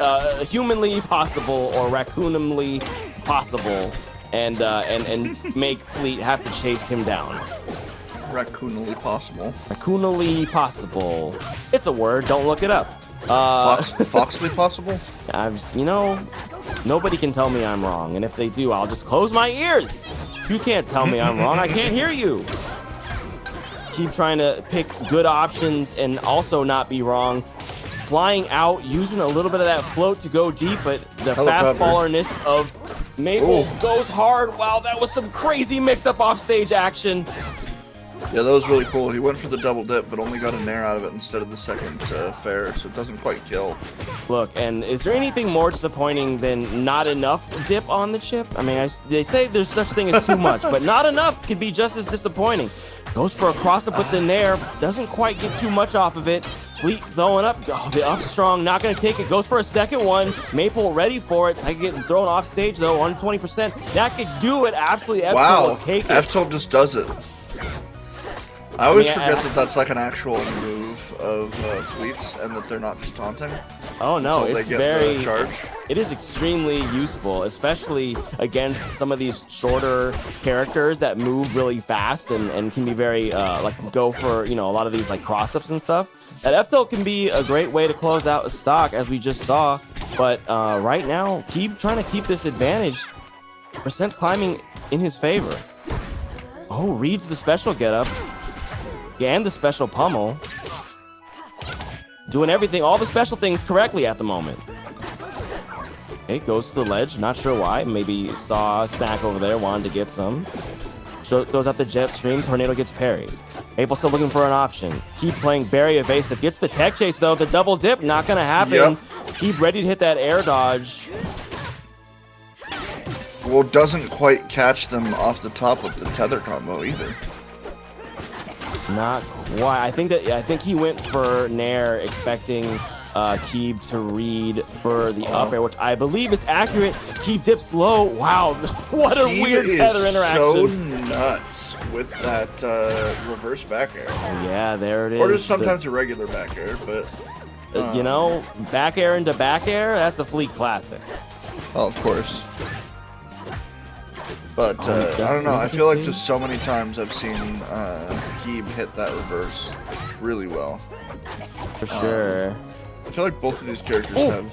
[SPEAKER 4] humanly possible or raccoonumly possible, and make Fleet have to chase him down.
[SPEAKER 5] Raccoonily possible.
[SPEAKER 4] Raccoonily possible. It's a word. Don't look it up.
[SPEAKER 5] Foxly possible?
[SPEAKER 4] You know, nobody can tell me I'm wrong, and if they do, I'll just close my ears. You can't tell me I'm wrong. I can't hear you. Keep trying to pick good options and also not be wrong. Flying out, using a little bit of that float to go deep, but the fast fallerness of Maple goes hard. Wow, that was some crazy mix-up off-stage action.
[SPEAKER 5] Yeah, that was really cool. He went for the double dip, but only got a nair out of it instead of the second fair, so it doesn't quite kill.
[SPEAKER 4] Look, and is there anything more disappointing than not enough dip on the chip? I mean, they say there's such thing as too much, but not enough could be just as disappointing. Goes for a cross-up with the nair, doesn't quite get too much off of it. Fleet throwing up, the up strong, not going to take it. Goes for a second one. Maple ready for it. Psycho getting thrown off stage, though, 120%. That could do it, absolutely.
[SPEAKER 5] Wow,
[SPEAKER 4] take it.
[SPEAKER 5] F-Tilt just does it. I always forget that that's like an actual move of Fleet's and that they're not just taunting.
[SPEAKER 4] Oh no, it's very
[SPEAKER 5] charge.
[SPEAKER 4] It is extremely useful, especially against some of these shorter characters that move really fast and can be very like go for, you know, a lot of these like cross-ups and stuff. That F-Tilt can be a great way to close out a stock, as we just saw. But right now, keep trying to keep this advantage. Percent's climbing in his favor. Oh, reads the special getup. And the special pummel. Doing everything, all the special things correctly at the moment. Okay, goes to the ledge. Not sure why. Maybe saw a snack over there, wanted to get some. So goes out the jet stream. Tornado gets parried. Maple still looking for an option. Keep playing very evasive. Gets the tech chase though. The double dip, not gonna happen. Yep. Keep ready to hit that air dodge.
[SPEAKER 5] Well, doesn't quite catch them off the top with the tether combo either.
[SPEAKER 4] Not quite. I think he went for nair, expecting Keeb to read for the up air, which I believe is accurate. Keeb dips low. Wow, what a weird tether interaction.
[SPEAKER 5] So nuts with that reverse back air.
[SPEAKER 4] Yeah, there it is.
[SPEAKER 5] Or just sometimes a regular back air, but
[SPEAKER 4] you know, back air into back air. That's a Fleet classic.
[SPEAKER 5] Oh, of course. But I don't know, I feel like just so many times I've seen Keeb hit that reverse really well.
[SPEAKER 4] For sure.
[SPEAKER 5] I feel like both of these characters have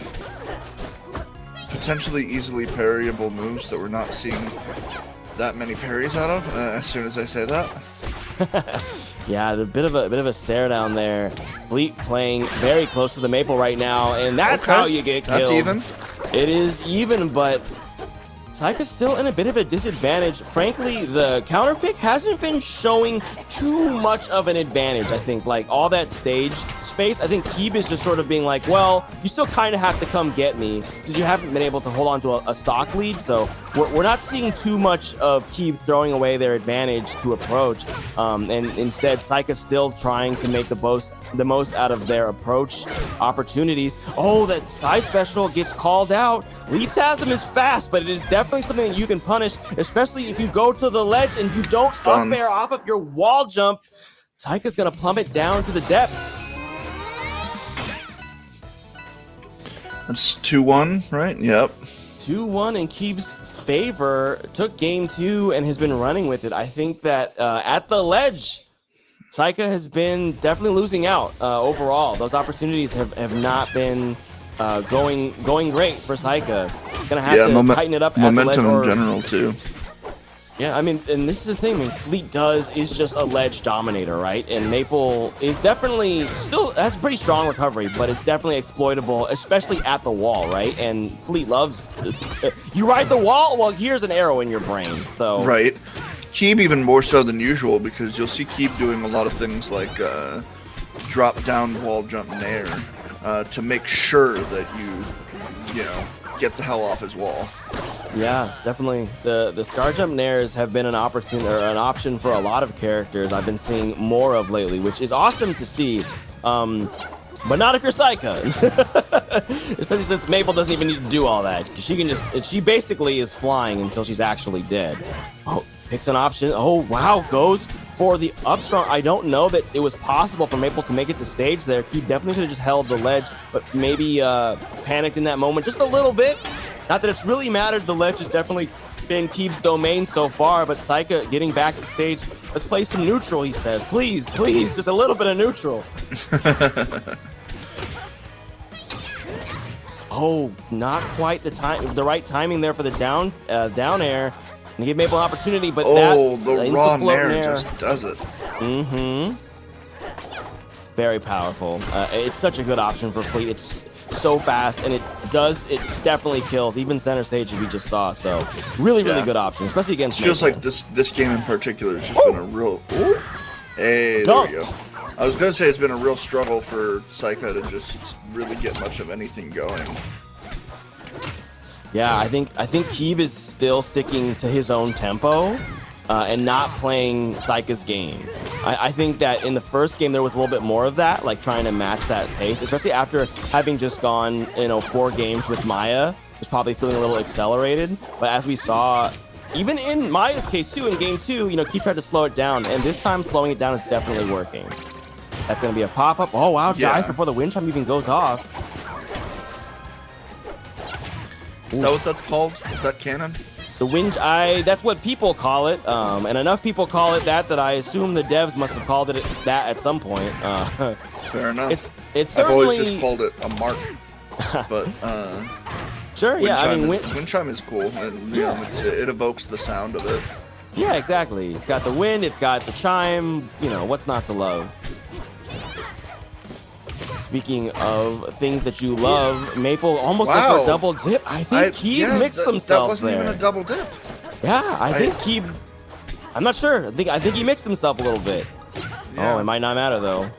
[SPEAKER 5] potentially easily parryable moves that we're not seeing that many parries out of as soon as I say that.
[SPEAKER 4] Yeah, a bit of a stare down there. Fleet playing very close to the Maple right now, and that's how you get killed.
[SPEAKER 5] That's even.
[SPEAKER 4] It is even, but Psycho's still in a bit of a disadvantage. Frankly, the counter pick hasn't been showing too much of an advantage. I think, like, all that stage space, I think Keeb is just sort of being like, well, you still kind of have to come get me because you haven't been able to hold on to a stock lead. So we're not seeing too much of Keeb throwing away their advantage to approach. And instead, Psycho's still trying to make the most out of their approach opportunities. Oh, that side special gets called out. Leaf Tasm is fast, but it is definitely something that you can punish, especially if you go to the ledge and you don't up air off of your wall jump. Psycho's gonna plummet down to the depths.
[SPEAKER 5] That's 2-1, right? Yep.
[SPEAKER 4] 2-1 in Keeb's favor. Took game 2 and has been running with it. I think that at the ledge, Saika has been definitely losing out overall. Those opportunities have not been going great for Saika. Gonna have to tighten it up at the ledge.
[SPEAKER 5] Momentum in general too.
[SPEAKER 4] Yeah, I mean, and this is the thing. I mean, Fleet is just a ledge dominator, right? And Maple is definitely still has pretty strong recovery, but it's definitely exploitable, especially at the wall, right? And Fleet loves this. You ride the wall, well, here's an arrow in your brain. So
[SPEAKER 5] right. Keeb even more so than usual, because you'll see Keeb doing a lot of things like drop down wall jump nair to make sure that you know, get the hell off his wall.
[SPEAKER 4] Yeah, definitely. The star jump nairs have been an option for a lot of characters. I've been seeing more of lately, which is awesome to see. But not if you're Saika. Especially since Maple doesn't even need to do all that. She basically is flying until she's actually dead. Oh, picks an option. Oh, wow, goes for the up strong. I don't know that it was possible for Maple to make it to stage there. He definitely should have just held the ledge, but maybe panicked in that moment just a little bit. Not that it's really mattered. The ledge has definitely been Keeb's domain so far, but Saika getting back to stage. Let's play some neutral, he says. Please, just a little bit of neutral. Oh, not quite the right timing there for the down air. And give Maple an opportunity, but
[SPEAKER 5] the raw nair just does it.
[SPEAKER 4] Mm-hmm. Very powerful. It's such a good option for Fleet. It's so fast, and it definitely kills, even center stage, as we just saw. So really good option, especially against Maple.
[SPEAKER 5] Feels like this game in particular has just been a real... Ooh. Hey, there we go. I was going to say it's been a real struggle for Saika to just really get much of anything going.
[SPEAKER 4] Yeah, I think Keeb is still sticking to his own tempo and not playing Saika's game. I think that in the first game there was a little bit more of that, like trying to match that pace, especially after having just gone 4 games with Maya. Was probably feeling a little accelerated, but as we saw, even in Maya's case too, in game 2, Keeb tried to slow it down, and this time slowing it down is definitely working. That's gonna be a pop-up. Oh wow, dies before the wind chime even goes off.
[SPEAKER 5] Is that what that's called? Is that canon?
[SPEAKER 4] The wind, that's what people call it, and enough people call it that I assume the devs must have called it that at some point.
[SPEAKER 5] Fair enough.
[SPEAKER 4] It's
[SPEAKER 5] I've
[SPEAKER 4] certainly...
[SPEAKER 5] always just called it a mark, but
[SPEAKER 4] sure, yeah. I mean,
[SPEAKER 5] wind chime is cool, and it evokes the sound of it.
[SPEAKER 4] Yeah, exactly. It's got the wind, it's got the chime. What's not to love? Speaking of things that you love, Maple almost went for a double dip. I think Keeb mixed himself there.
[SPEAKER 5] That wasn't even a double dip.
[SPEAKER 4] Yeah, I think Keeb... I'm not sure. I think he mixed himself a little bit. Yeah. Oh, it might not matter, though.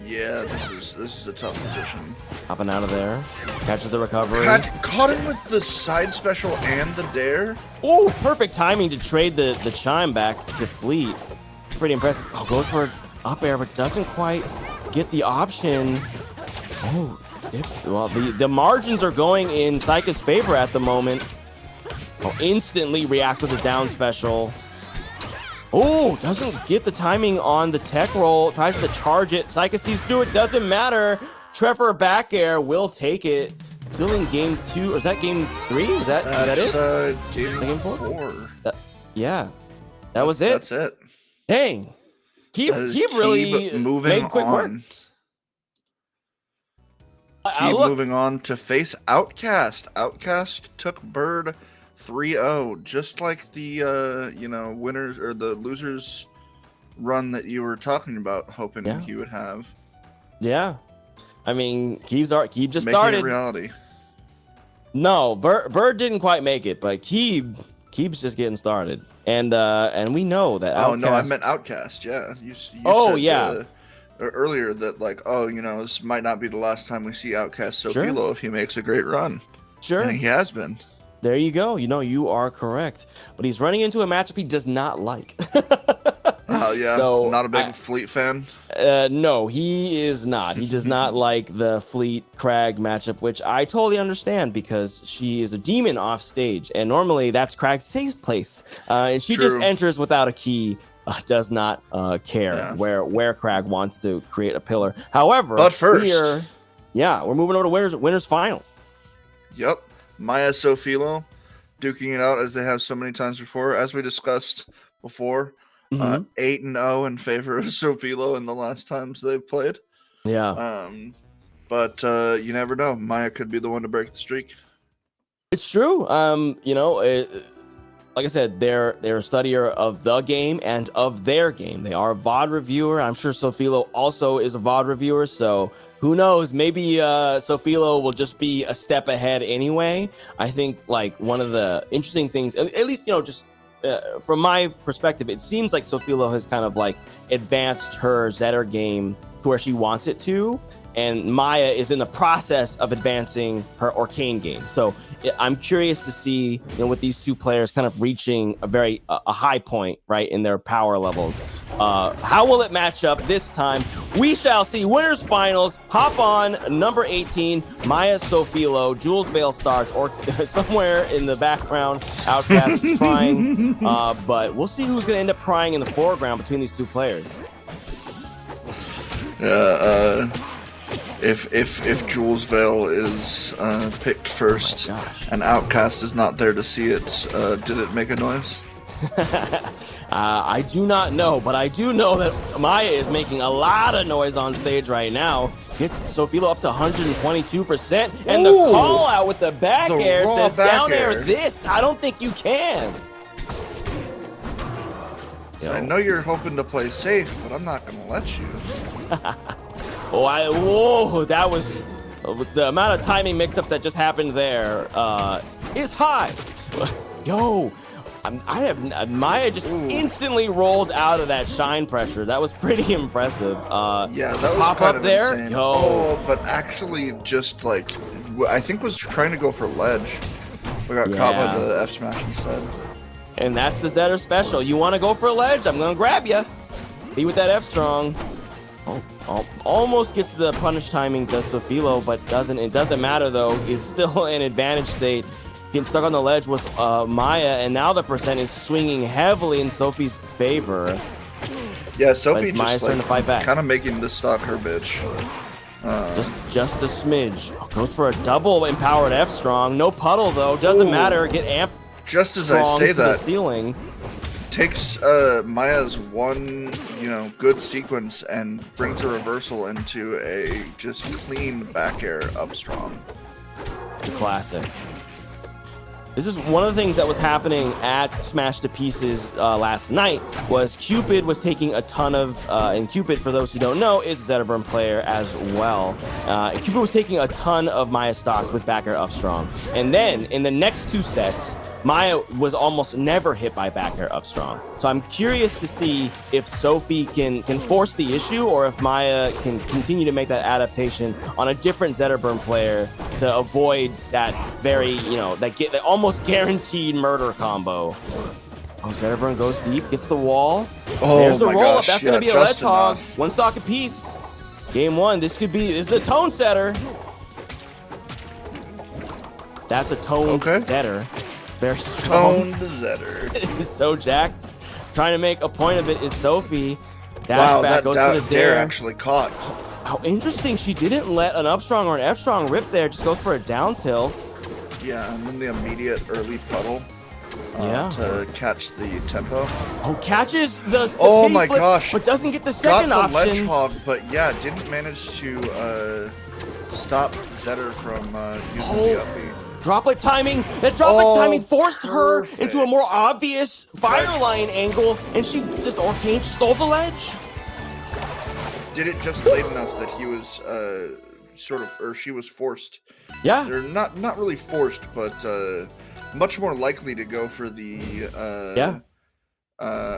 [SPEAKER 5] Yeah, this is a tough position.
[SPEAKER 4] Hopping out of there. Catches the recovery.
[SPEAKER 5] Caught him with the side special and the dare.
[SPEAKER 4] Oh, perfect timing to trade the chime back to Fleet. Pretty impressive. Oh, goes for up air, but doesn't quite get the option. Oh, well, the margins are going in Saika's favor at the moment. Oh, instantly reacts with a down special. Oh, doesn't get the timing on the tech roll. Tries to charge it. Saika sees through it. Doesn't matter. Trevor back air will take it. Still in game 2. Or is that game 3? Is that it?
[SPEAKER 5] Game 4.
[SPEAKER 4] Yeah. That was it.
[SPEAKER 5] That's it.
[SPEAKER 4] Dang. Keep really
[SPEAKER 5] moving
[SPEAKER 4] made quick
[SPEAKER 5] on.
[SPEAKER 4] Work.
[SPEAKER 5] Keep moving on to face Outcast. Outcast took Bird 3-0, just like the winners or the losers run that you were talking about, hoping he would have. Yeah,
[SPEAKER 4] I mean, Keeb just
[SPEAKER 5] Making
[SPEAKER 4] started.
[SPEAKER 5] It reality.
[SPEAKER 4] No, Bird didn't quite make it, but Keeb's just getting started, and we know that.
[SPEAKER 5] Oh no, I meant Outcast. Yeah, you said, earlier that this might not be the last time we see Outcast Sofilo if he makes a great run.
[SPEAKER 4] Sure,
[SPEAKER 5] and he has been.
[SPEAKER 4] There you go. You are correct, but he's running into a matchup he does not like.
[SPEAKER 5] Oh yeah, so not a big Fleet fan.
[SPEAKER 4] No, he is not. He does not like the Fleet Crag matchup, which I totally understand because she is a demon off stage, and normally that's Crag's safe place, and she just enters without a key. Does not care where Crag wants to create a pillar. However,
[SPEAKER 5] but first,
[SPEAKER 4] we're moving over to winners finals.
[SPEAKER 5] Yep, Maya Sofilo duking it out as they have so many times before. As we discussed before, 8-0 in favor of Sofilo in the last times they've played.
[SPEAKER 4] Yeah.
[SPEAKER 5] But you never know. Maya could be the one to break the streak.
[SPEAKER 4] It's true. Like I said, they're a studier of the game and of their game. They are a VOD reviewer. I'm sure Sofilo also is a VOD reviewer. So who knows? Maybe Sofilo will just be a step ahead anyway. I think like one of the interesting things, at least, just from my perspective, it seems like Sofilo has kind of like advanced her Zetter game to where she wants it to. And Maya is in the process of advancing her Arcane game. So I'm curious to see, with these two players kind of reaching a high point, right, in their power levels. How will it match up this time? We shall see. Winners finals. Hop on number 18, Maya Sofilo. Jules Vale starts, or somewhere in the background, Outcast is crying. But we'll see who's going to end up crying in the foreground between these two players.
[SPEAKER 5] If Jules Vale is picked first and Outcast is not there to see it, did it make a noise?
[SPEAKER 4] I do not know, but I do know that Maya is making a lot of noise on stage right now. Gets Sofilo up to 122%, and the call out with the back air says, down air this. I don't think you can.
[SPEAKER 5] I know you're hoping to play safe, but I'm not going to let you.
[SPEAKER 4] That was the amount of timing mix-ups that just happened there is high. Maya just instantly rolled out of that shine pressure. That was pretty impressive.
[SPEAKER 5] Yeah, that was
[SPEAKER 4] pop
[SPEAKER 5] kind
[SPEAKER 4] up
[SPEAKER 5] of
[SPEAKER 4] there.
[SPEAKER 5] Insane. Oh, but actually, just like I think was trying to go for ledge. We got caught by the F smash instead.
[SPEAKER 4] And that's the Zetter special. You want to go for a ledge? I'm gonna grab you. Be with that F strong. Almost gets the punish timing to Sofilo, but it doesn't matter though. He's still in advantage state. Getting stuck on the ledge was Maya, and now the percent is swinging heavily in Sophie's favor.
[SPEAKER 5] Yeah, Sophie
[SPEAKER 4] just
[SPEAKER 5] like,
[SPEAKER 4] to fight back.
[SPEAKER 5] Kind of making this stock her bitch.
[SPEAKER 4] Just a smidge. Goes for a double empowered F strong. No puddle though. Doesn't matter. Get amp.
[SPEAKER 5] Just as I say
[SPEAKER 4] to
[SPEAKER 5] that,
[SPEAKER 4] the ceiling.
[SPEAKER 5] Takes Maya's one, good sequence and brings a reversal into a just clean back air up strong.
[SPEAKER 4] Classic. This is one of the things that was happening at Smash to Pieces last night. Was Cupid was taking a ton of, and Cupid, for those who don't know, is a Zetterburn player as well. Cupid was taking a ton of Maya stocks with back air up strong, and then in the next two sets, Maya was almost never hit by back air up strong. So I'm curious to see if Sophie can force the issue, or if Maya can continue to make that adaptation on a different Zetterburn player to avoid that very, that almost guaranteed murder combo. Oh, Zetterburn goes deep, gets the wall. There's the roll up. That's going to be a ledge hog. One stock apiece. Game one. This is a tone setter. That's a tone setter. Very strong.
[SPEAKER 5] Toned Zetter.
[SPEAKER 4] It is so jacked. Trying to make a point of it is Sophie. Dash back, goes for the dare.
[SPEAKER 5] Actually caught.
[SPEAKER 4] How interesting. She didn't let an up strong or an F strong rip there. Just goes for a down tilt.
[SPEAKER 5] Yeah, and then the immediate early puddle. To catch the tempo.
[SPEAKER 4] Oh, catches the
[SPEAKER 5] oh my
[SPEAKER 4] flip,
[SPEAKER 5] gosh.
[SPEAKER 4] but doesn't get the second
[SPEAKER 5] got the
[SPEAKER 4] option.
[SPEAKER 5] Ledge hog, but yeah, didn't manage to stop Zetter from using the upbeat.
[SPEAKER 4] Droplet timing. That droplet timing forced her into a more obvious fire line angle, and she just Arcane stole the ledge.
[SPEAKER 5] Did it just late enough that he was she was forced.
[SPEAKER 4] Yeah.
[SPEAKER 5] They're not really forced, but much more likely to go for the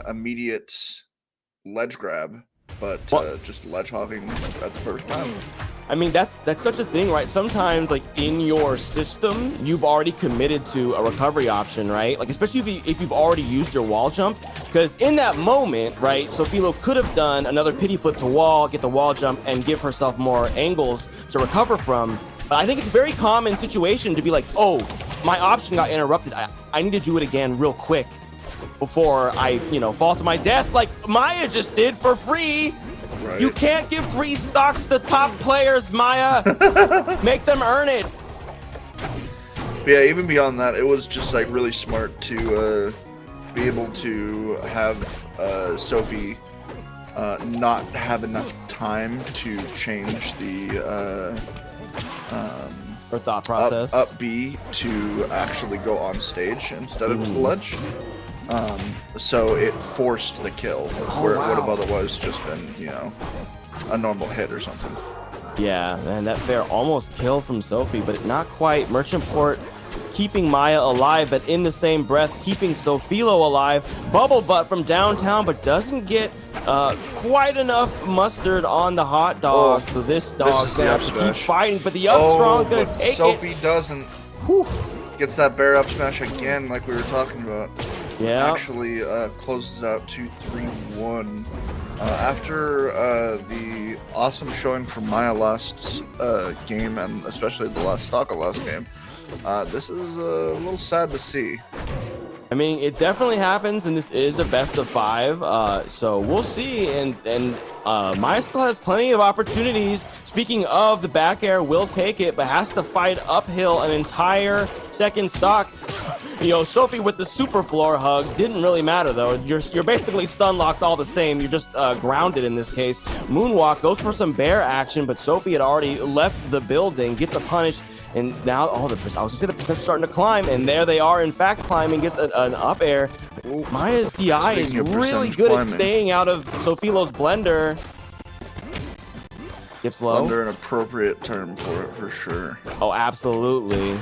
[SPEAKER 5] immediate ledge grab, but just ledge hogging at the first time.
[SPEAKER 4] I mean, that's such a thing, right? Sometimes, like, in your system, you've already committed to a recovery option, right? Like, especially if you've already used your wall jump. Because in that moment, right, Sofilo could have done another pity flip to wall, get the wall jump, and give herself more angles to recover from. But I think it's a very common situation to be like, oh, my option got interrupted. I need to do it again real quick before I, fall to my death like Maya just did for free. Right. You can't give free stocks to top players, Maya. Make them earn it.
[SPEAKER 5] But yeah, even beyond that, it was just like really smart to be able to have Sophie not have enough time to change the
[SPEAKER 4] her thought process
[SPEAKER 5] up B to actually go on stage instead of to the ledge. So it forced the kill, where it would have otherwise just been, you know, a normal hit or something.
[SPEAKER 4] Yeah, and that fair almost kill from Sophie, but not quite. Merchant Port keeping Maya alive, but in the same breath keeping Sophilo alive. Bubble Butt from downtown, but doesn't get quite enough mustard on the hot dog. So this dog's gonna have to keep fighting, but the up strong's gonna take
[SPEAKER 5] Sophie
[SPEAKER 4] it.
[SPEAKER 5] doesn't.
[SPEAKER 4] Whew.
[SPEAKER 5] Gets that bear up smash again, like we were talking about.
[SPEAKER 4] Yeah.
[SPEAKER 5] Actually closes out 2-3-1. After the awesome showing from Maya last game, and especially the last stock of last game, this is a little sad to see.
[SPEAKER 4] I mean, it definitely happens, and this is a best of 5, so we'll see. And Maya still has plenty of opportunities. Speaking of, the back air will take it, but has to fight uphill an entire second stock. You know, Sophie with the super floor hug didn't really matter though. You're basically stun locked all the same. You're just grounded in this case. Moonwalk goes for some bear action, but Sophie had already left the building, gets a punish. And now, I was gonna say the percentage starting to climb, and there they are, in fact, climbing, gets an up air. Maya's DI is really good at staying out of Sophilo's blender. Dips low.
[SPEAKER 5] Blender, an appropriate term for it, for sure.
[SPEAKER 4] Oh, absolutely.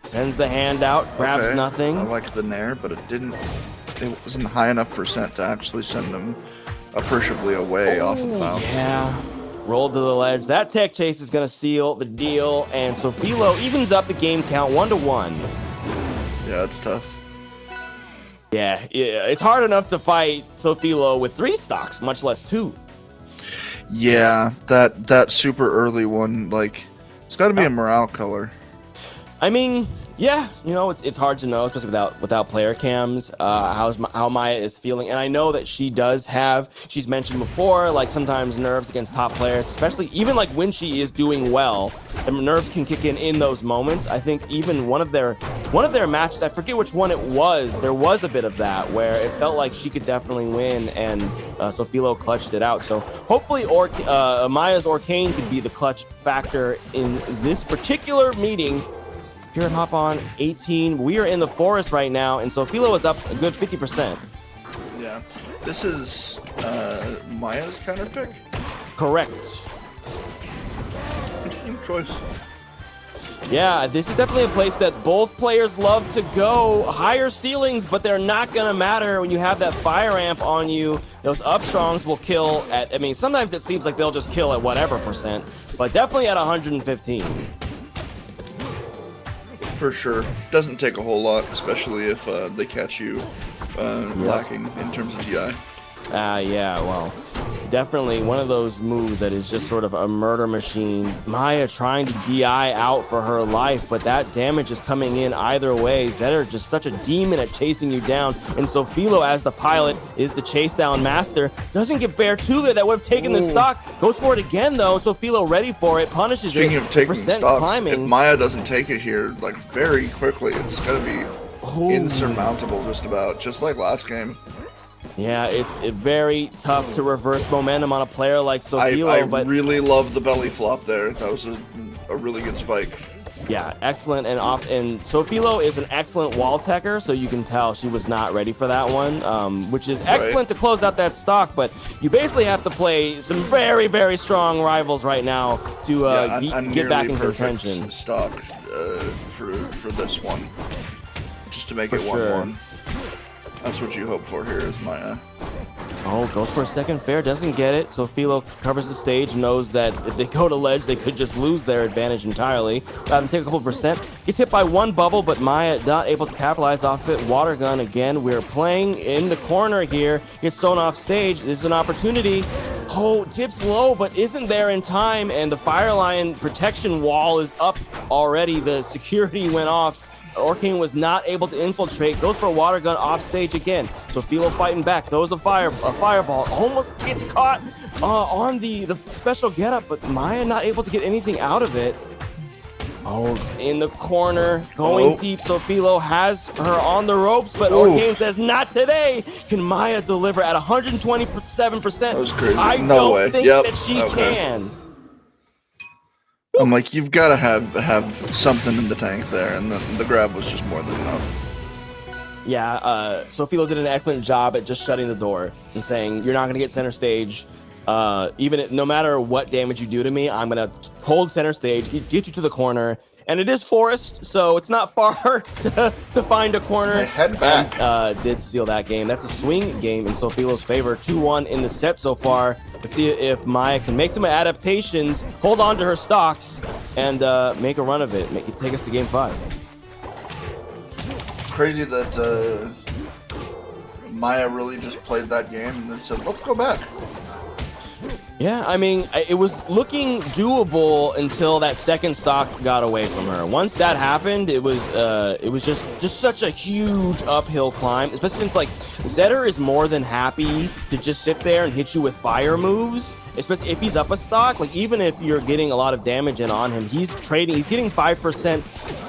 [SPEAKER 4] Sends the hand out, grabs nothing.
[SPEAKER 5] I liked the nair, but it wasn't high enough percent to actually send them appreciably away off of the bounce.
[SPEAKER 4] Yeah. Rolled to the ledge. That tech chase is going to seal the deal, and Sophilo evens up the game count 1-1.
[SPEAKER 5] Yeah, it's tough.
[SPEAKER 4] Yeah, it's hard enough to fight Sophilo with 3 stocks, much less 2.
[SPEAKER 5] Yeah, that super early one, like, it's got to be a morale color.
[SPEAKER 4] I mean, yeah, you know, it's hard to know, especially without player cams, how Maya is feeling. And I know that she's mentioned before, like sometimes nerves against top players, especially even like when she is doing well, the nerves can kick in those moments. I think even one of their matches, I forget which one it was, there was a bit of that where it felt like she could definitely win, and Sophilo clutched it out. So hopefully Maya's Orcane could be the clutch factor in this particular meeting. Here at Hop On 18, we are in the forest right now, and Sophilo is up a good 50%.
[SPEAKER 5] Yeah, this is Maya's counter pick.
[SPEAKER 4] Correct.
[SPEAKER 5] Interesting choice.
[SPEAKER 4] Yeah, this is definitely a place that both players love to go. Higher ceilings, but they're not gonna matter when you have that fire amp on you. Those up strongs will kill at, I mean, sometimes it seems like they'll just kill at whatever percent, but definitely at 115.
[SPEAKER 5] For sure. Doesn't take a whole lot, especially if they catch you lacking in terms of DI.
[SPEAKER 4] Yeah, well, definitely one of those moves that is just sort of a murder machine. Maya trying to DI out for her life, but that damage is coming in either way. Zetter just such a demon at chasing you down, and Sophilo, as the pilot, is the chase down master. Doesn't get Bear 2 there, that would have taken the stock. Goes for it again, though. Sophilo ready for it, punishes it.
[SPEAKER 5] Speaking of taking stocks,
[SPEAKER 4] climbing.
[SPEAKER 5] if Maya doesn't take it here, like, very quickly, it's gonna be insurmountable just about, just like last game.
[SPEAKER 4] Yeah, it's very tough to reverse momentum on a player like Sophilo.
[SPEAKER 5] I really love the belly flop there. That was a really good spike.
[SPEAKER 4] Yeah, excellent. And Sophilo is an excellent wall techer, so you can tell she was not ready for that one, which is excellent to close out that stock. But you basically have to play some very, very strong rivals right now to get back in contention.
[SPEAKER 5] Stock for this one, just to make it 1-1. That's what you hope for here, is Maya.
[SPEAKER 4] Oh, goes for a second fair, doesn't get it. Sophilo covers the stage, knows that if they go to ledge, they could just lose their advantage entirely. Have them take a couple percent. Gets hit by one bubble, but Maya not able to capitalize off it. Water gun again. We're playing in the corner here. Gets thrown off stage. This is an opportunity. Oh, dips low, but isn't there in time, and the Fire Lion protection wall is up already. The security went off. Orcane was not able to infiltrate. Goes for a water gun off stage again. Sophilo fighting back. Throws a fireball. Almost gets caught on the special getup, but Maya not able to get anything out of it. Oh, in the corner, going deep. Sofilo has her on the ropes, but Arcane says, not today. Can Maya deliver at 127%?
[SPEAKER 5] That was crazy.
[SPEAKER 4] I don't think that she can.
[SPEAKER 5] I'm like, you've got to have something in the tank there, and the grab was just more than enough.
[SPEAKER 4] Yeah, Sofilo did an excellent job at just shutting the door and saying, you're not going to get center stage. No matter what damage you do to me, I'm gonna hold center stage, get you to the corner, and it is forest, so it's not far to find a corner.
[SPEAKER 5] Head back.
[SPEAKER 4] And, did steal that game. That's a swing game in Sofilo's favor. 2-1 in the set so far. Let's see if Maya can make some adaptations, hold on to her stocks, and make a run of it. Take us to game 5.
[SPEAKER 5] Crazy that Maya really just played that game and then said, let's go back.
[SPEAKER 4] Yeah, I mean, it was looking doable until that second stock got away from her. Once that happened, it was just such a huge uphill climb, especially since like Zetter is more than happy to just sit there and hit you with fire moves, especially if he's up a stock. Like even if you're getting a lot of damage in on him, he's getting 5%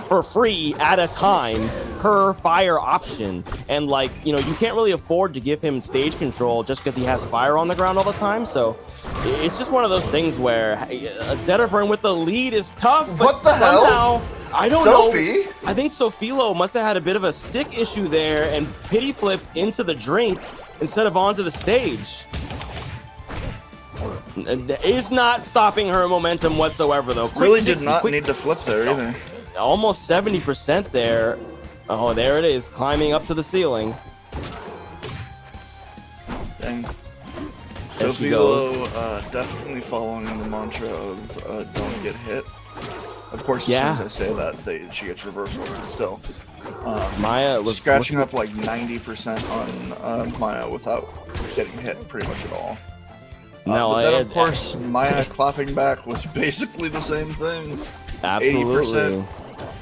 [SPEAKER 4] for free at a time per fire option, and like, you know, you can't really afford to give him stage control just because he has fire on the ground all the time. So it's just one of those things where Zetterburn with the lead is tough, but
[SPEAKER 5] what the
[SPEAKER 4] somehow,
[SPEAKER 5] hell?
[SPEAKER 4] I don't
[SPEAKER 5] Sophie?
[SPEAKER 4] know. I think Sofilo must have had a bit of a stick issue there and pity flipped into the drink instead of onto the stage. Is not stopping her momentum whatsoever, though.
[SPEAKER 5] Really did not need to flip there either.
[SPEAKER 4] Almost 70% there. Oh, there it is, climbing up to the ceiling.
[SPEAKER 5] Dang.
[SPEAKER 4] There she
[SPEAKER 5] Sofilo definitely following the mantra of don't get hit. Of course, as soon as I say that, she gets reversal, but still.
[SPEAKER 4] Maya was
[SPEAKER 5] scratching up like 90% on Maya without getting hit pretty much at all.
[SPEAKER 4] No,
[SPEAKER 5] but then, of course, Maya clapping back was basically the same thing.
[SPEAKER 4] Absolutely.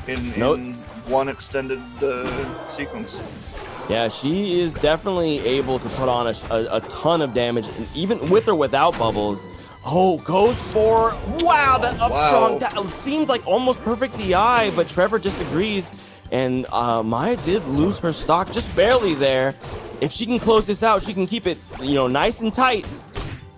[SPEAKER 5] 80% in one extended sequence.
[SPEAKER 4] Yeah, she is definitely able to put on a ton of damage, and even with or without bubbles. Oh, goes for, wow, that up strong, that seemed like almost perfect DI, but Trevor disagrees, and Maya did lose her stock just barely there. If she can close this out, she can keep it, you know, nice and tight,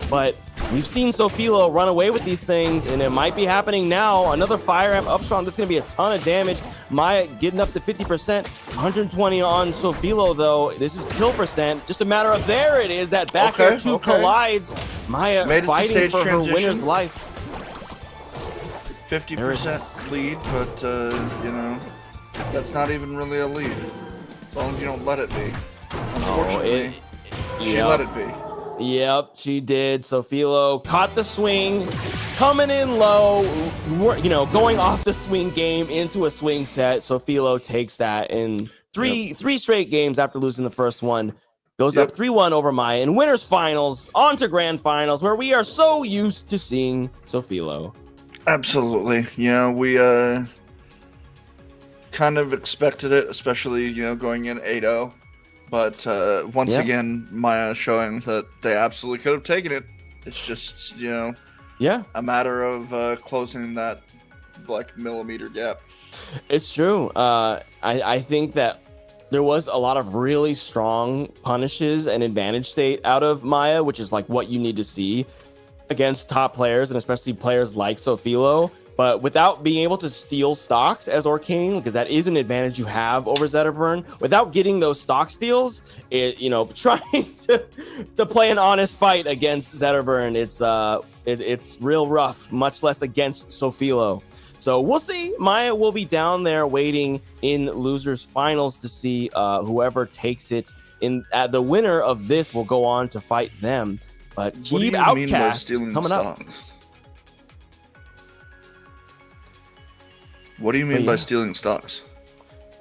[SPEAKER 4] but we've seen Sofilo run away with these things, and it might be happening now. Another fire amp up strong. That's going to be a ton of damage. Maya getting up to 50%. 120 on Sofilo, though. This is kill percent. Just a matter of there it is. That back air 2 collides. Maya fighting for her winner's life.
[SPEAKER 5] 50% lead, but, you know, that's not even really a lead. As long as you don't let it be. Unfortunately, she let it be.
[SPEAKER 4] Yep, she did. Sofilo caught the swing, coming in low, you know, going off the swing game into a swing set. Sofilo takes that in three straight games after losing the first one. Goes up 3-1 over Maya in winners finals, on to grand finals, where we are so used to seeing Sofilo.
[SPEAKER 5] Absolutely. You know, we kind of expected it, especially, you know, going in 8-0. But once again, Maya showing that they absolutely could have taken it. It's just, you know, a matter of closing that like millimeter gap.
[SPEAKER 4] It's true. I think that there was a lot of really strong punishes and advantage state out of Maya, which is like what you need to see against top players, and especially players like Sofilo. But without being able to steal stocks as Arcane, because that is an advantage you have over Zetterburn, without getting those stock steals, you know, trying to play an honest fight against Zetterburn, it's real rough, much less against Sofilo. So we'll see. Maya will be down there waiting in losers finals to see whoever takes it. The winner of this will go on to fight them. But keep Outcast coming up.
[SPEAKER 5] What do you mean by stealing stocks?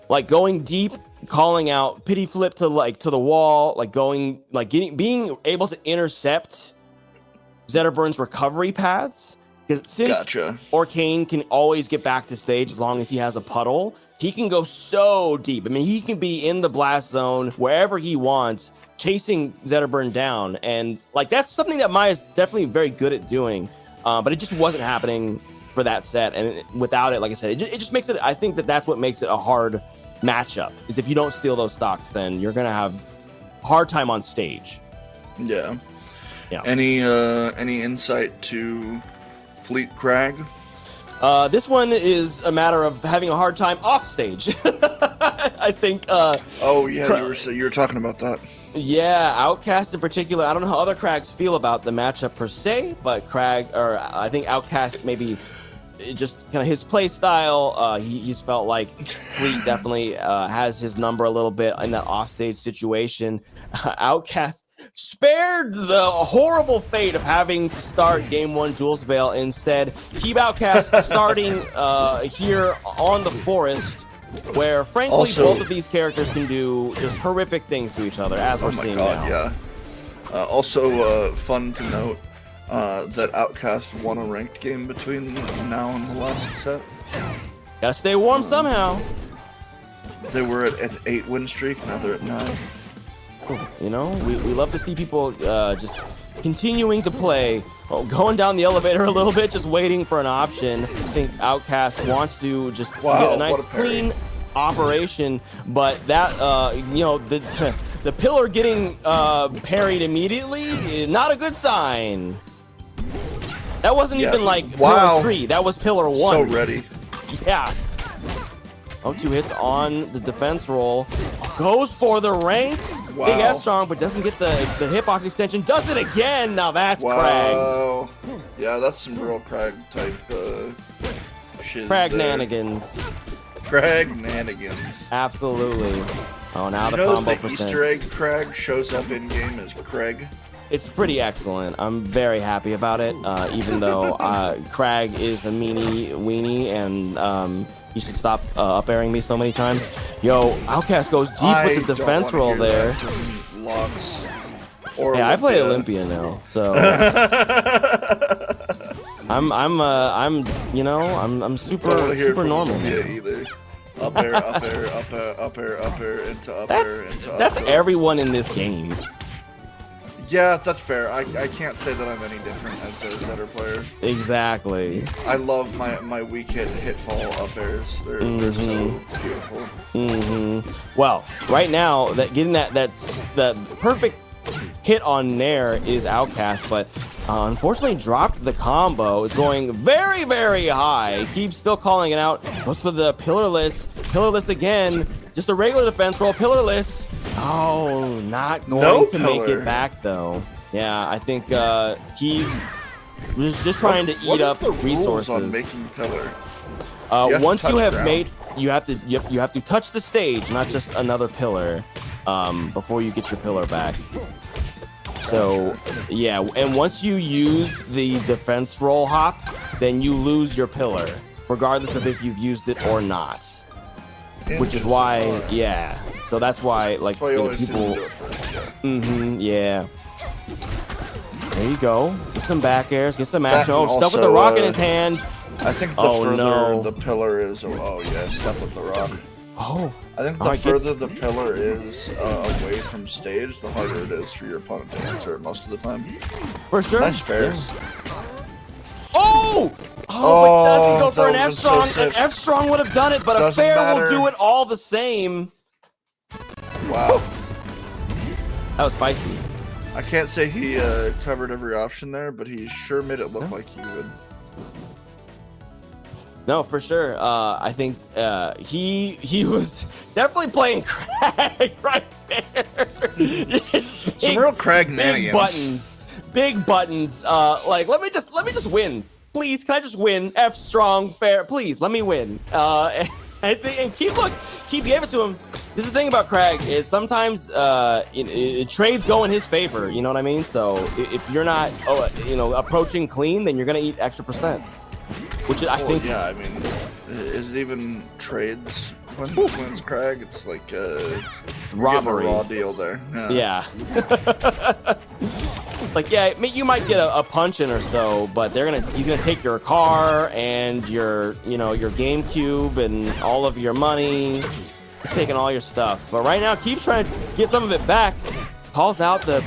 [SPEAKER 4] Like going deep, calling out, pity flip to the wall, like going, like being able to intercept Zetterburn's recovery paths. Because since Arcane can always get back to stage as long as he has a puddle, he can go so deep. I mean, he can be in the blast zone wherever he wants, chasing Zetterburn down. And like that's something that Maya's definitely very good at doing. But it just wasn't happening for that set, and without it, like I said, it just makes it. I think that's what makes it a hard matchup. Is if you don't steal those stocks, then you're gonna have a hard time on stage.
[SPEAKER 5] Yeah.
[SPEAKER 4] Yeah.
[SPEAKER 5] Any insight to Fleet Crag?
[SPEAKER 4] This one is a matter of having a hard time off stage. I think.
[SPEAKER 5] Oh yeah, you were talking about that.
[SPEAKER 4] Yeah, Outcast in particular. I don't know how other Crags feel about the matchup per se, but I think Outcast maybe just kind of his play style. He's felt like Fleet definitely has his number a little bit in that offstage situation. Outcast spared the horrible fate of having to start game 1 Jules Veil instead. Keep Outcast starting here on the forest, where frankly
[SPEAKER 5] Also,
[SPEAKER 4] both of these characters can do just horrific things to each other, as we're seeing now.
[SPEAKER 5] Yeah. Also, fun to note that Outcast won a ranked game between now and the last set.
[SPEAKER 4] Gotta stay warm somehow.
[SPEAKER 5] They were at an 8-win streak, now they're at 9.
[SPEAKER 4] You know, we love to see people just continuing to play. Going down the elevator a little bit, just waiting for an option. I think Outcast wants to just get a nice clean operation, but that you know, the pillar getting parried immediately is not a good sign. That wasn't even like pillar 3. That was pillar 1.
[SPEAKER 5] So ready.
[SPEAKER 4] Yeah. Oh, 2 hits on the defense roll. Goes for the ranked.
[SPEAKER 5] Wow.
[SPEAKER 4] Big F strong, but doesn't get the hitbox extension. Does it again. Now that's
[SPEAKER 5] Wow. Yeah, that's some real Crag type shit.
[SPEAKER 4] Crag-nanigans.
[SPEAKER 5] Crag-nanigans.
[SPEAKER 4] Absolutely. Oh, now the
[SPEAKER 5] know
[SPEAKER 4] combo
[SPEAKER 5] the
[SPEAKER 4] percents.
[SPEAKER 5] Easter egg Crag shows up in game as Craig.
[SPEAKER 4] It's pretty excellent. I'm very happy about it, even though Crag is a meanie weenie, and he should stop up-airing me so many times. Yo, Outcast goes deep with the defense roll there. Yeah, I play Olympia now, so I'm super normal.
[SPEAKER 5] Yeah, either. Up air, up air, up air, up air, up air, into up air, into up
[SPEAKER 4] That's
[SPEAKER 5] air.
[SPEAKER 4] everyone in this game.
[SPEAKER 5] Yeah, that's fair. I can't say that I'm any different as a Zetter player.
[SPEAKER 4] Exactly.
[SPEAKER 5] I love my weak hit fall up airs. They're so beautiful.
[SPEAKER 4] Well, right now, getting that's the perfect hit on Nair is Outcast, but unfortunately dropped the combo. Is going very, very high. Keeps still calling it out. Goes for the pillarless. Pillarless again. Just a regular defense roll. Pillarless. Oh, not going to make it back though. Yeah, I think he was just trying to eat up resources.
[SPEAKER 5] On making pillar?
[SPEAKER 4] Once you have made, you have to touch the stage, not just another pillar, before you get your pillar back. So yeah, and once you use the defense roll hop, then you lose your pillar, regardless of if you've used it or not. Which is why, yeah. So that's why, like, people. Yeah. There you go. Get some back airs. Get some action. Oh, stuck with the rock in his hand.
[SPEAKER 5] I think the further the pillar is. Oh yeah, stuck with the rock.
[SPEAKER 4] Oh.
[SPEAKER 5] I think the further the pillar is away from stage, the harder it is for your opponent to answer it most of the time.
[SPEAKER 4] For sure.
[SPEAKER 5] That's fair.
[SPEAKER 4] Yeah. Oh! Oh, but doesn't go for an F strong. An F strong would have done it, but a fair will do it all the same.
[SPEAKER 5] Wow.
[SPEAKER 4] That was spicy.
[SPEAKER 5] I can't say he covered every option there, but he sure made it look like he would.
[SPEAKER 4] No, for sure. I think he was definitely playing Crag right there.
[SPEAKER 5] Some real Crag-nanigans.
[SPEAKER 4] Big buttons. Like let me just win, please. Can I just win? F strong, fair, please. Let me win. And keep gave it to him. This is the thing about Crag is sometimes trades go in his favor. You know what I mean? So if you're not approaching clean, then you're gonna eat extra %. Which I think.
[SPEAKER 5] Yeah, I mean, is it even trades when it's Crag? It's like
[SPEAKER 4] it's robbery.
[SPEAKER 5] A raw deal there.
[SPEAKER 4] Yeah. Like, yeah, you might get a punch in or so, but he's gonna take your car and your GameCube and all of your money. He's taking all your stuff. But right now, keeps trying to get some of it back. Calls out the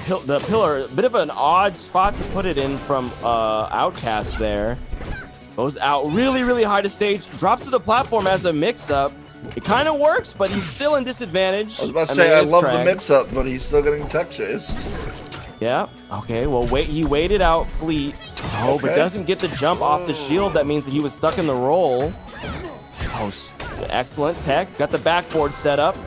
[SPEAKER 4] pillar. A bit of an odd spot to put it in from Outcast there. Goes out really, really high to stage. Drops to the platform as a mix-up. It kind of works, but he's still in disadvantage.
[SPEAKER 5] I was about to say, I
[SPEAKER 4] mean,
[SPEAKER 5] love
[SPEAKER 4] Krag.
[SPEAKER 5] the mix-up, but he's still getting tech chased.
[SPEAKER 4] Yeah. Okay. Well, he waited out Fleet. Oh, but doesn't get the jump off the shield. That means that he was stuck in the roll. Oh, excellent tech. Got the backboard set up.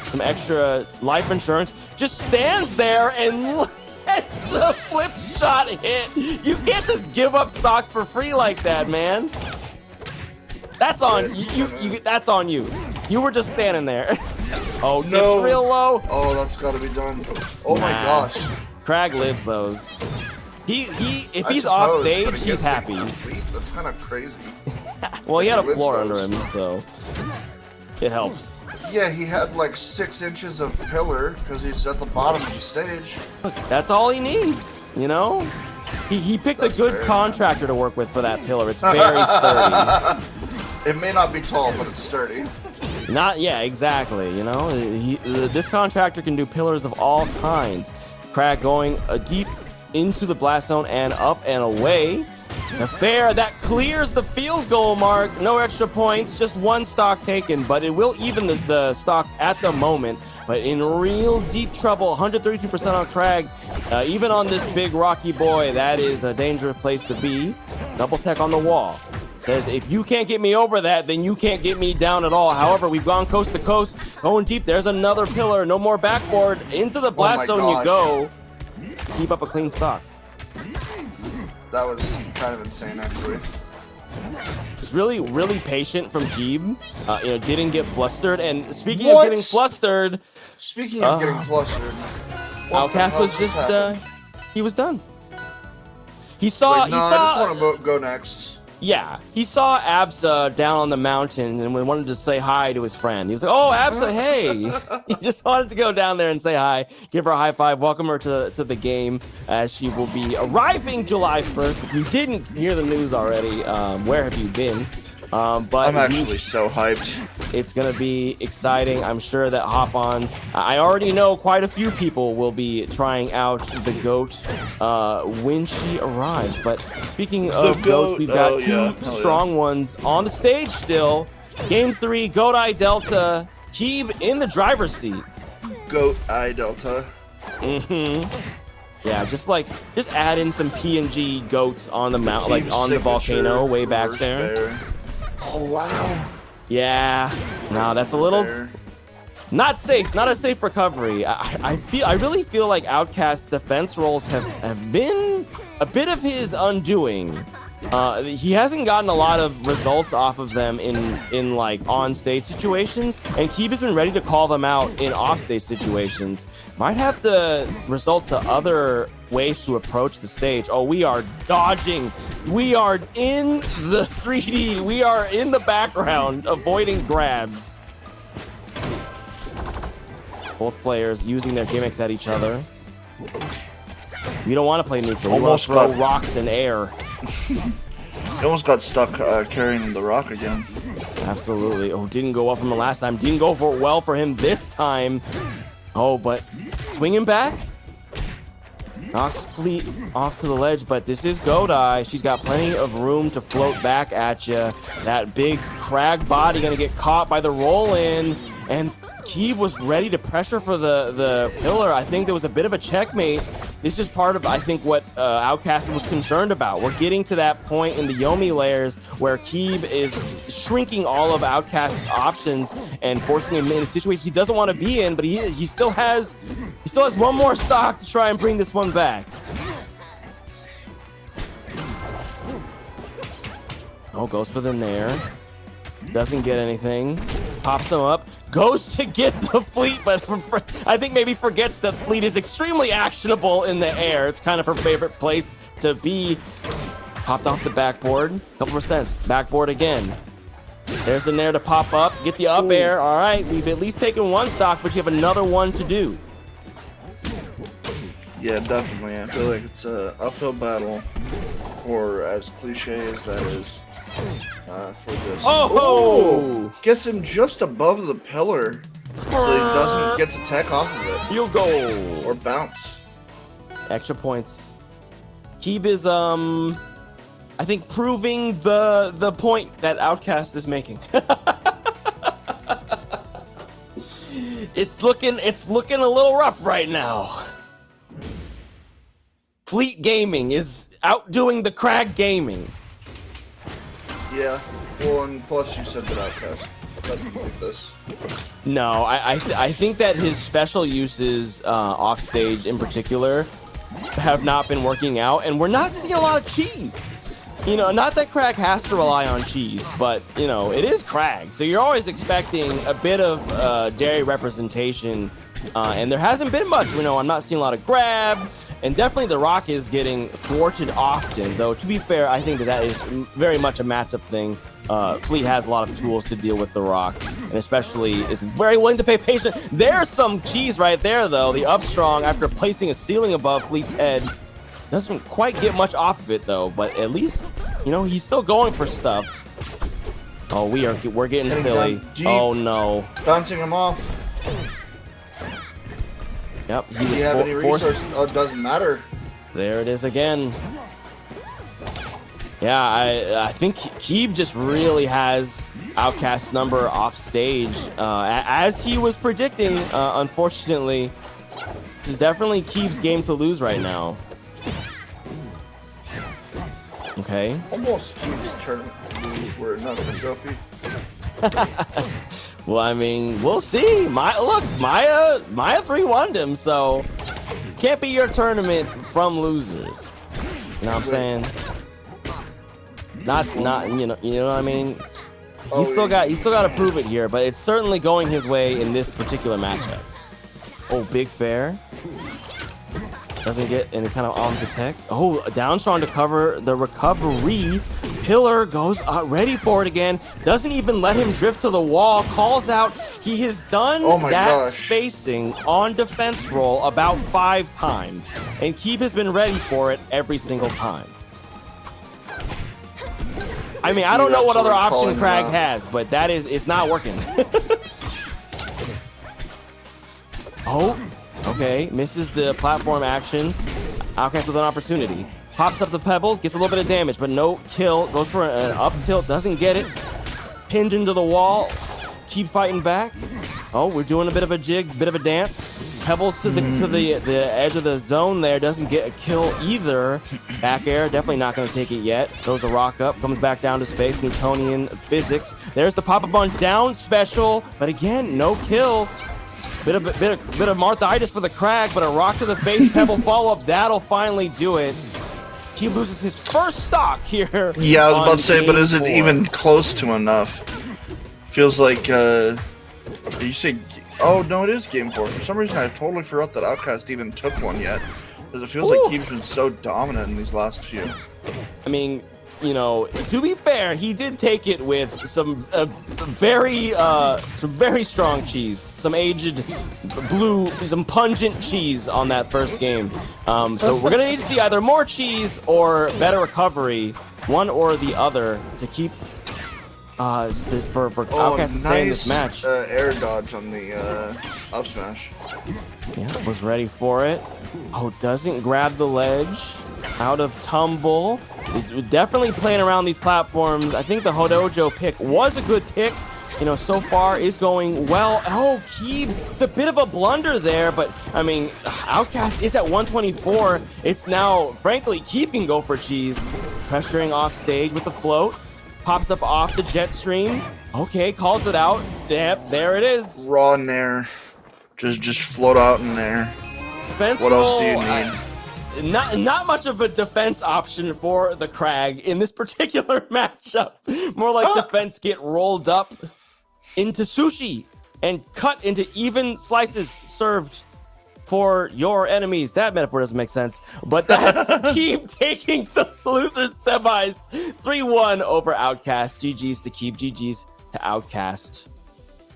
[SPEAKER 4] Some extra life insurance. Just stands there and lets the flip shot hit. You can't just give up stocks for free like that, man. That's on you. That's on you. You were just standing there. Oh, dips real low.
[SPEAKER 5] Oh, that's got to be done. Oh my gosh.
[SPEAKER 4] Krag lives those. If he's
[SPEAKER 5] suppose,
[SPEAKER 4] off
[SPEAKER 5] but
[SPEAKER 4] stage,
[SPEAKER 5] against
[SPEAKER 4] he's
[SPEAKER 5] the
[SPEAKER 4] happy.
[SPEAKER 5] complete, that's kind of crazy.
[SPEAKER 4] Well, he had a
[SPEAKER 5] Lives
[SPEAKER 4] floor
[SPEAKER 5] those.
[SPEAKER 4] under him, so it helps.
[SPEAKER 5] Yeah, he had like 6 inches of pillar because he's at the bottom of the stage.
[SPEAKER 4] That's all he needs, you know? He picked a good contractor to work with for that pillar. It's very sturdy.
[SPEAKER 5] It may not be tall, but it's sturdy.
[SPEAKER 4] Yeah, exactly, you know? This contractor can do pillars of all kinds. Krag going deep into the blast zone and up and away. A fair that clears the field goal mark. No extra points, just 1 stock taken, but it will even the stocks at the moment. But in real deep trouble, 132% on Krag. Even on this big rocky boy, that is a dangerous place to be. Double tech on the wall. Says, if you can't get me over that, then you can't get me down at all. However, we've gone coast to coast, going deep. There's another pillar. No more backboard. Into the blast zone you go. Keep up a clean stock.
[SPEAKER 5] That was kind of insane, actually.
[SPEAKER 4] It's really, really patient from Keeb. Didn't get flustered. And speaking of getting flustered,
[SPEAKER 5] Speaking of getting flustered,
[SPEAKER 4] Outcast was just he was done. He saw.
[SPEAKER 5] I just want to go next.
[SPEAKER 4] Yeah, he saw Absa down on the mountain and wanted to say hi to his friend. He was like, "Oh, Absa, hey!" He just wanted to go down there and say hi, give her a high five, welcome her to the game, as she will be arriving July 1st. If you didn't hear the news already, where have you been? But
[SPEAKER 5] I'm actually so hyped.
[SPEAKER 4] It's gonna be exciting. I'm sure that Hop On. I already know quite a few people will be trying out the GOAT when she arrives. But speaking of GOATs, we've got two strong ones on the stage still. Game 3, GOAT I Delta. Keeb in the driver's seat.
[SPEAKER 5] GOAT I Delta.
[SPEAKER 4] Yeah, just add in some PNG goats on the mount, like on the volcano way back there.
[SPEAKER 5] Oh wow.
[SPEAKER 4] Yeah. No, that's a little not safe. Not a safe recovery. I really feel like Outcast's defense rolls have been a bit of his undoing. He hasn't gotten a lot of results off of them in like on-stage situations, and Keeb has been ready to call them out in off-stage situations. Might have to resort to other ways to approach the stage. Oh, we are dodging. We are in the 3D. We are in the background, avoiding grabs. Both players using their gimmicks at each other. We don't want to play neutral. We want to throw rocks in air.
[SPEAKER 5] He almost got stuck carrying the rock again.
[SPEAKER 4] Absolutely. Oh, didn't go well from the last time. Didn't go well for him this time. Oh, but swinging back. Knocks Fleet off to the ledge, but this is Godai. She's got plenty of room to float back at you. That big Krag body gonna get caught by the roll-in, and Keeb was ready to pressure for the pillar. I think there was a bit of a checkmate. This is part of, I think, what Outcast was concerned about. We're getting to that point in the Yomi layers where Keeb is shrinking all of Outcast's options and forcing him in a situation he doesn't want to be in, but he still has one more stock to try and bring this one back. Oh, goes for the nair. Doesn't get anything. Pops him up. Goes to get the Fleet, but I think maybe forgets that Fleet is extremely actionable in the air. It's kind of her favorite place to be. Popped off the backboard. Couple percent. Backboard again. There's the nair to pop up. Get the up air. All right, we've at least taken one stock, but you have another one to do.
[SPEAKER 5] Yeah, definitely. I feel like it's an uphill battle, or as cliche as that is. For this.
[SPEAKER 4] Oh!
[SPEAKER 5] Gets him just above the pillar, so he doesn't get to tech off of it.
[SPEAKER 4] Field goal.
[SPEAKER 5] Or bounce.
[SPEAKER 4] Extra points. Keeb is, I I think proving the point that Outcast is making. It's looking a little rough right now. Fleet Gaming is outdoing the Crag Gaming.
[SPEAKER 5] Yeah. Well, and plus you said that Outcast doesn't like this.
[SPEAKER 4] No, I think that his special uses off stage in particular have not been working out, and we're not seeing a lot of cheese. You know, not that Crag has to rely on cheese, but you know, it is Crag, so you're always expecting a bit of dairy representation, and there hasn't been much. You know, I'm not seeing a lot of grab. And definitely the Rock is getting thwarted often, though to be fair, I think that is very much a matchup thing. Fleet has a lot of tools to deal with the Rock, and especially is very willing to pay patient. There's some cheese right there, though. The up strong, after placing a ceiling above Fleet's head, doesn't quite get much off of it, though. But at least, you know, he's still going for stuff. Oh, we're getting silly. Oh, no.
[SPEAKER 5] Bouncing him off.
[SPEAKER 4] Yep,
[SPEAKER 5] Do you have any resources? Oh, it doesn't matter.
[SPEAKER 4] There it is again. Yeah, I think Keeb just really has Outcast's number off stage. As he was predicting, unfortunately, this is definitely Keeb's game to lose right now. Okay.
[SPEAKER 5] Almost Keeb's tournament were enough for Sophie.
[SPEAKER 4] Well, I mean, we'll see. Maya 3-1'd him, so can't be your tournament from losers. You know what I'm saying? Not you know what I mean? He's still got to prove it here, but it's certainly going his way in this particular matchup. Oh, big fair. Doesn't get any kind of arms attack. Oh, down strong to cover the recovery. Pillar goes ready for it again. Doesn't even let him drift to the wall. Calls out. He has done spacing on defense roll about 5 times. And Keeb has been ready for it every single time. I mean, I don't know what other option Crag has, but that is, it's not working. Oh, okay. Misses the platform action. Outcast with an opportunity. Pops up the pebbles, gets a little bit of damage, but no kill. Goes for an up tilt, doesn't get it. Pinned into the wall. Keep fighting back. Oh, we're doing a bit of a jig, bit of a dance. Pebbles to the edge of the zone there, doesn't get a kill either. Back air, definitely not going to take it yet. Throws a rock up, comes back down to space. Newtonian physics. There's the pop-up on down special, but again, no kill. Bit of Marthitis for the Crag, but a rock to the face, pebble follow-up, that'll finally do it. He loses his first stock here.
[SPEAKER 5] Yeah, I was about to say, but is it
[SPEAKER 4] 4.
[SPEAKER 5] even close to enough? Feels like, you say, oh no, it is game 4. For some reason, I totally forgot that Outcast even took one yet. Because it feels like Keeb's been so dominant in these last few.
[SPEAKER 4] I mean, you know, to be fair, he did take it with some very strong cheese, some aged blue, some pungent cheese on that first game. So we're gonna need to see either more cheese or better recovery, one or the other, to keep for Outcast to stay in this match.
[SPEAKER 5] Air dodge on the up smash.
[SPEAKER 4] Yeah, was ready for it. Oh, doesn't grab the ledge. Out of tumble. Is definitely playing around these platforms. I think the Hodojo pick was a good pick. You know, so far is going well. Oh, Keeb, it's a bit of a blunder there, but I mean, Outcast is at 124. It's now, frankly, Keeb can go for cheese. Pressuring off stage with the float. Pops up off the jet stream. Okay, calls it out. Yep, there it is.
[SPEAKER 5] Raw in there. Just float out in there.
[SPEAKER 4] Defense
[SPEAKER 5] what else do you
[SPEAKER 4] roll,
[SPEAKER 5] need?
[SPEAKER 4] Not much of a defense option for the Crag in this particular matchup. More like defense get rolled up into sushi and cut into even slices served for your enemies. That metaphor doesn't make sense, but that's Keeb taking the losers semis 3-1 over Outcast. GG's to Keeb, GG's to Outcast.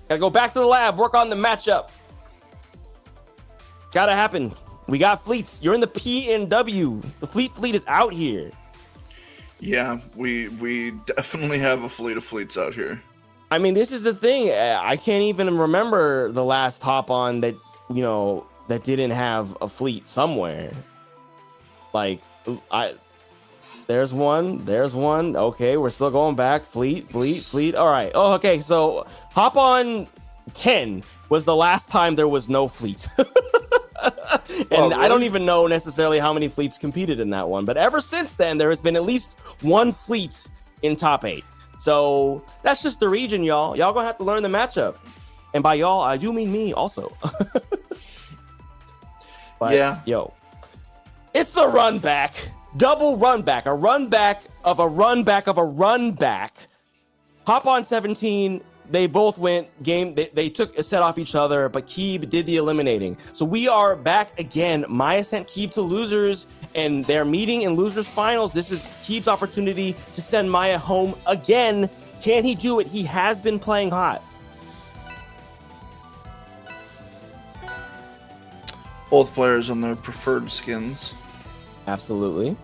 [SPEAKER 4] Gotta go back to the lab, work on the matchup. Gotta happen. We got fleets. You're in the PNW. The fleet is out here.
[SPEAKER 5] Yeah, we definitely have a fleet of fleets out here.
[SPEAKER 4] I mean, this is the thing. I can't even remember the last hop on that, you know, that didn't have a fleet somewhere. Like, There's one. There's one. Okay, we're still going back. Fleet. All right. Oh, okay. So hop on 10 was the last time there was no fleet. And I don't even know necessarily how many fleets competed in that one. But ever since then, there has been at least one fleet in top 8. So that's just the region, y'all. Y'all gonna have to learn the matchup. And by y'all, I do mean me also. But,
[SPEAKER 5] yeah.
[SPEAKER 4] Yo, it's the run back. Double run back. A run back of a run back of a run back. Hop on 17. They both went game. They took a set off each other, but Keeb did the eliminating. So we are back again. Maya sent Keeb to losers, and they're meeting in losers finals. This is Keeb's opportunity to send Maya home again. Can he do it? He has been playing hot.
[SPEAKER 5] Both players on their preferred skins.
[SPEAKER 4] Absolutely.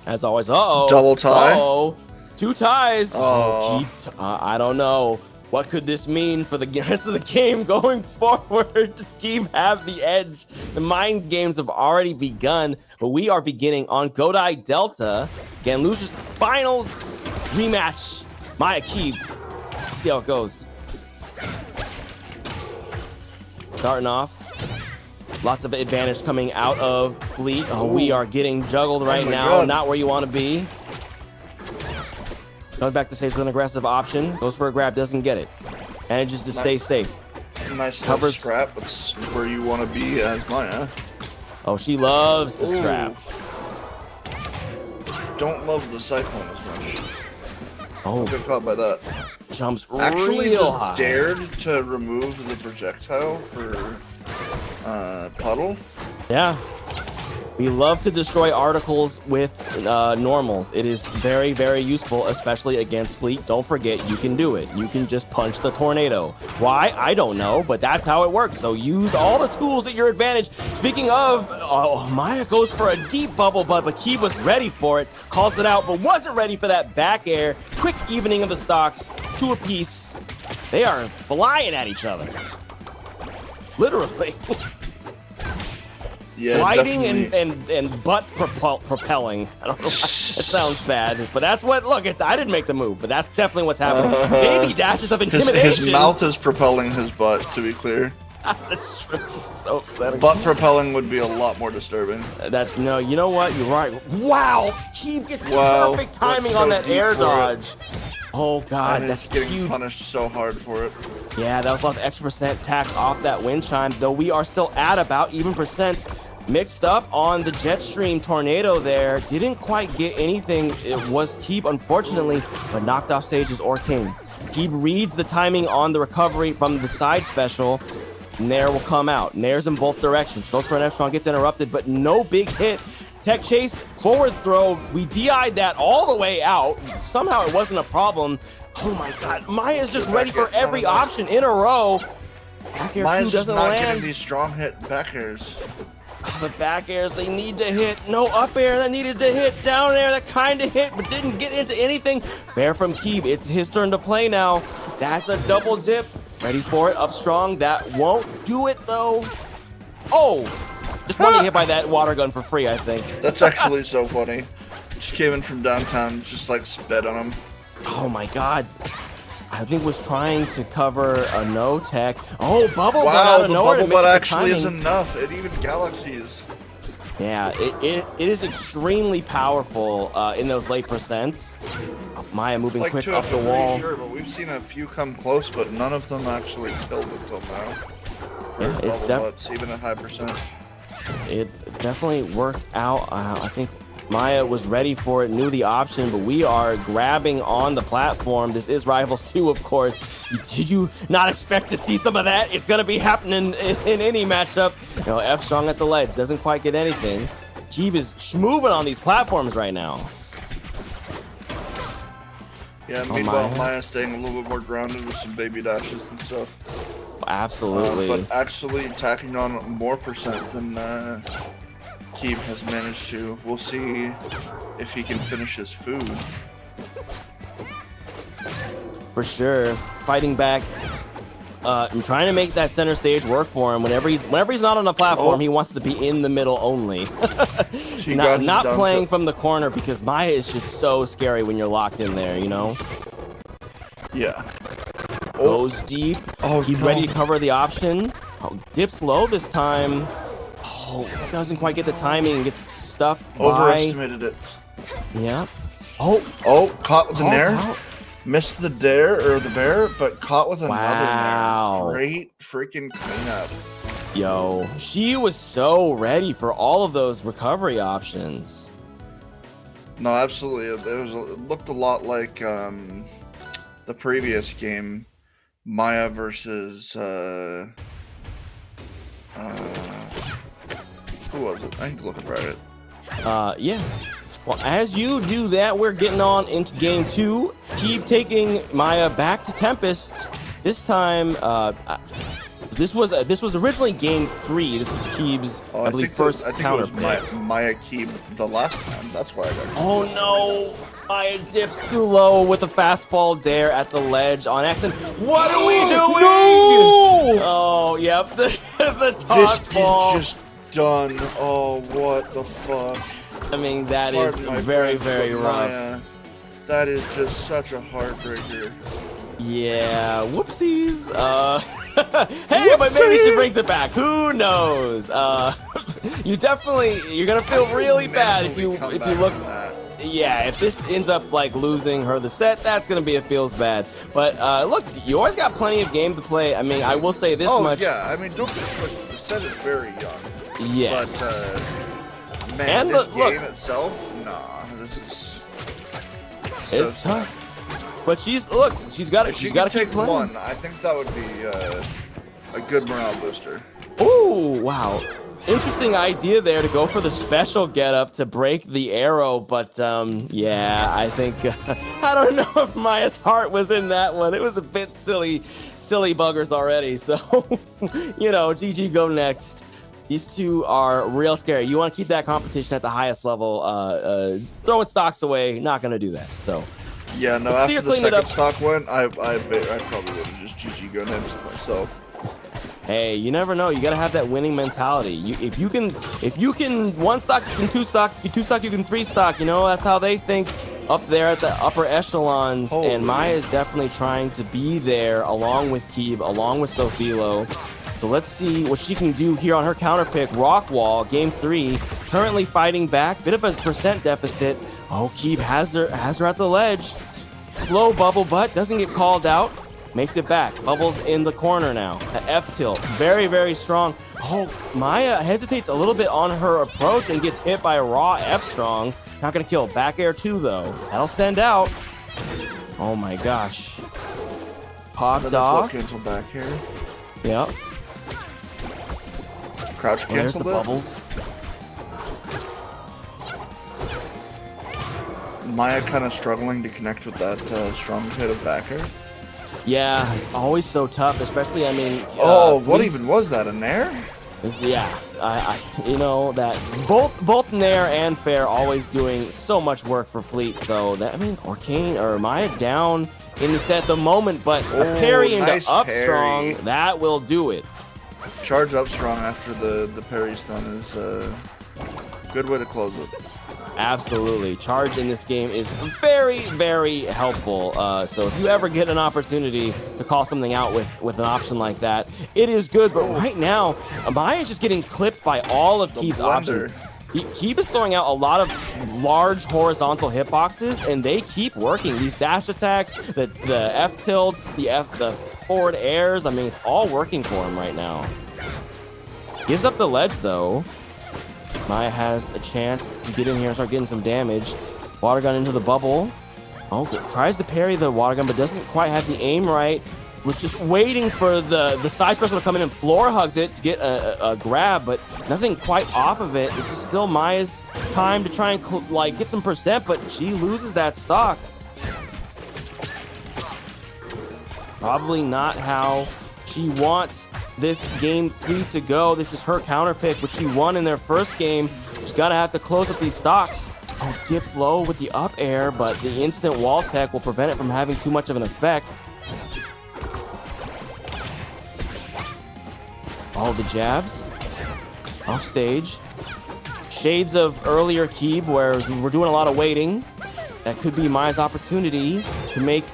[SPEAKER 4] As always. Uh-oh.
[SPEAKER 5] Double tie.
[SPEAKER 4] Uh-oh. 2 ties.
[SPEAKER 5] Oh.
[SPEAKER 4] I don't know. What could this mean for the rest of the game going forward? Just Keeb have the edge. The mind games have already begun, but we are beginning on Godai Delta. Again, losers finals rematch. Maya Keeb. Let's see how it goes. Starting off. Lots of advantage coming out of Fleet. Oh, we are getting juggled right now.
[SPEAKER 5] God.
[SPEAKER 4] Not where you want to be. Goes back to stage with an aggressive option. Goes for a grab, doesn't get it. Manages to stay safe.
[SPEAKER 5] Nice
[SPEAKER 4] Covers.
[SPEAKER 5] Scrap. That's where you want to be as Maya.
[SPEAKER 4] Oh, she loves to scrap.
[SPEAKER 5] Don't love the Cyclone as much.
[SPEAKER 4] Oh,
[SPEAKER 5] Get caught by that.
[SPEAKER 4] jumps
[SPEAKER 5] Actually,
[SPEAKER 4] real
[SPEAKER 5] just
[SPEAKER 4] high.
[SPEAKER 5] dared to remove the projectile for Puddle.
[SPEAKER 4] Yeah. We love to destroy articles with normals. It is very, very useful, especially against Fleet. Don't forget, you can do it. You can just punch the tornado. Why? I don't know, but that's how it works. So use all the tools at your advantage. Speaking of, Maya goes for a deep bubble butt, but Keeb was ready for it. Calls it out, but wasn't ready for that back air. Quick evening of the stocks. 2 apiece. They are flying at each other. Literally.
[SPEAKER 5] Yeah,
[SPEAKER 4] gliding
[SPEAKER 5] definitely.
[SPEAKER 4] and butt propelling. I don't know. It sounds bad, but that's what. Look, I didn't make the move, but that's definitely what's happening. Baby dashes of intimidation.
[SPEAKER 5] His mouth is propelling his butt. To be clear,
[SPEAKER 4] That's true. It's so upsetting.
[SPEAKER 5] butt propelling would be a lot more disturbing.
[SPEAKER 4] That no, you know what? You're right. Wow, Keeb gets
[SPEAKER 5] Wow,
[SPEAKER 4] perfect timing
[SPEAKER 5] that's so
[SPEAKER 4] on that
[SPEAKER 5] deep
[SPEAKER 4] air
[SPEAKER 5] for it.
[SPEAKER 4] dodge. Oh god,
[SPEAKER 5] And
[SPEAKER 4] that's
[SPEAKER 5] he's getting
[SPEAKER 4] huge.
[SPEAKER 5] punished so hard for it.
[SPEAKER 4] Yeah, that was a lot of extra percent tacked off that wind chime, though we are still at about even percent. Mixed up on the Jetstream tornado there. Didn't quite get anything. It was Keeb, unfortunately, but knocked off Sage's or King. Keeb reads the timing on the recovery from the side special. Nair will come out. Nair's in both directions. Goes for an F-Strong, gets interrupted, but no big hit. Tech chase, forward throw. We DI'd that all the way out. Somehow it wasn't a problem. Oh my god, Maya's just ready for every option in a row. Back air 2
[SPEAKER 5] Maya's just
[SPEAKER 4] doesn't
[SPEAKER 5] not
[SPEAKER 4] land.
[SPEAKER 5] getting these strong hit back airs.
[SPEAKER 4] The back airs they need to hit. No up air that needed to hit. Down air that kind of hit but didn't get into anything. Fair from Keeb. It's his turn to play now. That's a double dip. Ready for it. Up strong. That won't do it though. Oh! Just wanted to get hit by that water gun for free, I think.
[SPEAKER 5] That's actually so funny. Just came in from downtown, just like sped on him.
[SPEAKER 4] Oh my god. I think was trying to cover a no tech. Oh, bubble butt out
[SPEAKER 5] Wow,
[SPEAKER 4] of
[SPEAKER 5] the
[SPEAKER 4] nowhere to
[SPEAKER 5] bubble
[SPEAKER 4] make
[SPEAKER 5] butt
[SPEAKER 4] the
[SPEAKER 5] actually is
[SPEAKER 4] timing.
[SPEAKER 5] enough. It even galaxies.
[SPEAKER 4] Yeah, it is extremely powerful in those late percents. Maya moving
[SPEAKER 5] Like
[SPEAKER 4] quick
[SPEAKER 5] to a
[SPEAKER 4] up the
[SPEAKER 5] degree,
[SPEAKER 4] wall.
[SPEAKER 5] sure, but we've seen a few come close, but none of them actually killed until now.
[SPEAKER 4] Yeah,
[SPEAKER 5] For
[SPEAKER 4] it's
[SPEAKER 5] bubble butts, even at high percent.
[SPEAKER 4] It definitely worked out. I think Maya was ready for it, knew the option, but we are grabbing on the platform. This is Rivals 2, of course. Did you not expect to see some of that? It's going to be happening in any matchup. You know, F strong at the ledge, doesn't quite get anything. Keeb is moving on these platforms right now.
[SPEAKER 5] Yeah,
[SPEAKER 4] Oh,
[SPEAKER 5] meanwhile,
[SPEAKER 4] Maya.
[SPEAKER 5] Maya staying a little bit more grounded with some baby dashes and stuff.
[SPEAKER 4] Absolutely.
[SPEAKER 5] But actually tacking on more percent than Keeb has managed to. We'll see if he can finish his food.
[SPEAKER 4] For sure. Fighting back. I'm trying to make that center stage work for him. Whenever he's not on the platform, he wants to be in the middle only. not playing from the corner, because Maya is just so scary when you're locked in there, you know?
[SPEAKER 5] Yeah.
[SPEAKER 4] Goes deep. He's ready to cover the option. Dips low this time. Doesn't quite get the timing and gets stuffed by...
[SPEAKER 5] Overestimated it.
[SPEAKER 4] Yeah.
[SPEAKER 5] Caught with the nair.
[SPEAKER 4] Out.
[SPEAKER 5] Missed the dare or the bear, but caught with another
[SPEAKER 4] Wow.
[SPEAKER 5] nair. Great freaking cleanup.
[SPEAKER 4] Yo, she was so ready for all of those recovery options.
[SPEAKER 5] No, absolutely. It looked a lot like the previous game, Maya versus who was it? I need to look about it.
[SPEAKER 4] Yeah. Well, as you do that, we're getting on into game 2. Keep taking Maya back to Tempest. This time, this was originally game 3. This was Keeb's, I believe, first counter pick.
[SPEAKER 5] It was Maya Keeb the last time. That's why I got.
[SPEAKER 4] Oh no! Maya dips too low with a fastball dare at the ledge on accident. What are we doing?
[SPEAKER 5] No!
[SPEAKER 4] Oh, yep. The top ball.
[SPEAKER 5] Just done. Oh, what the fuck?
[SPEAKER 4] I mean, that is very, very rough.
[SPEAKER 5] Maya. That is just such a heartbreaker.
[SPEAKER 4] Yeah, whoopsies. Hey, but maybe she brings it back. Who knows? You're gonna feel really bad if you look. Yeah, if this ends up like losing her the set, that's gonna be a feels bad. But look, you always got plenty of game to play. I mean, I will say this much.
[SPEAKER 5] Oh yeah, I mean, don't get twisted. The set is very young.
[SPEAKER 4] Yes.
[SPEAKER 5] But man, this game itself, nah, this is.
[SPEAKER 4] It's tough. But she's got it. She's got to keep playing.
[SPEAKER 5] One. I think that would be a good morale booster.
[SPEAKER 4] Ooh, wow. Interesting idea there to go for the special getup to break the arrow, but yeah, I think I don't know if Maya's heart was in that one. It was a bit silly buggers already. So, you know, GG, go next. These two are real scary. You want to keep that competition at the highest level. Throwing stocks away, not going to do that. So.
[SPEAKER 5] Yeah, no, after the second stock went, I probably would have just GG go next myself.
[SPEAKER 4] Hey, you never know. You gotta have that winning mentality. If you can one stock, you can two stock, you can three stock. You know, that's how they think up there at the upper echelons. Holy. And Maya is definitely trying to be there along with Keeb, along with Sofilo. So let's see what she can do here on her counter pick. Rock Wall, game 3, currently fighting back. Bit of a percent deficit. Oh, Keeb has her at the ledge. Slow bubble, but doesn't get called out. Makes it back. Bubbles in the corner now. At F tilt. Very, very strong. Oh, Maya hesitates a little bit on her approach and gets hit by a raw F strong. Not going to kill. Back air 2, though. That'll send out. Oh, my gosh. Popped off.
[SPEAKER 5] Cancel back here.
[SPEAKER 4] Yep.
[SPEAKER 5] Crouch cancel.
[SPEAKER 4] There's the bubbles.
[SPEAKER 5] Maya kind of struggling to connect with that strong hit of back air.
[SPEAKER 4] Yeah, it's always so tough, especially, I mean...
[SPEAKER 5] what even was that, a nair?
[SPEAKER 4] Yeah, you know, that both Nair and Fair always doing so much work for Fleet, so that means Orcane or Maya down in the set at the moment, but a parry into
[SPEAKER 5] nice
[SPEAKER 4] up
[SPEAKER 5] parry.
[SPEAKER 4] strong, that will do it.
[SPEAKER 5] Charge up strong after the parry stun is a good way to close it.
[SPEAKER 4] Absolutely. Charge in this game is very, very helpful. So if you ever get an opportunity to call something out with an option like that, it is good. But right now, Maya is just getting clipped by all of Keeb's options. Keeb is throwing out a lot of large horizontal hitboxes, and they keep working. These dash attacks, the F tilts, the forward airs. I mean, it's all working for him right now. Gives up the ledge, though. Maya has a chance to get in here and start getting some damage. Water gun into the bubble. Oh, tries to parry the water gun, but doesn't quite have the aim right. Was just waiting for the side special to come in and floor hugs it to get a grab, but nothing quite off of it. This is still Maya's time to try and get some percent, but she loses that stock. Probably not how she wants this game 3 to go. This is her counter pick, which she won in their first game. She's gonna have to close up these stocks. Oh, dips low with the up air, but the instant wall tech will prevent it from having too much of an effect. All the jabs. Off stage. Shades of earlier Keeb where we're doing a lot of waiting. That could be Maya's opportunity to make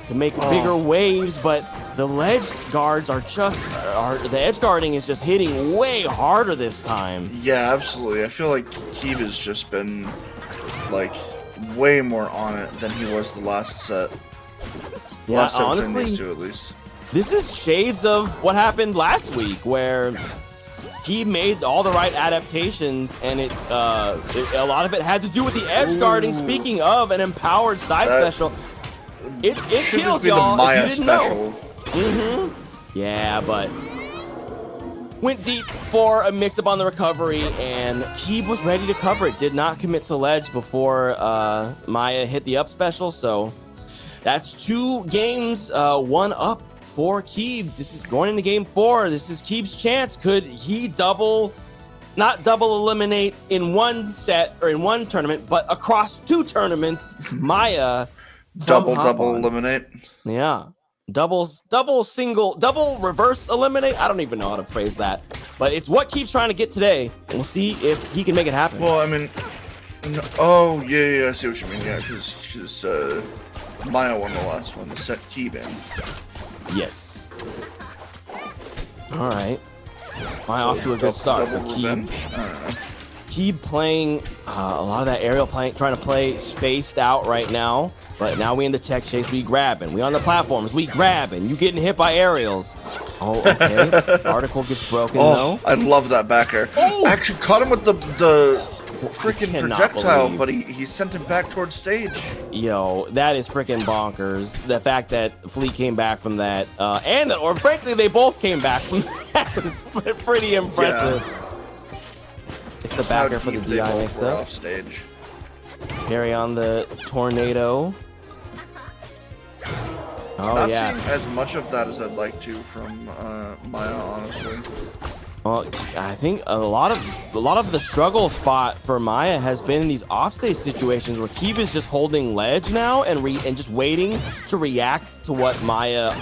[SPEAKER 4] bigger waves, but the ledge guards are the edge guarding is just hitting way harder this time.
[SPEAKER 5] Yeah, absolutely. I feel like Keeb has just been like way more on it than he was the last set.
[SPEAKER 4] Yeah,
[SPEAKER 5] last
[SPEAKER 4] honestly,
[SPEAKER 5] these two at least.
[SPEAKER 4] This is shades of what happened last week, where he made all the right adaptations, and a lot of it had to do with the edge guarding. Speaking of an empowered side special, it kills y'all if you didn't know. Yeah, but went deep for a mix-up on the recovery, and Keeb was ready to cover it. Did not commit to ledge before Maya hit the up special, so that's 2 games, 1 up for Keeb. This is going into game 4. This is Keeb's chance. Could he not double eliminate in one set or in one tournament, but across 2 tournaments, Maya?
[SPEAKER 5] Double eliminate.
[SPEAKER 4] Yeah. Double reverse eliminate. I don't even know how to phrase that, but it's what Keeb's trying to get today. And we'll see if he can make it happen.
[SPEAKER 5] Well, I mean, oh yeah, I see what you mean. Yeah, because Maya won the last one to set Keeb in.
[SPEAKER 4] Yes. All right. Maya off to a good start. But Keeb playing a lot of that aerial trying to play spaced out right now. But now we in the tech chase, we grabbing. We on the platforms, we grabbing. You getting hit by aerials. Oh, okay. Article gets broken though.
[SPEAKER 5] I love that back air.
[SPEAKER 4] Oh!
[SPEAKER 5] Actually caught him with the freaking projectile, but he sent him back towards stage.
[SPEAKER 4] Yo, that is freaking bonkers. The fact that Fleet came back from that, or frankly, they both came back from that was pretty impressive. Yeah. It's the backer for the DI mix-up.
[SPEAKER 5] Off stage.
[SPEAKER 4] Parry on the tornado. Oh,
[SPEAKER 5] Not
[SPEAKER 4] yeah.
[SPEAKER 5] seeing as much of that as I'd like to from Maya, honestly.
[SPEAKER 4] Well, I think a lot of the struggle spot for Maya has been in these offstage situations where Keeb is just holding ledge now and just waiting to react to what Maya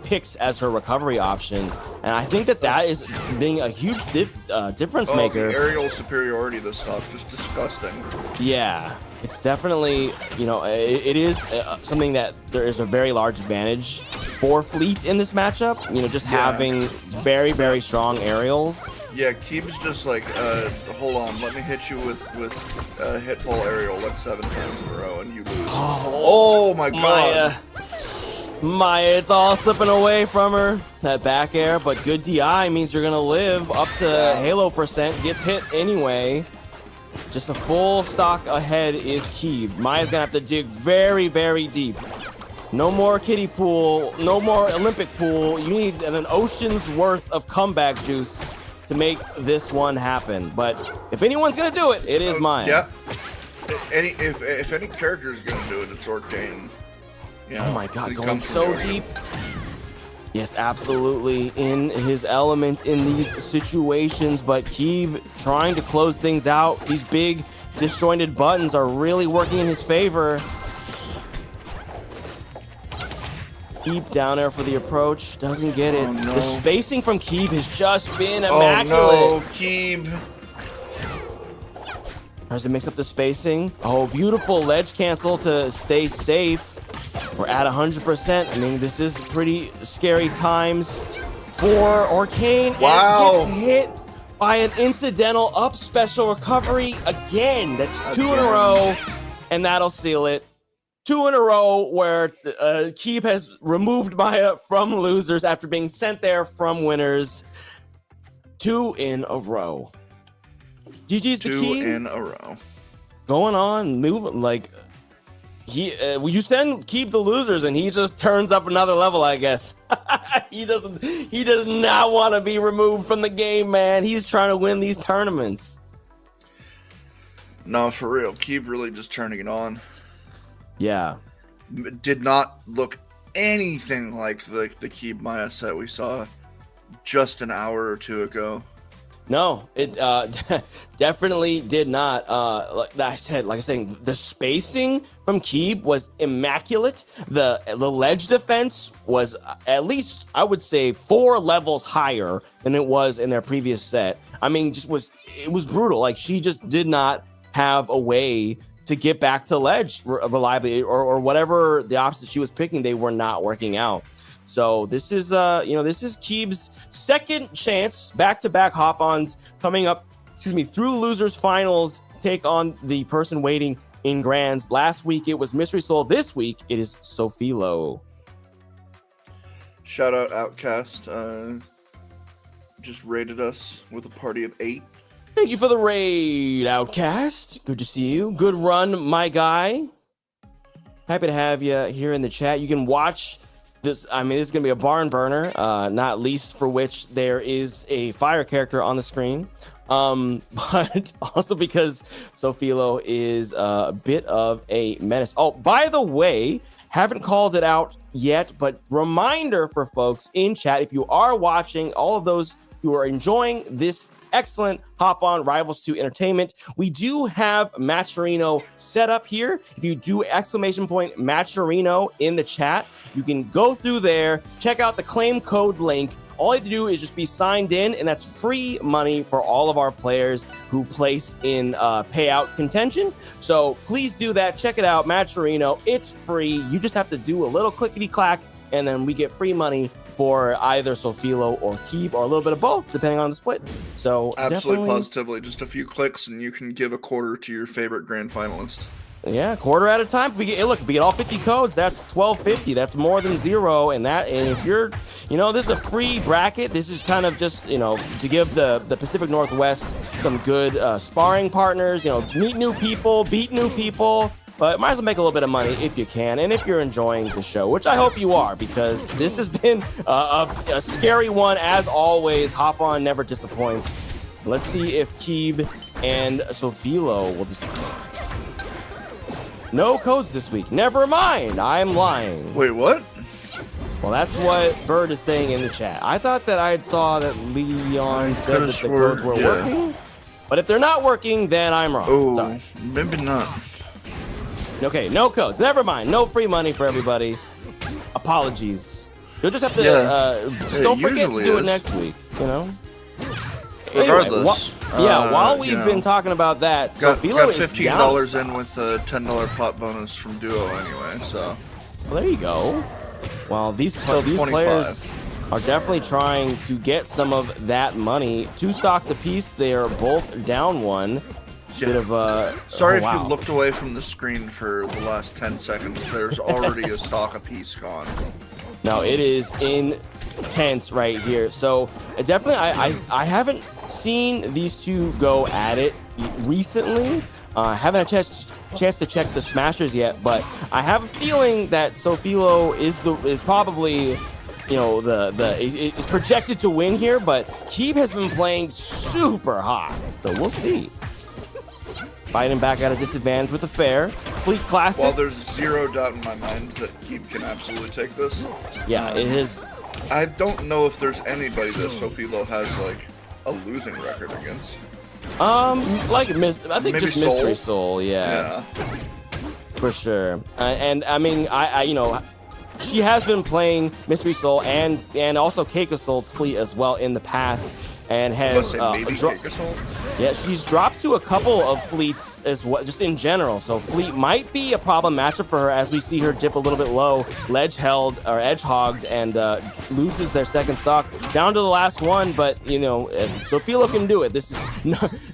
[SPEAKER 4] picks as her recovery option. And I think that is being a huge difference maker.
[SPEAKER 5] The aerial superiority this stuff, just disgusting.
[SPEAKER 4] Yeah, it's definitely, it is something that there is a very large advantage for Fleet in this matchup. Just having very, very strong aerials.
[SPEAKER 5] Yeah, Keeb's just like, hold on, let me hit you with hit pull aerial 7 times in a row and you lose. Oh my god.
[SPEAKER 4] Maya, it's all slipping away from her. That back air, but good DI means you're gonna live up to Halo percent. Gets hit anyway. Just a full stock ahead is Keeb. Maya's gonna have to dig very, very deep. No more kiddie pool, no more Olympic pool. You need an ocean's worth of comeback juice to make this one happen. But if anyone's gonna do it, it is Maya.
[SPEAKER 5] Yeah. If any character is gonna do it, it's Orcane.
[SPEAKER 4] Oh my god, going so deep. Yes, absolutely in his element in these situations, but Keeb trying to close things out. These big disjointed buttons are really working in his favor. Keeb down there for the approach, doesn't get it. The spacing from Keeb has just been immaculate.
[SPEAKER 5] Oh no, Keeb.
[SPEAKER 4] Tries to mix up the spacing. Oh, beautiful ledge cancel to stay safe. We're at 100%. I mean, this is pretty scary times for Orcane.
[SPEAKER 5] Wow.
[SPEAKER 4] And gets hit by an incidental up special recovery again. That's 2 in a row, and that'll seal it. 2 in a row where Keeb has removed Maya from losers after being sent there from winners. 2 in a row. GG's the Keeb.
[SPEAKER 5] 2 in a row.
[SPEAKER 4] Going on, moving you send Keeb the losers and he just turns up another level, I guess. He does not want to be removed from the game, man. He's trying to win these tournaments.
[SPEAKER 5] No, for real. Keeb really just turning it on.
[SPEAKER 4] Yeah.
[SPEAKER 5] Did not look anything like the Keeb Maya set we saw just an hour or 2 ago.
[SPEAKER 4] No, it definitely did not. Like I said, the spacing from Keeb was immaculate. The ledge defense was at least, I would say, 4 levels higher than it was in their previous set. I mean, it was brutal. Like, she just did not have a way to get back to ledge reliably, or whatever the options she was picking, they were not working out. So this is Keeb's second chance, back-to-back hop-ons coming up, through losers finals to take on the person waiting in grands. Last week it was Mystery Soul. This week it is Sophilo.
[SPEAKER 5] Shout out Outcast. Just raided us with a party of 8.
[SPEAKER 4] Thank you for the raid, Outcast. Good to see you. Good run, my guy. Happy to have you here in the chat. You can watch this. I mean, this is going to be a barn burner, not least for which there is a fire character on the screen. But also because Sophilo is a bit of a menace. Oh, by the way, haven't called it out yet, but reminder for folks in chat, if you are watching, all of those who are enjoying this excellent hop on Rivals 2 entertainment, we do have Matcherino set up here. If you do ! Matcherino in the chat, you can go through there, check out the claim code link. All you have to do is just be signed in, and that's free money for all of our players who place in payout contention. So please do that. Check it out, Matcherino. It's free. You just have to do a little clickety-clack, and then we get free money for either Sophilo or Keeb, or a little bit of both, depending on the split. So
[SPEAKER 5] absolutely, positively, just a few clicks, and you can give a quarter to your favorite grand finalist.
[SPEAKER 4] Yeah, quarter at a time. If we get all 50 codes, that's $12.50. That's more than zero. And if you're, this is a free bracket. This is kind of just, to give the Pacific Northwest some good sparring partners. Meet new people, beat new people. But might as well make a little bit of money if you can, and if you're enjoying the show, which I hope you are, because this has been a scary one as always. Hop on never disappoints. Let's see if Keeb and Sophilo will disappoint. No codes this week. Never mind. I'm lying.
[SPEAKER 5] Wait, what?
[SPEAKER 4] Well, that's what Bird is saying in the chat. I thought that I saw that Leon said that the codes were working. But if they're not working, then I'm wrong.
[SPEAKER 5] Oh,
[SPEAKER 4] sorry.
[SPEAKER 5] Maybe not.
[SPEAKER 4] Okay, no codes. Never mind. No free money for everybody. Apologies. You'll just have to don't forget to do it next week,
[SPEAKER 5] Regardless.
[SPEAKER 4] Anyway, while we've been talking about that,
[SPEAKER 5] got
[SPEAKER 4] Sophilo
[SPEAKER 5] $15
[SPEAKER 4] is
[SPEAKER 5] in with a $10 pot bonus from Duo anyway, so.
[SPEAKER 4] Well, there you go. Well, these players are definitely trying to get some of that money. 2 stocks apiece. They are both down 1. Bit of
[SPEAKER 5] Sorry if you looked away from the screen for the last 10 seconds. There's already a stock apiece gone.
[SPEAKER 4] No, it is intense right here. So definitely, I haven't seen these two go at it recently. Haven't had a chance to check the smashers yet, but I have a feeling that Sophilo is probably is projected to win here. But Keeb has been playing super hot, so we'll see. Fighting back at a disadvantage with a fair. Fleet Classic.
[SPEAKER 5] Well, there's zero doubt in my mind that Keeb can absolutely take this.
[SPEAKER 4] Yeah, it is.
[SPEAKER 5] I don't know if there's anybody that Sophilo has, a losing record against.
[SPEAKER 4] I think maybe just
[SPEAKER 5] Soul?
[SPEAKER 4] Mystery Soul, yeah. For sure. And I mean, she has been playing Mystery Soul and also Keika Soul's fleet as well in the past. And has she's dropped to a couple of fleets as well, just in general. So fleet might be a problem matchup for her, as we see her dip a little bit low, edge hogged, and loses their second stock down to the last one. But Sophilo can do it. This is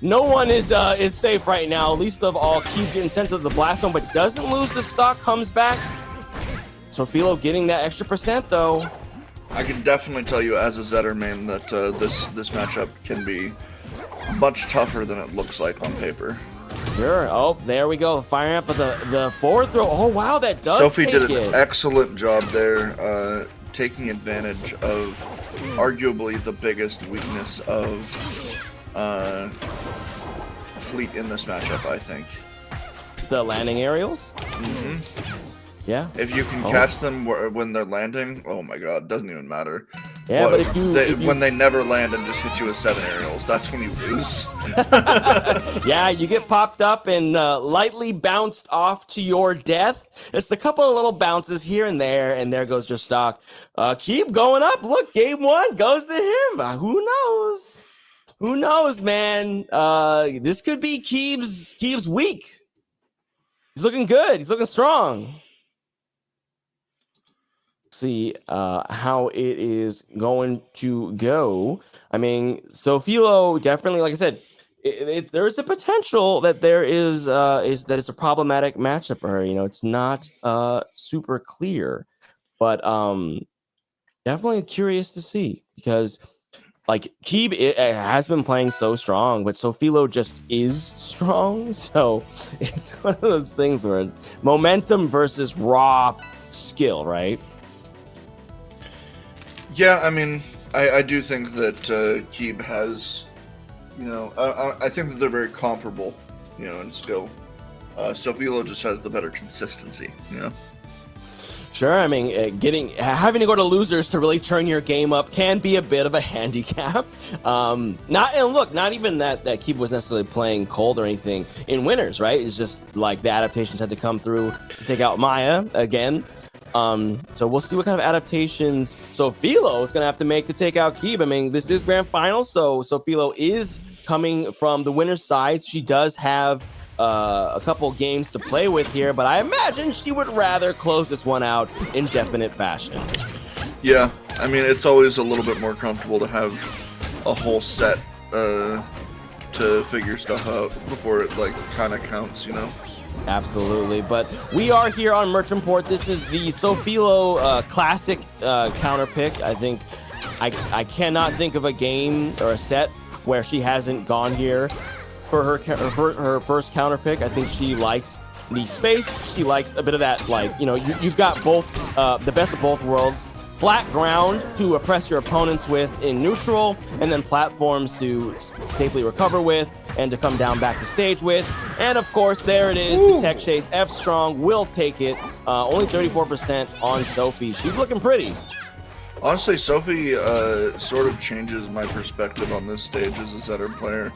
[SPEAKER 4] no one is safe right now. Least of all, keeps getting sent to the blast zone, but doesn't lose the stock. Comes back. Sophilo getting that extra % though.
[SPEAKER 5] I can definitely tell you as a Zetter main that this matchup can be much tougher than it looks like on paper.
[SPEAKER 4] Sure. Oh, there we go. Firing up with the forward throw. Oh, wow, that does
[SPEAKER 5] Sophie did an excellent job there, taking advantage of arguably the biggest weakness of fleet in this matchup, I think.
[SPEAKER 4] The landing aerials?
[SPEAKER 5] Mm-hmm.
[SPEAKER 4] Yeah.
[SPEAKER 5] If you can catch them when they're landing, oh my god, doesn't even matter.
[SPEAKER 4] Yeah, but if
[SPEAKER 5] when they never land and just hit you with 7 aerials, that's when you lose.
[SPEAKER 4] Yeah, you get popped up and lightly bounced off to your death. It's a couple of little bounces here and there goes your stock. Keep going up. Look, game 1 goes to him. Who knows? Who knows, man? This could be Keeb's week. He's looking good. He's looking strong. See how it is going to go. I mean, Sofilo definitely, like I said, there's a potential that there is that it's a problematic matchup for her. You know, it's not super clear, but definitely curious to see, because like Keeb has been playing so strong, but Sofilo just is strong. So it's one of those things where it's momentum versus raw skill, right?
[SPEAKER 5] Yeah, I mean, I do think that Keeb has, you know, I think that they're very comparable, you know, in skill. Sofilo just has the better consistency, you know.
[SPEAKER 4] Sure, I mean, having to go to losers to really turn your game up can be a bit of a handicap. Not even that Keeb was necessarily playing cold or anything in winners, right? It's just like the adaptations had to come through to take out Maya again. So we'll see what kind of adaptations Sofilo is going to have to make to take out Keeb. I mean, this is grand final, so Sofilo is coming from the winner's side. She does have a couple games to play with here, but I imagine she would rather close this one out in definite fashion.
[SPEAKER 5] Yeah, I mean, it's always a little bit more comfortable to have a whole set to figure stuff out before it like kind of counts, you know.
[SPEAKER 4] Absolutely, but we are here on Merchant Port. This is the Sofilo classic counter pick. I think I cannot think of a game or a set where she hasn't gone here for her first counter pick. I think she likes the space. She likes a bit of that, like, you know, you've got both the best of both worlds. Flat ground to oppress your opponents with in neutral, and then platforms to safely recover with and to come down back to stage with. And of course, there it is, the tech chase. F Strong will take it. Only 34% on Sophie. She's looking pretty.
[SPEAKER 5] Honestly, Sophie sort of changes my perspective on this stage as a Zetter player.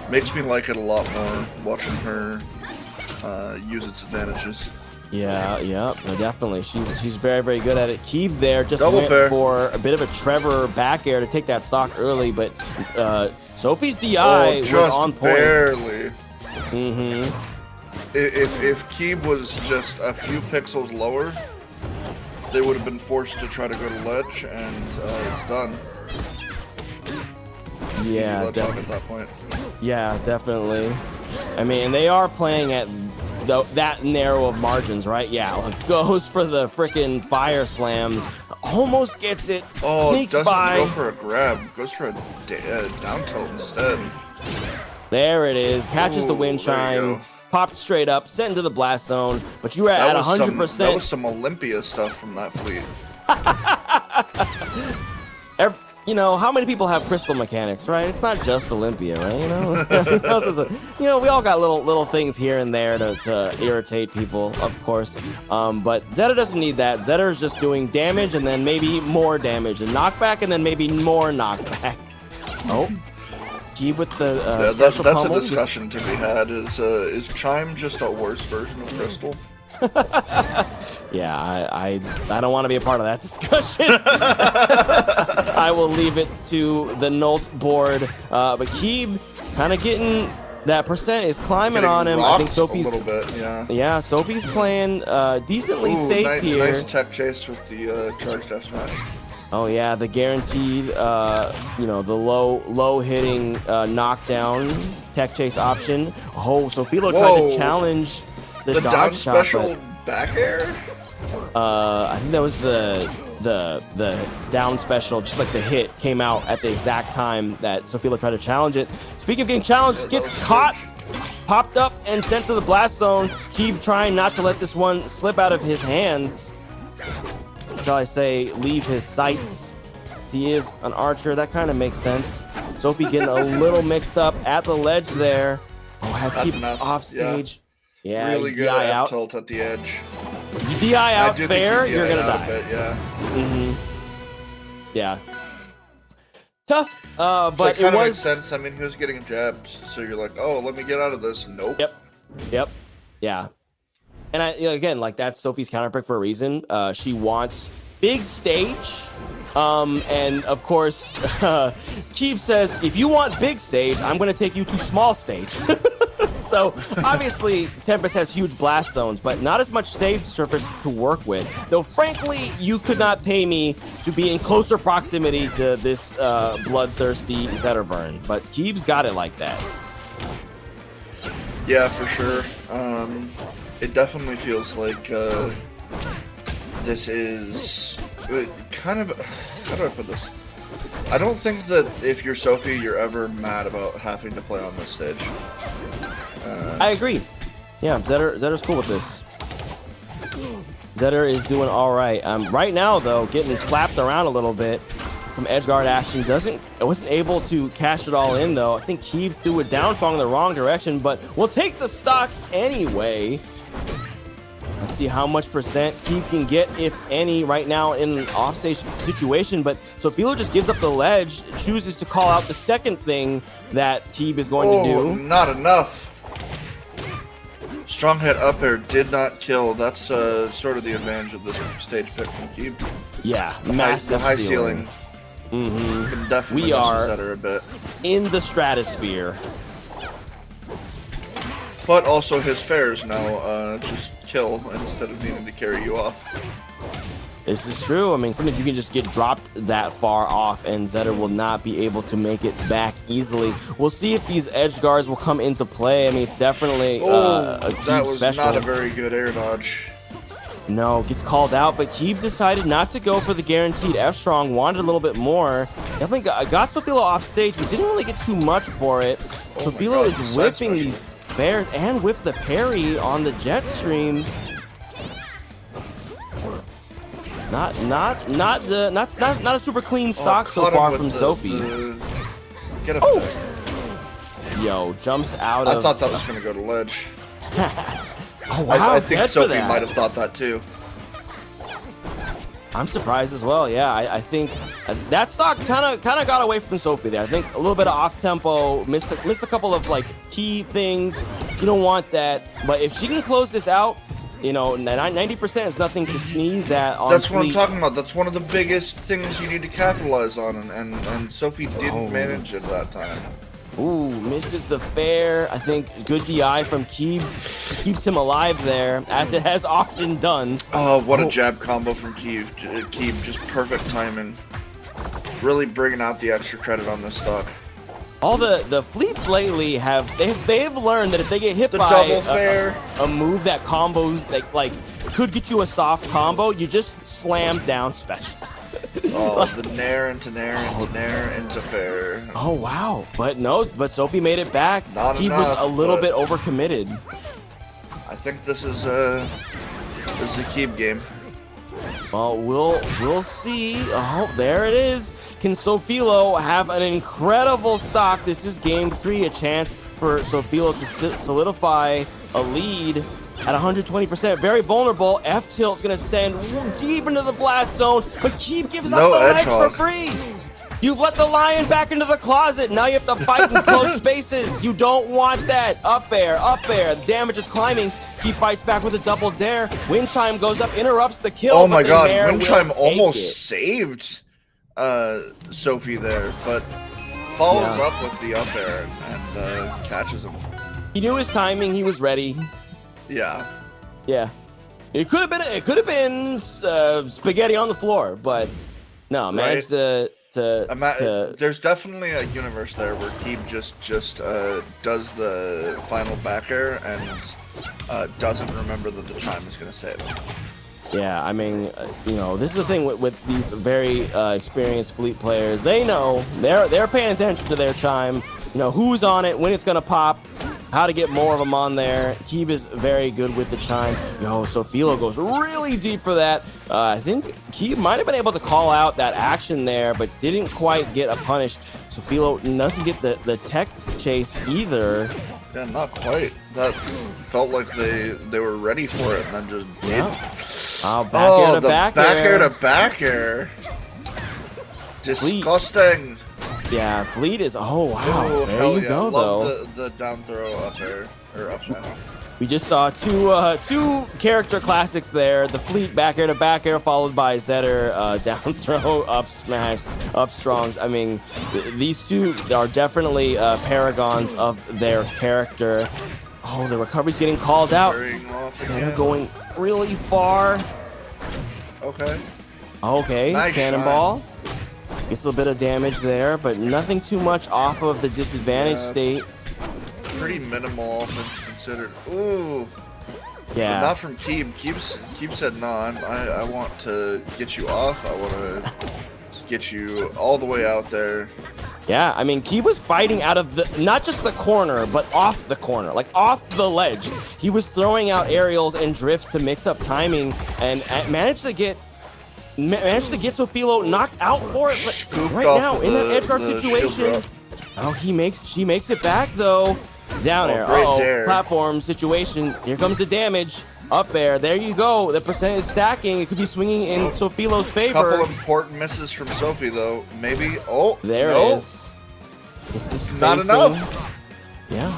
[SPEAKER 5] Makes me like it a lot more watching her use its advantages.
[SPEAKER 4] Yeah, no, definitely. She's very, very good at it. Keeb there just
[SPEAKER 5] Double
[SPEAKER 4] went
[SPEAKER 5] fair
[SPEAKER 4] for a bit of a Trevor back air to take that stock early, but Sophie's DI was on point.
[SPEAKER 5] Barely.
[SPEAKER 4] Mm-hmm.
[SPEAKER 5] If Keeb was just a few pixels lower, they would have been forced to try to go to ledge, and it's done.
[SPEAKER 4] Yeah,
[SPEAKER 5] at that point.
[SPEAKER 4] Yeah, definitely. I mean, they are playing at that narrow of margins, right? Yeah, goes for the freaking fire slam, almost gets it, sneaks by.
[SPEAKER 5] Go for a grab, goes for a down tilt instead.
[SPEAKER 4] There it is, catches the wind chime, popped straight up, sent into the blast zone, but you were at 100%.
[SPEAKER 5] That was some Olympia stuff from that fleet.
[SPEAKER 4] You know, how many people have crystal mechanics, right? It's not just Olympia, right? You know, we all got little things here and there to irritate people, of course. But Zeta doesn't need that. Zeta is just doing damage and then maybe more damage, and knockback and then maybe more knockback. Oh, Keeb with the
[SPEAKER 5] that's a discussion to be had. Is Chime just a worse version of Crystal?
[SPEAKER 4] Yeah, I don't want to be a part of that discussion. I will leave it to the Nolt board. But Keeb kind of getting that percent is climbing on him. I think Sophie's
[SPEAKER 5] a little bit, yeah.
[SPEAKER 4] Yeah, Sophie's playing decently safe here.
[SPEAKER 5] Nice tech chase with the charge death smash.
[SPEAKER 4] Oh yeah, the guaranteed, you know, the low hitting knockdown tech chase option. Oh, Sofilo tried to challenge the dodge
[SPEAKER 5] down
[SPEAKER 4] shot,
[SPEAKER 5] special back air.
[SPEAKER 4] I think that was the down special, just like the hit came out at the exact time that Sofilo tried to challenge it. Speaking of getting challenged, gets caught, popped up, and sent to the blast zone. Keep trying not to let this one slip out of his hands. Shall I say, leave his sights. He is an archer. That kind of makes sense. Sophie getting a little mixed up at the ledge there. Oh, has Keep off stage. Yeah,
[SPEAKER 5] really good F tilt at the edge.
[SPEAKER 4] You DI out fair, you're gonna die.
[SPEAKER 5] Yeah.
[SPEAKER 4] Yeah. Tough, but
[SPEAKER 5] so it kind of
[SPEAKER 4] was...
[SPEAKER 5] makes sense. I mean, he was getting jabs, so you're like, oh, let me get out of this. Nope.
[SPEAKER 4] Yep. Yeah. And again, like, that's Sophie's counterpick for a reason. She wants big stage. And of course, Keeb says, if you want big stage, I'm going to take you to small stage. So obviously, Tempest has huge blast zones, but not as much stage surface to work with. Though frankly, you could not pay me to be in closer proximity to this bloodthirsty Zetterburn. But Keeb's got it like that.
[SPEAKER 5] Yeah, for sure. It definitely feels like this is kind of... How do I put this? I don't think that if you're Sophie, you're ever mad about having to play on this stage.
[SPEAKER 4] I agree. Yeah, Zetter's cool with this. Zetter is doing all right. Right now, though, getting slapped around a little bit. Some edge guard action. Wasn't able to cash it all in, though. I think Keeb threw it down strong in the wrong direction, but we'll take the stock anyway. Let's see how much percent Keeb can get, if any, right now in an offstage situation. But Sophilo just gives up the ledge, chooses to call out the second thing that Keeb is going to do.
[SPEAKER 5] Not enough. Strong head up air did not kill. That's sort of the advantage of this stage pick from Keeb.
[SPEAKER 4] Yeah,
[SPEAKER 5] The
[SPEAKER 4] massive
[SPEAKER 5] high ceiling.
[SPEAKER 4] Mm-hmm.
[SPEAKER 5] Can definitely
[SPEAKER 4] We are
[SPEAKER 5] Zetter a bit.
[SPEAKER 4] in the stratosphere.
[SPEAKER 5] But also his fares now just kill instead of needing to carry you off.
[SPEAKER 4] This is true. I mean, sometimes you can just get dropped that far off, and Zetter will not be able to make it back easily. We'll see if these edge guards will come into play. I mean, it's definitely a
[SPEAKER 5] that
[SPEAKER 4] Keeb
[SPEAKER 5] was
[SPEAKER 4] special.
[SPEAKER 5] not a very good air dodge.
[SPEAKER 4] No, gets called out, but Keeb decided not to go for the guaranteed F-Strong, wanted a little bit more. Definitely got Sophilo off stage, but didn't really get too much for it. Sophilo is whiffing these fares and whiff the parry on the jet stream. Not a super clean stock so far from Sophie.
[SPEAKER 5] Get up there.
[SPEAKER 4] Yo, jumps out
[SPEAKER 5] I
[SPEAKER 4] of...
[SPEAKER 5] thought that was going to go to ledge.
[SPEAKER 4] Oh, wow,
[SPEAKER 5] I think
[SPEAKER 4] dead for
[SPEAKER 5] Sophie
[SPEAKER 4] that.
[SPEAKER 5] might have thought that too.
[SPEAKER 4] I'm surprised as well. Yeah, I think that stock kind of got away from Sophie there. I think a little bit of off tempo, missed a couple of like key things. You don't want that, but if she can close this out, you know, 90% is nothing to sneeze at.
[SPEAKER 5] That's what I'm talking about. That's one of the biggest things you need to capitalize on, and Sophie didn't manage it that time.
[SPEAKER 4] Ooh, misses the fair. I think good DI from Keeb keeps him alive there, as it has often done.
[SPEAKER 5] Oh, what a jab combo from Keeb. Keeb, just perfect timing. Really bringing out the extra credit on this stock.
[SPEAKER 4] All the fleets lately they've learned that if they get hit
[SPEAKER 5] The
[SPEAKER 4] by
[SPEAKER 5] double fair.
[SPEAKER 4] a move that combos like could get you a soft combo, you just slam down special.
[SPEAKER 5] Oh, the nair into nair into nair into fair.
[SPEAKER 4] Oh wow, but Sophie made it back.
[SPEAKER 5] Not
[SPEAKER 4] He
[SPEAKER 5] enough,
[SPEAKER 4] was a little
[SPEAKER 5] but-
[SPEAKER 4] bit overcommitted.
[SPEAKER 5] I think this is a Keeb game.
[SPEAKER 4] Well, we'll see. Oh, there it is. Can Sophilo have an incredible stock? This is game 3, a chance for Sophilo to solidify a lead at 120%. Very vulnerable. F-Tilt's going to send deep into the blast zone, but Keeb gives up the ledge for free. You've let the lion back into the closet. Now you have to fight in close spaces. You don't want that. Up air, up air. Damage is climbing. Keeb fights back with a double dare. Wind chime goes up, interrupts the kill.
[SPEAKER 5] Oh my
[SPEAKER 4] but
[SPEAKER 5] god,
[SPEAKER 4] Nair
[SPEAKER 5] Wind
[SPEAKER 4] will
[SPEAKER 5] chime
[SPEAKER 4] take
[SPEAKER 5] almost
[SPEAKER 4] it.
[SPEAKER 5] saved Sophie there, but follows up with the up air and catches him.
[SPEAKER 4] He knew his timing. He was ready.
[SPEAKER 5] Yeah.
[SPEAKER 4] Yeah. It could have been spaghetti on the floor, but no, managed to
[SPEAKER 5] There's definitely a universe there where Keeb just does the final back air and doesn't remember that the chime is going to save him.
[SPEAKER 4] Yeah, I mean, you know, this is the thing with these very experienced fleet players. They know they're paying attention to their chime. You know who's on it, when it's gonna pop, how to get more of them on there. Keeb is very good with the chime. Yo, Sophilo goes really deep for that. I think Keeb might have been able to call out that action there, but didn't quite get a punish. Sophilo doesn't get the tech chase either.
[SPEAKER 5] Yeah, not quite. That felt like they were ready for it and then just did.
[SPEAKER 4] Oh, back air to back air.
[SPEAKER 5] Back air to back air. Disgusting.
[SPEAKER 4] Yeah, Fleet is. Oh wow,
[SPEAKER 5] Ooh,
[SPEAKER 4] there
[SPEAKER 5] hell
[SPEAKER 4] you
[SPEAKER 5] yeah.
[SPEAKER 4] go
[SPEAKER 5] Love
[SPEAKER 4] though.
[SPEAKER 5] the down throw up air or up smash.
[SPEAKER 4] We just saw two character classics there. The Fleet back air to back air, followed by Zetter down throw, up smash, up strongs. I mean, these two are definitely paragons of their character. Oh, the recovery's getting called out. Zetter going really far.
[SPEAKER 5] Okay.
[SPEAKER 4] Okay,
[SPEAKER 5] Nice
[SPEAKER 4] cannonball. Gets a little bit of damage there, but nothing too much off of the disadvantage state.
[SPEAKER 5] Pretty minimal, all things considered. Ooh.
[SPEAKER 4] Yeah.
[SPEAKER 5] But not from Keeb. Keeb said, no, I want to get you off. I want to get you all the way out there.
[SPEAKER 4] Yeah, I mean, Keeb was fighting out of the, not just the corner, but off the corner, like off the ledge. He was throwing out aerials and drifts to mix up timing and managed to get Sofilo knocked out for it. But right now, in that edge guard situation, she makes it back though. Down air. Platform situation. Here comes the damage. Up there. There you go. The percent is stacking. It could be swinging in Sofilo's favor.
[SPEAKER 5] Couple important misses from Sophie though. Maybe. Oh,
[SPEAKER 4] there it is. It's the spacing.
[SPEAKER 5] Not enough.
[SPEAKER 4] Yeah.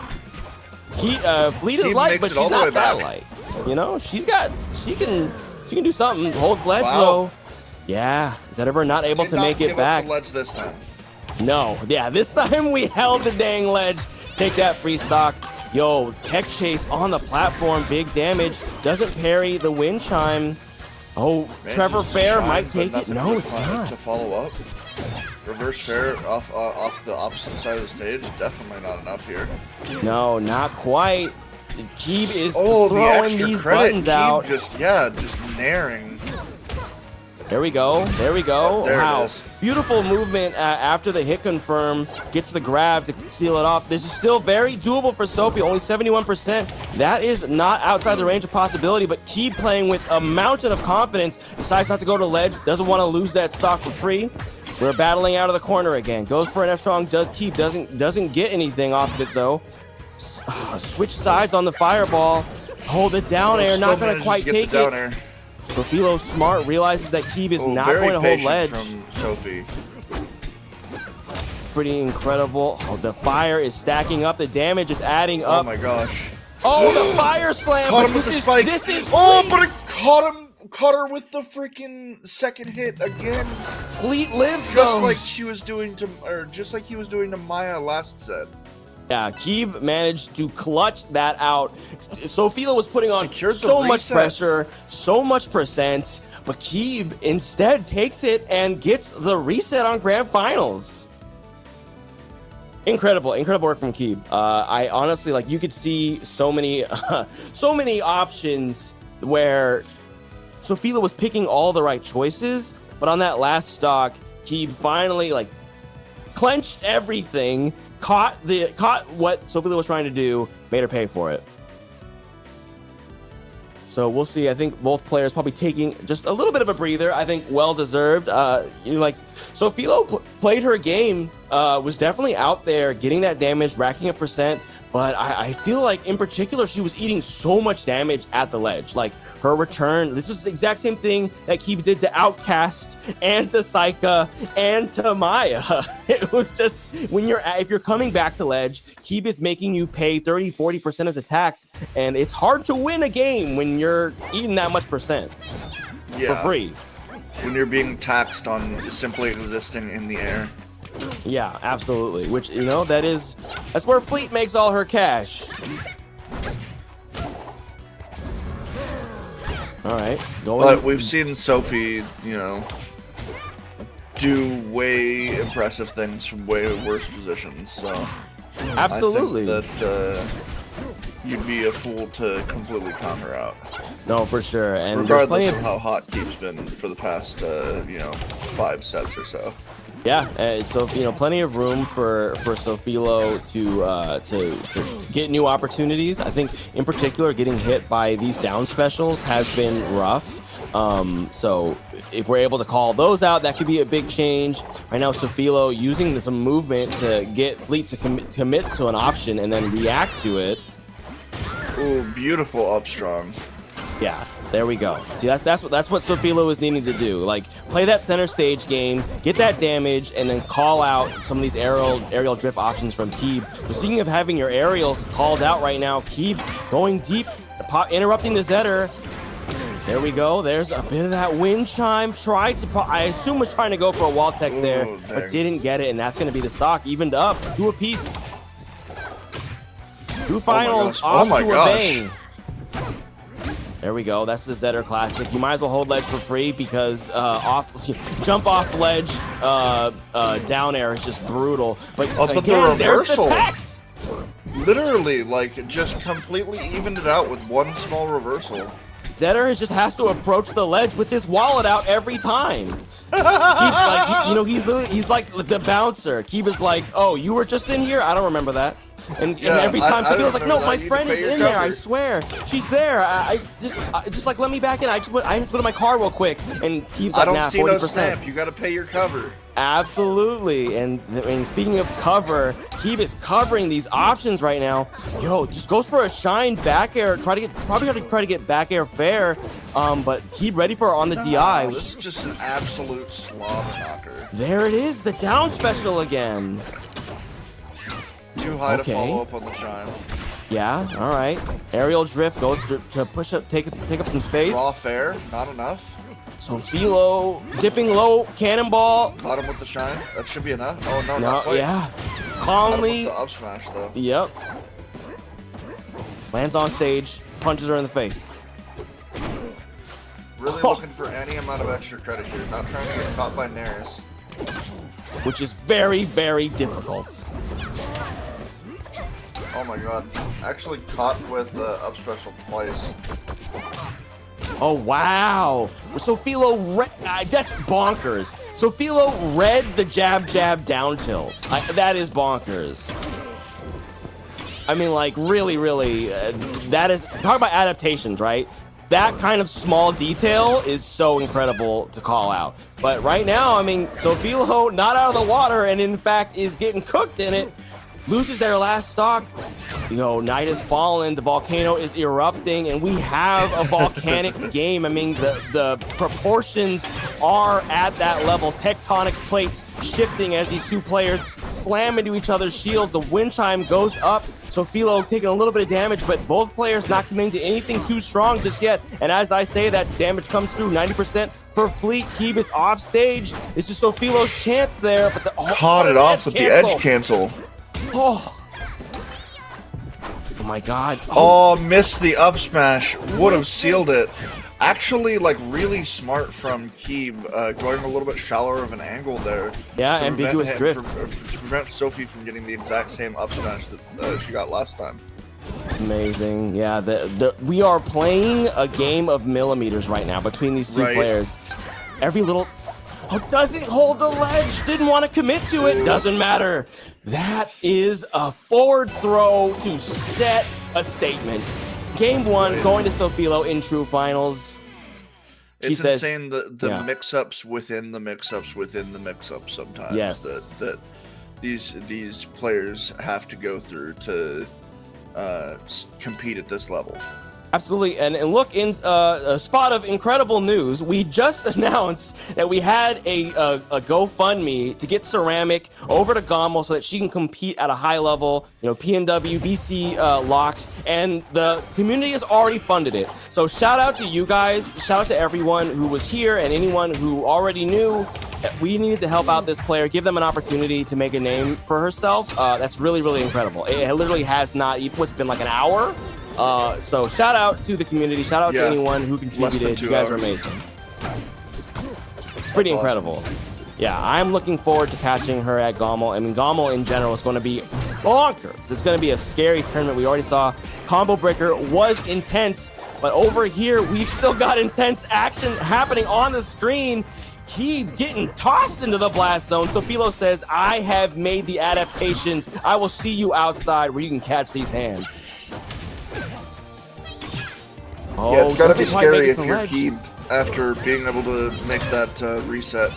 [SPEAKER 4] Fleet is light, but she's not that light. You know, she can do something. Holds ledge though. Yeah. Zetterberg not able to make it back.
[SPEAKER 5] The ledge this time.
[SPEAKER 4] No. Yeah. This time we held the dang ledge. Take that free stock. Yo, tech chase on the platform. Big damage. Doesn't parry the wind chime. Oh, man, Trevor Fair might take it. No, it's not.
[SPEAKER 5] To follow up. Reverse fair off the opposite side of the stage. Definitely not enough here.
[SPEAKER 4] No, not quite. Keeb is throwing these buttons out.
[SPEAKER 5] Just naring.
[SPEAKER 4] There we go. There we go.
[SPEAKER 5] Wow.
[SPEAKER 4] Beautiful movement after the hit confirm. Gets the grab to seal it off. This is still very doable for Sophie. Only 71%. That is not outside the range of possibility, but Keeb playing with a mountain of confidence. Decides not to go to ledge. Doesn't want to lose that stock for free. We're battling out of the corner again. Goes for an F strong. Does Keeb. Doesn't get anything off of it, though. Switch sides on the fireball. Oh, the down air. Not going to quite take it. Sofilo smart, realizes that Keeb is not going to hold ledge.
[SPEAKER 5] From Sophie.
[SPEAKER 4] Pretty incredible. Oh, the fire is stacking up. The damage is adding up.
[SPEAKER 5] Oh my gosh.
[SPEAKER 4] Oh, the fire slam.
[SPEAKER 5] Caught him with the spike.
[SPEAKER 4] This is
[SPEAKER 5] but it caught her with the freaking second hit again.
[SPEAKER 4] Fleet lives
[SPEAKER 5] just like he was doing to Maya last set.
[SPEAKER 4] Yeah, Keeb managed to clutch that out. Sofilo was putting on so much pressure, so much percent, but Keeb instead takes it and gets the reset on Grand Finals. Incredible work from Keeb. I honestly, like, you could see so many options where Sofilo was picking all the right choices, but on that last stock, Keeb finally, like, clenched everything. Caught what Sofilo was trying to do, made her pay for it. So we'll see. I think both players probably taking just a little bit of a breather. I think well deserved. Sofilo played her game, was definitely out there getting that damage, racking up percent. But I feel like in particular she was eating so much damage at the ledge. Like her return, this was the exact same thing that Keeb did to Outcast and to Saika and to Maya. It was just if you're coming back to ledge, Keeb is making you pay 30-40% as attacks, and it's hard to win a game when you're eating that much percent for free.
[SPEAKER 5] When you're being taxed on simply existing in the air.
[SPEAKER 4] Yeah, absolutely. Which, you know, that's where Fleet makes all her cash. All right,
[SPEAKER 5] But we've seen Sophie, do way impressive things from way worse positions. So
[SPEAKER 4] absolutely,
[SPEAKER 5] I think that you'd be a fool to completely count her out.
[SPEAKER 4] No, for sure. And
[SPEAKER 5] regardless of how hot Keeb's been for the past 5 sets or so.
[SPEAKER 4] Yeah, so plenty of room for Sofilo to get new opportunities. I think in particular getting hit by these down specials has been rough. So if we're able to call those out, that could be a big change. Right now, Sofilo using some movement to get Fleet to commit to an option and then react to it.
[SPEAKER 5] Ooh, beautiful up strong.
[SPEAKER 4] Yeah, There we go. See, that's what Sofilo is needing to do. Like, play that center stage game, get that damage, and then call out some of these aerial drift options from Keeb. But speaking of having your aerials called out right now, Keeb going deep, interrupting the Zetter. There we go. There's a bit of that wind chime. I assume was trying to go for a wall tech there, but didn't get it, and that's going to be the stock. Evened up. Two apiece. Drew Finals off to a bang. There we go. That's the Zetter classic. You might as well hold ledge for free because jump off ledge down air is just brutal. But again, there's the tax.
[SPEAKER 5] Literally, like, just completely evened it out with one small reversal.
[SPEAKER 4] Zetter just has to approach the ledge with his wallet out every time. He's like the bouncer. Keeb is like, oh, you were just in here? I don't remember that. And every time Sofilo's like, no, my friend is in there. I swear, she's there. I just like let me back in. I have to go to my car real quick. And Keeb's like, nah, 40%. I don't see no snap.
[SPEAKER 5] You got to pay your cover.
[SPEAKER 4] Absolutely. And speaking of cover, Keeb is covering these options right now. Yo, just goes for a shine back air. Probably try to get back air fair. But Keeb ready for on the DI.
[SPEAKER 5] This is just an absolute slobber knocker.
[SPEAKER 4] There it is, the down special again.
[SPEAKER 5] Too high to follow up on the chime.
[SPEAKER 4] Yeah, all right. Aerial drift goes to push up, take up some space.
[SPEAKER 5] Raw fair, not enough.
[SPEAKER 4] Sofilo dipping low, cannonball.
[SPEAKER 5] Caught him with the shine. That should be enough. Oh no, not quite.
[SPEAKER 4] Yeah. Calmly.
[SPEAKER 5] The up smash though.
[SPEAKER 4] Yep. Lands on stage, punches her in the face.
[SPEAKER 5] Really looking for any amount of extra credit here. Not trying to get caught by Nares.
[SPEAKER 4] Which is very, very difficult.
[SPEAKER 5] Oh my god. Actually caught with up special twice.
[SPEAKER 4] Oh wow. Sofilo that's bonkers. Sofilo read the jab down tilt. That is bonkers. I mean, like, really, that is, talk about adaptations, right? That kind of small detail is so incredible to call out. But right now, I mean, Sofilo not out of the water and in fact is getting cooked in it. Loses their last stock. Night has fallen, the volcano is erupting, and we have a volcanic game. I mean, the proportions are at that level. Tectonic plates shifting as these two players slam into each other's shields. The wind chime goes up. Sofilo taking a little bit of damage, but both players not committing to anything too strong just yet. And as I say, that damage comes through 90% for Fleet. Keeb is off stage. It's just Sofilo's chance there, but
[SPEAKER 5] caught it off with the edge cancel.
[SPEAKER 4] Oh my god.
[SPEAKER 5] Oh, missed the up smash. Would have sealed it. Actually, like, really smart from Keeb, going a little bit shallower of an angle there.
[SPEAKER 4] Yeah, ambiguous drift.
[SPEAKER 5] To prevent Sophie from getting the exact same up smash that she got last time.
[SPEAKER 4] Amazing. Yeah, we are playing a game of millimeters right now between these three players. Every little... Oh, doesn't hold the ledge. Didn't want to commit to it. Doesn't matter. That is a forward throw to set a statement. Game one, going to Sofilo in true finals.
[SPEAKER 5] It's insane the mix-ups within the mix-ups within the mix-ups sometimes.
[SPEAKER 4] Yes.
[SPEAKER 5] That these players have to go through to compete at this level.
[SPEAKER 4] Absolutely, and look, in a spot of incredible news, we just announced that we had a GoFundMe to get Ceramic over to Gommel so that she can compete at a high level, PNW, BC locks, and the community has already funded it. So shout out to you guys, shout out to everyone who was here and anyone who already knew that we needed to help out this player, give them an opportunity to make a name for herself. That's really, really incredible. It literally has not, it's been like an hour. So shout out to the community, shout out to anyone who contributed. You guys are amazing. It's pretty incredible. Yeah, I'm looking forward to catching her at Gommel. I mean, Gommel in general is going to be bonkers. It's going to be a scary tournament. We already saw Combo Breaker was intense, but over here we've still got intense action happening on the screen. Keeb getting tossed into the blast zone. Sofilo says, I have made the adaptations. I will see you outside where you can catch these hands.
[SPEAKER 5] Yeah, it's gotta be scary if you're Keeb after being able to make that reset.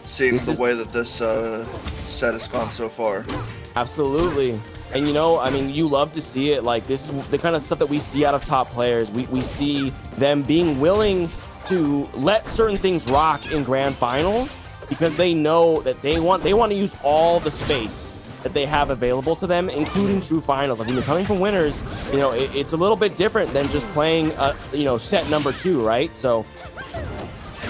[SPEAKER 5] Seeing the way that this set has gone so far.
[SPEAKER 4] Absolutely. And I mean, you love to see it. Like, this is the kind of stuff that we see out of top players. We see them being willing to let certain things rock in grand finals because they know that they want to use all the space that they have available to them, including true finals. Like, when you're coming from winners, it's a little bit different than just playing, set number 2, right? So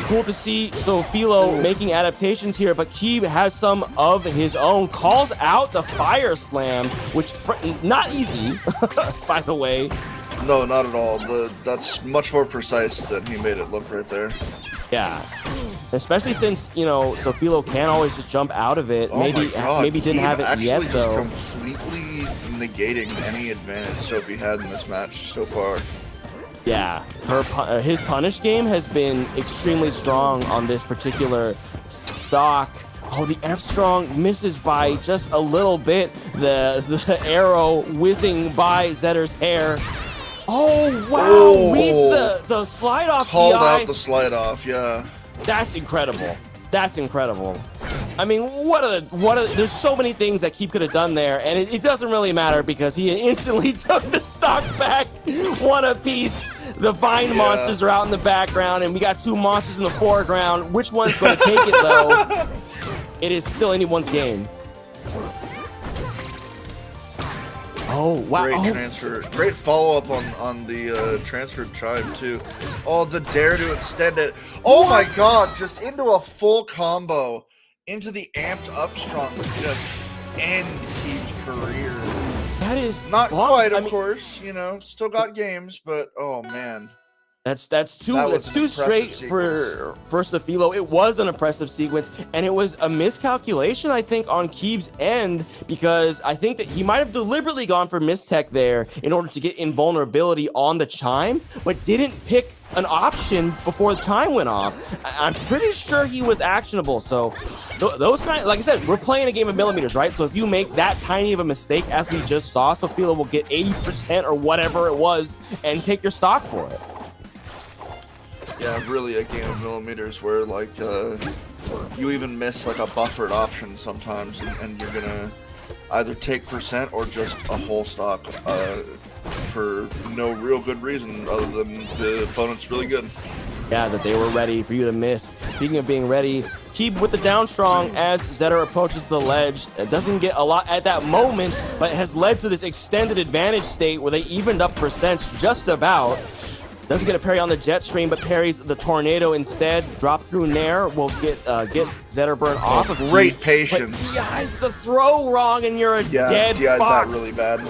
[SPEAKER 4] cool to see Sofilo making adaptations here, but Keeb has some of his own. Calls out the fire slam, which not easy, by the way.
[SPEAKER 5] No, not at all. That's much more precise than he made it look right there.
[SPEAKER 4] Yeah, especially since Sofilo can't always just jump out of it.
[SPEAKER 5] Oh
[SPEAKER 4] maybe didn't have it yet though.
[SPEAKER 5] Completely negating any advantage Sophie had in this match so far.
[SPEAKER 4] Yeah, his punish game has been extremely strong on this particular stock. Oh, the F strong misses by just a little bit. The arrow whizzing by Zetter's hair. Oh wow! Reads the slide off.
[SPEAKER 5] Called
[SPEAKER 4] DI.
[SPEAKER 5] out the slide off. Yeah.
[SPEAKER 4] That's incredible. That's incredible. I mean, there's so many things that Keeb could have done there, and it doesn't really matter because he instantly took the stock back, one apiece. The vine monsters are out in the background, and we got 2 monsters in the foreground. Which one's going to take it, though? It is still anyone's game. Oh, wow.
[SPEAKER 5] Great transfer. Great follow-up on the transfer chime, too. Oh, the dare to extend it. Oh, my God. Just into a full combo. Into the amped up strong. Just end Keeb's career.
[SPEAKER 4] That is
[SPEAKER 5] not quite, of course. Still got games, but oh, man.
[SPEAKER 4] That's too straight for Sofilo. It was an impressive sequence, and it was a miscalculation, I think, on Keeb's end, because I think that he might have deliberately gone for mistech there in order to get invulnerability on the chime, but didn't pick an option before the chime went off. I'm pretty sure he was actionable. So those kind, like I said, we're playing a game of millimeters, right? So if you make that tiny of a mistake, as we just saw, Sofilo will get 80% or whatever it was and take your stock for it.
[SPEAKER 5] Yeah, really a game of millimeters where, like, you even miss, like, a buffered option sometimes, and you're gonna either take percent or just a whole stock for no real good reason other than the opponent's really good.
[SPEAKER 4] Yeah, that they were ready for you to miss. Speaking of being ready, Keeb with the down strong as Zetter approaches the ledge. It doesn't get a lot at that moment, but it has led to this extended advantage state where they evened up percents just about. Doesn't get a parry on the jet stream, but parries the tornado instead. Drop through Nair will get Zetterburn off of
[SPEAKER 5] great
[SPEAKER 4] Keeb.
[SPEAKER 5] patience.
[SPEAKER 4] But DI's the throw wrong, and you're a dead
[SPEAKER 5] DI's
[SPEAKER 4] box.
[SPEAKER 5] that really bad.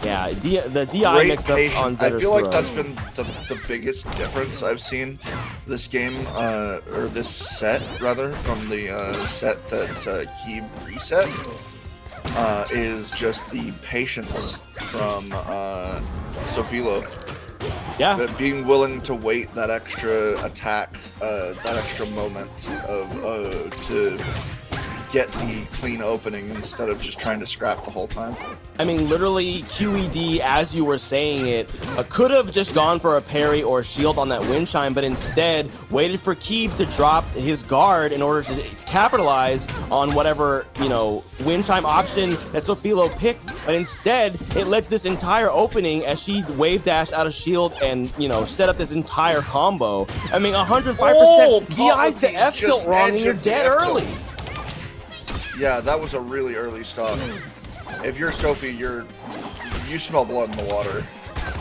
[SPEAKER 4] Yeah, the DI mix-ups on Zetter's
[SPEAKER 5] I feel like
[SPEAKER 4] throw.
[SPEAKER 5] that's been the biggest difference I've seen this game, or this set, rather, from the set that Keeb reset, is just the patience from Sofilo.
[SPEAKER 4] Yeah.
[SPEAKER 5] Being willing to wait that extra attack, that extra moment to get the clean opening instead of just trying to scrap the whole time.
[SPEAKER 4] I mean, literally, QED, as you were saying it, could have just gone for a parry or shield on that wind chime, but instead waited for Keeb to drop his guard in order to capitalize on whatever, wind chime option that Sofilo picked. But instead, it led to this entire opening as she wave dashed out of shield and, set up this entire combo. I mean, 105%. DI's the F tilt wrong, and you're dead early.
[SPEAKER 5] Yeah, that was a really early stop. If you're Sophie, you smell blood in the water.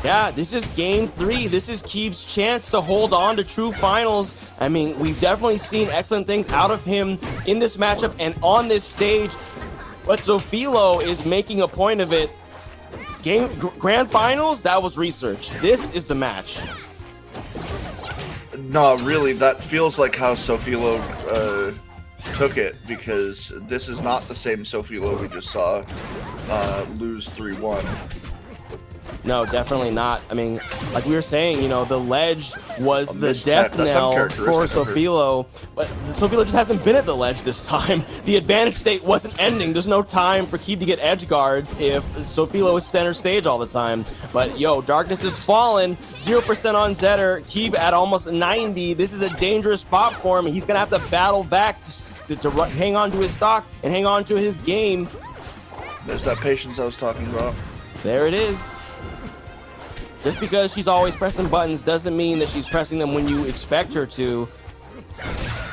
[SPEAKER 4] Yeah, this is game 3. This is Keeb's chance to hold on to true finals. I mean, we've definitely seen excellent things out of him in this matchup and on this stage. But Sofilo is making a point of it. Grand finals, that was research. This is the match.
[SPEAKER 5] No, really, that feels like how Sofilo took it, because this is not the same Sofilo we just saw lose 3-1.
[SPEAKER 4] No, definitely not. I mean, like we were saying, the ledge was the death knell for Sofilo, but Sofilo just hasn't been at the ledge this time. The advantage state wasn't ending. There's no time for Keeb to get edge guards if Sofilo is center stage all the time. But darkness has fallen. 0% on Zetter. Keeb at almost 90. This is a dangerous spot for him. He's gonna have to battle back to hang on to his stock and hang on to his game.
[SPEAKER 5] There's that patience I was talking about.
[SPEAKER 4] There it is. Just because she's always pressing buttons doesn't mean that she's pressing them when you expect her to.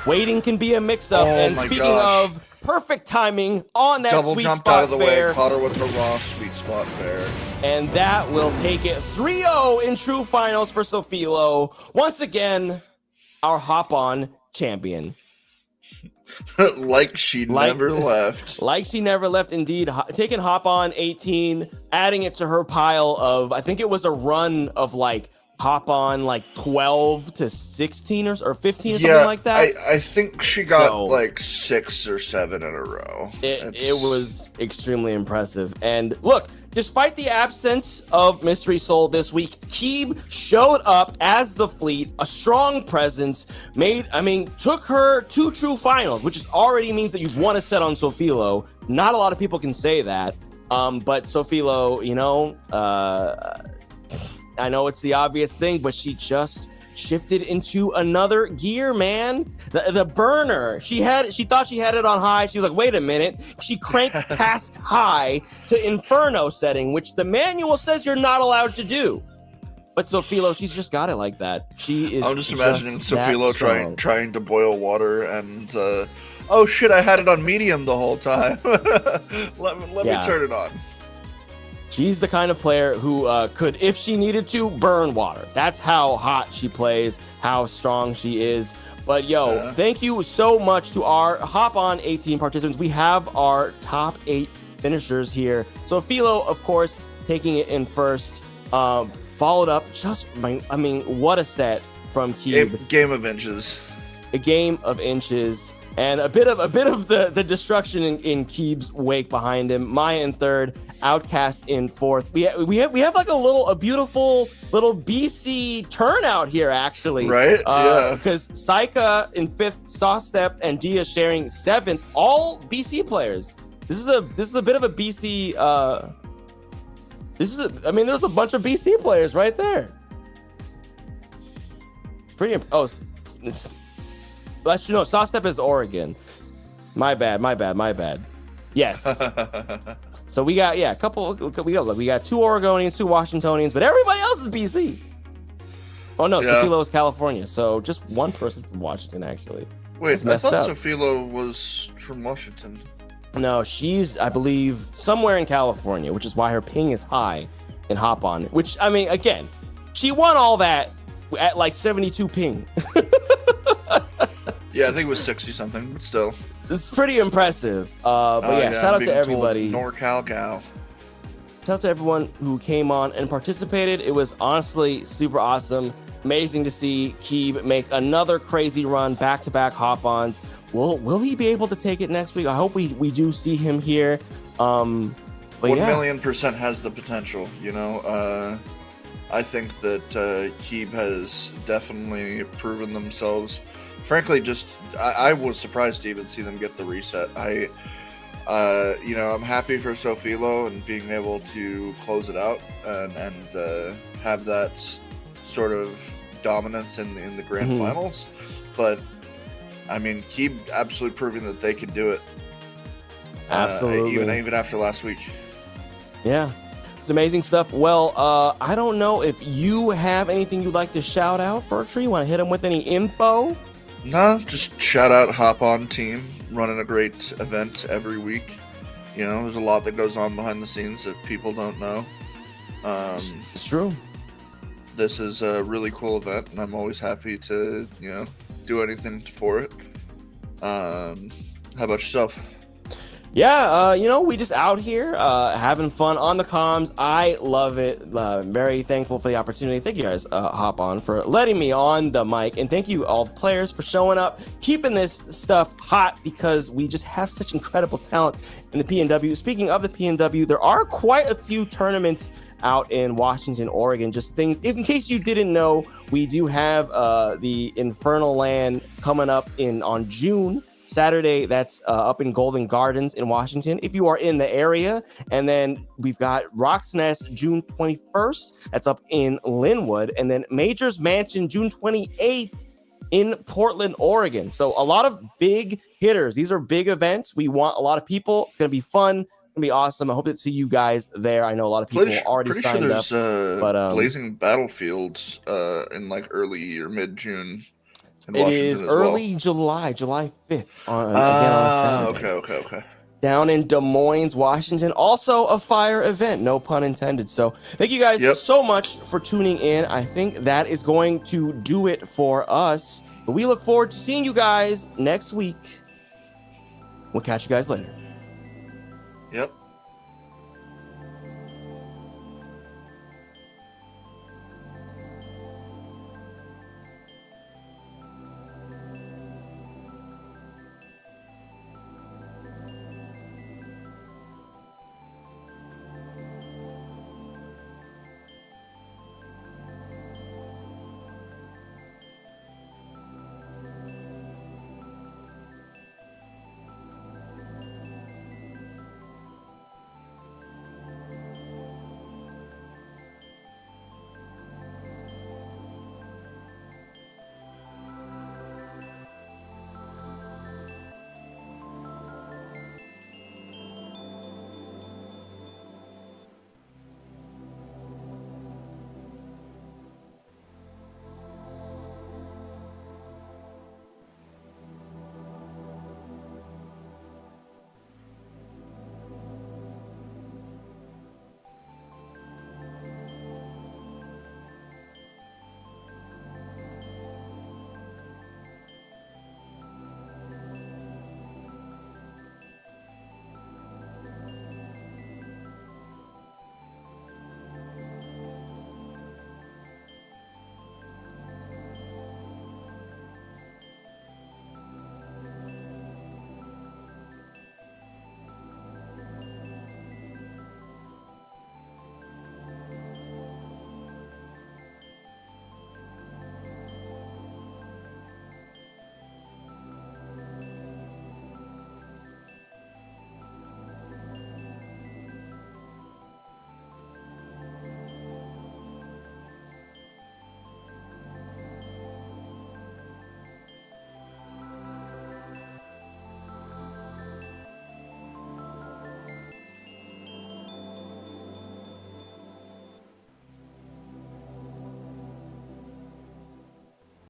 [SPEAKER 4] Waiting can be a mix-up.
[SPEAKER 5] Oh
[SPEAKER 4] and
[SPEAKER 5] my
[SPEAKER 4] speaking
[SPEAKER 5] gosh.
[SPEAKER 4] of perfect timing on that
[SPEAKER 5] Double
[SPEAKER 4] sweet
[SPEAKER 5] jumped
[SPEAKER 4] spot
[SPEAKER 5] out of the
[SPEAKER 4] fair,
[SPEAKER 5] way, caught her with the raw sweet spot fair.
[SPEAKER 4] and that will take it 3-0 in true finals for Sofilo. Once again, our hop-on champion.
[SPEAKER 5] Like she never left.
[SPEAKER 4] Like she never left, indeed. Taking hop on 18, adding it to her pile of, I think it was a run of like hop on like 12 to 16 or 15 or something like that.
[SPEAKER 5] I think she got like 6 or 7 in a row.
[SPEAKER 4] It was extremely impressive. And look, despite the absence of Mystery Soul this week, Keeb showed up as the fleet, a strong presence, took her to true finals, which already means that you've won a set on Sofilo. Not a lot of people can say that. But Sofilo, I know it's the obvious thing, but she just shifted into another gear, man. The burner. She thought she had it on high. She was like, wait a minute. She cranked past high to Inferno setting, which the manual says you're not allowed to do. But Sofilo, she's just got it like that. She is.
[SPEAKER 5] I'm just imagining Sofilo trying to boil water and oh shit, I had it on medium the whole time. let me turn it on.
[SPEAKER 4] She's the kind of player who could, if she needed to, burn water. That's how hot she plays, how strong she is. But thank you so much to our Hop On 18 participants. We have our top 8 finishers here. So Philo, of course, taking it in first. Followed up what a set from Keeb.
[SPEAKER 5] Game of inches.
[SPEAKER 4] A game of inches. And a bit of the destruction in Keeb's wake behind him. Maya in third, Outcast in fourth. We have like a beautiful little BC turnout here, actually.
[SPEAKER 5] Right? Yeah.
[SPEAKER 4] Because Saika in fifth, Sawstep and Dia sharing seventh, all BC players. This is a bit of a BC. There's a bunch of BC players right there. Sawstep is Oregon. My bad. Yes. So we got a couple. We got 2 Oregonians, 2 Washingtonians, but everybody else is BC. Oh no, Sofilo is California, so just one person from Washington actually.
[SPEAKER 5] Wait, I thought Sofilo was from Washington.
[SPEAKER 4] No, she's, I believe, somewhere in California, which is why her ping is high in Hop On. Which, again, she won all that at like 72 ping.
[SPEAKER 5] Yeah, I think it was 60 something, but still.
[SPEAKER 4] It's pretty impressive. Shout out to everybody.
[SPEAKER 5] NorCal gal.
[SPEAKER 4] Shout out to everyone who came on and participated. It was honestly super awesome. Amazing to see Keeb make another crazy run, back-to-back hop-ons. Will he be able to take it next week? I hope we do see him here.
[SPEAKER 5] 1,000,000% has the potential, I think that Keeb has definitely proven themselves. Frankly, I was surprised to even see them get the reset. I'm happy for Sofilo and being able to close it out and have that sort of dominance in the grand finals. But Keeb absolutely proving that they can do it.
[SPEAKER 4] Absolutely.
[SPEAKER 5] Even after last week. Yeah.
[SPEAKER 4] It's amazing stuff. Well, I don't know if you have anything you'd like to shout out, Furtree. You want to hit them with any info?
[SPEAKER 5] No, just shout out Hop On team, running a great event every week. There's a lot that goes on behind the scenes that people don't know.
[SPEAKER 4] It's true.
[SPEAKER 5] This is a really cool event, and I'm always happy to, do anything for it. How about yourself?
[SPEAKER 4] Yeah, we just out here having fun on the comms. I love it. Very thankful for the opportunity. Thank you guys, Hop On, for letting me on the mic. And thank you all the players for showing up, keeping this stuff hot, because we just have such incredible talent in the PNW. Speaking of the PNW, there are quite a few tournaments out in Washington, Oregon. Just things, in case you didn't know, we do have the Infernal Land coming up on June Saturday. That's up in Golden Gardens in Washington, if you are in the area. And then we've got Rock's Nest June 21st. That's up in Linwood. And then Major's Mansion June 28th in Portland, Oregon. So a lot of big hitters. These are big events. We want a lot of people. It's going to be fun. gonna be awesome. I hope to see you guys there. I know a lot of people already
[SPEAKER 5] pretty
[SPEAKER 4] signed
[SPEAKER 5] sure
[SPEAKER 4] up.
[SPEAKER 5] there's
[SPEAKER 4] but
[SPEAKER 5] Blazing Battlefields in like early or mid-June in
[SPEAKER 4] it
[SPEAKER 5] Washington
[SPEAKER 4] is
[SPEAKER 5] as
[SPEAKER 4] early
[SPEAKER 5] well.
[SPEAKER 4] July 5th, again on a Saturday.
[SPEAKER 5] Okay.
[SPEAKER 4] Down in Des Moines, Washington. Also a fire event, no pun intended. So thank you guys so much for tuning in. I think that is going to do it for us. But we look forward to seeing you guys next week. We'll catch you guys later.
[SPEAKER 5] Yep.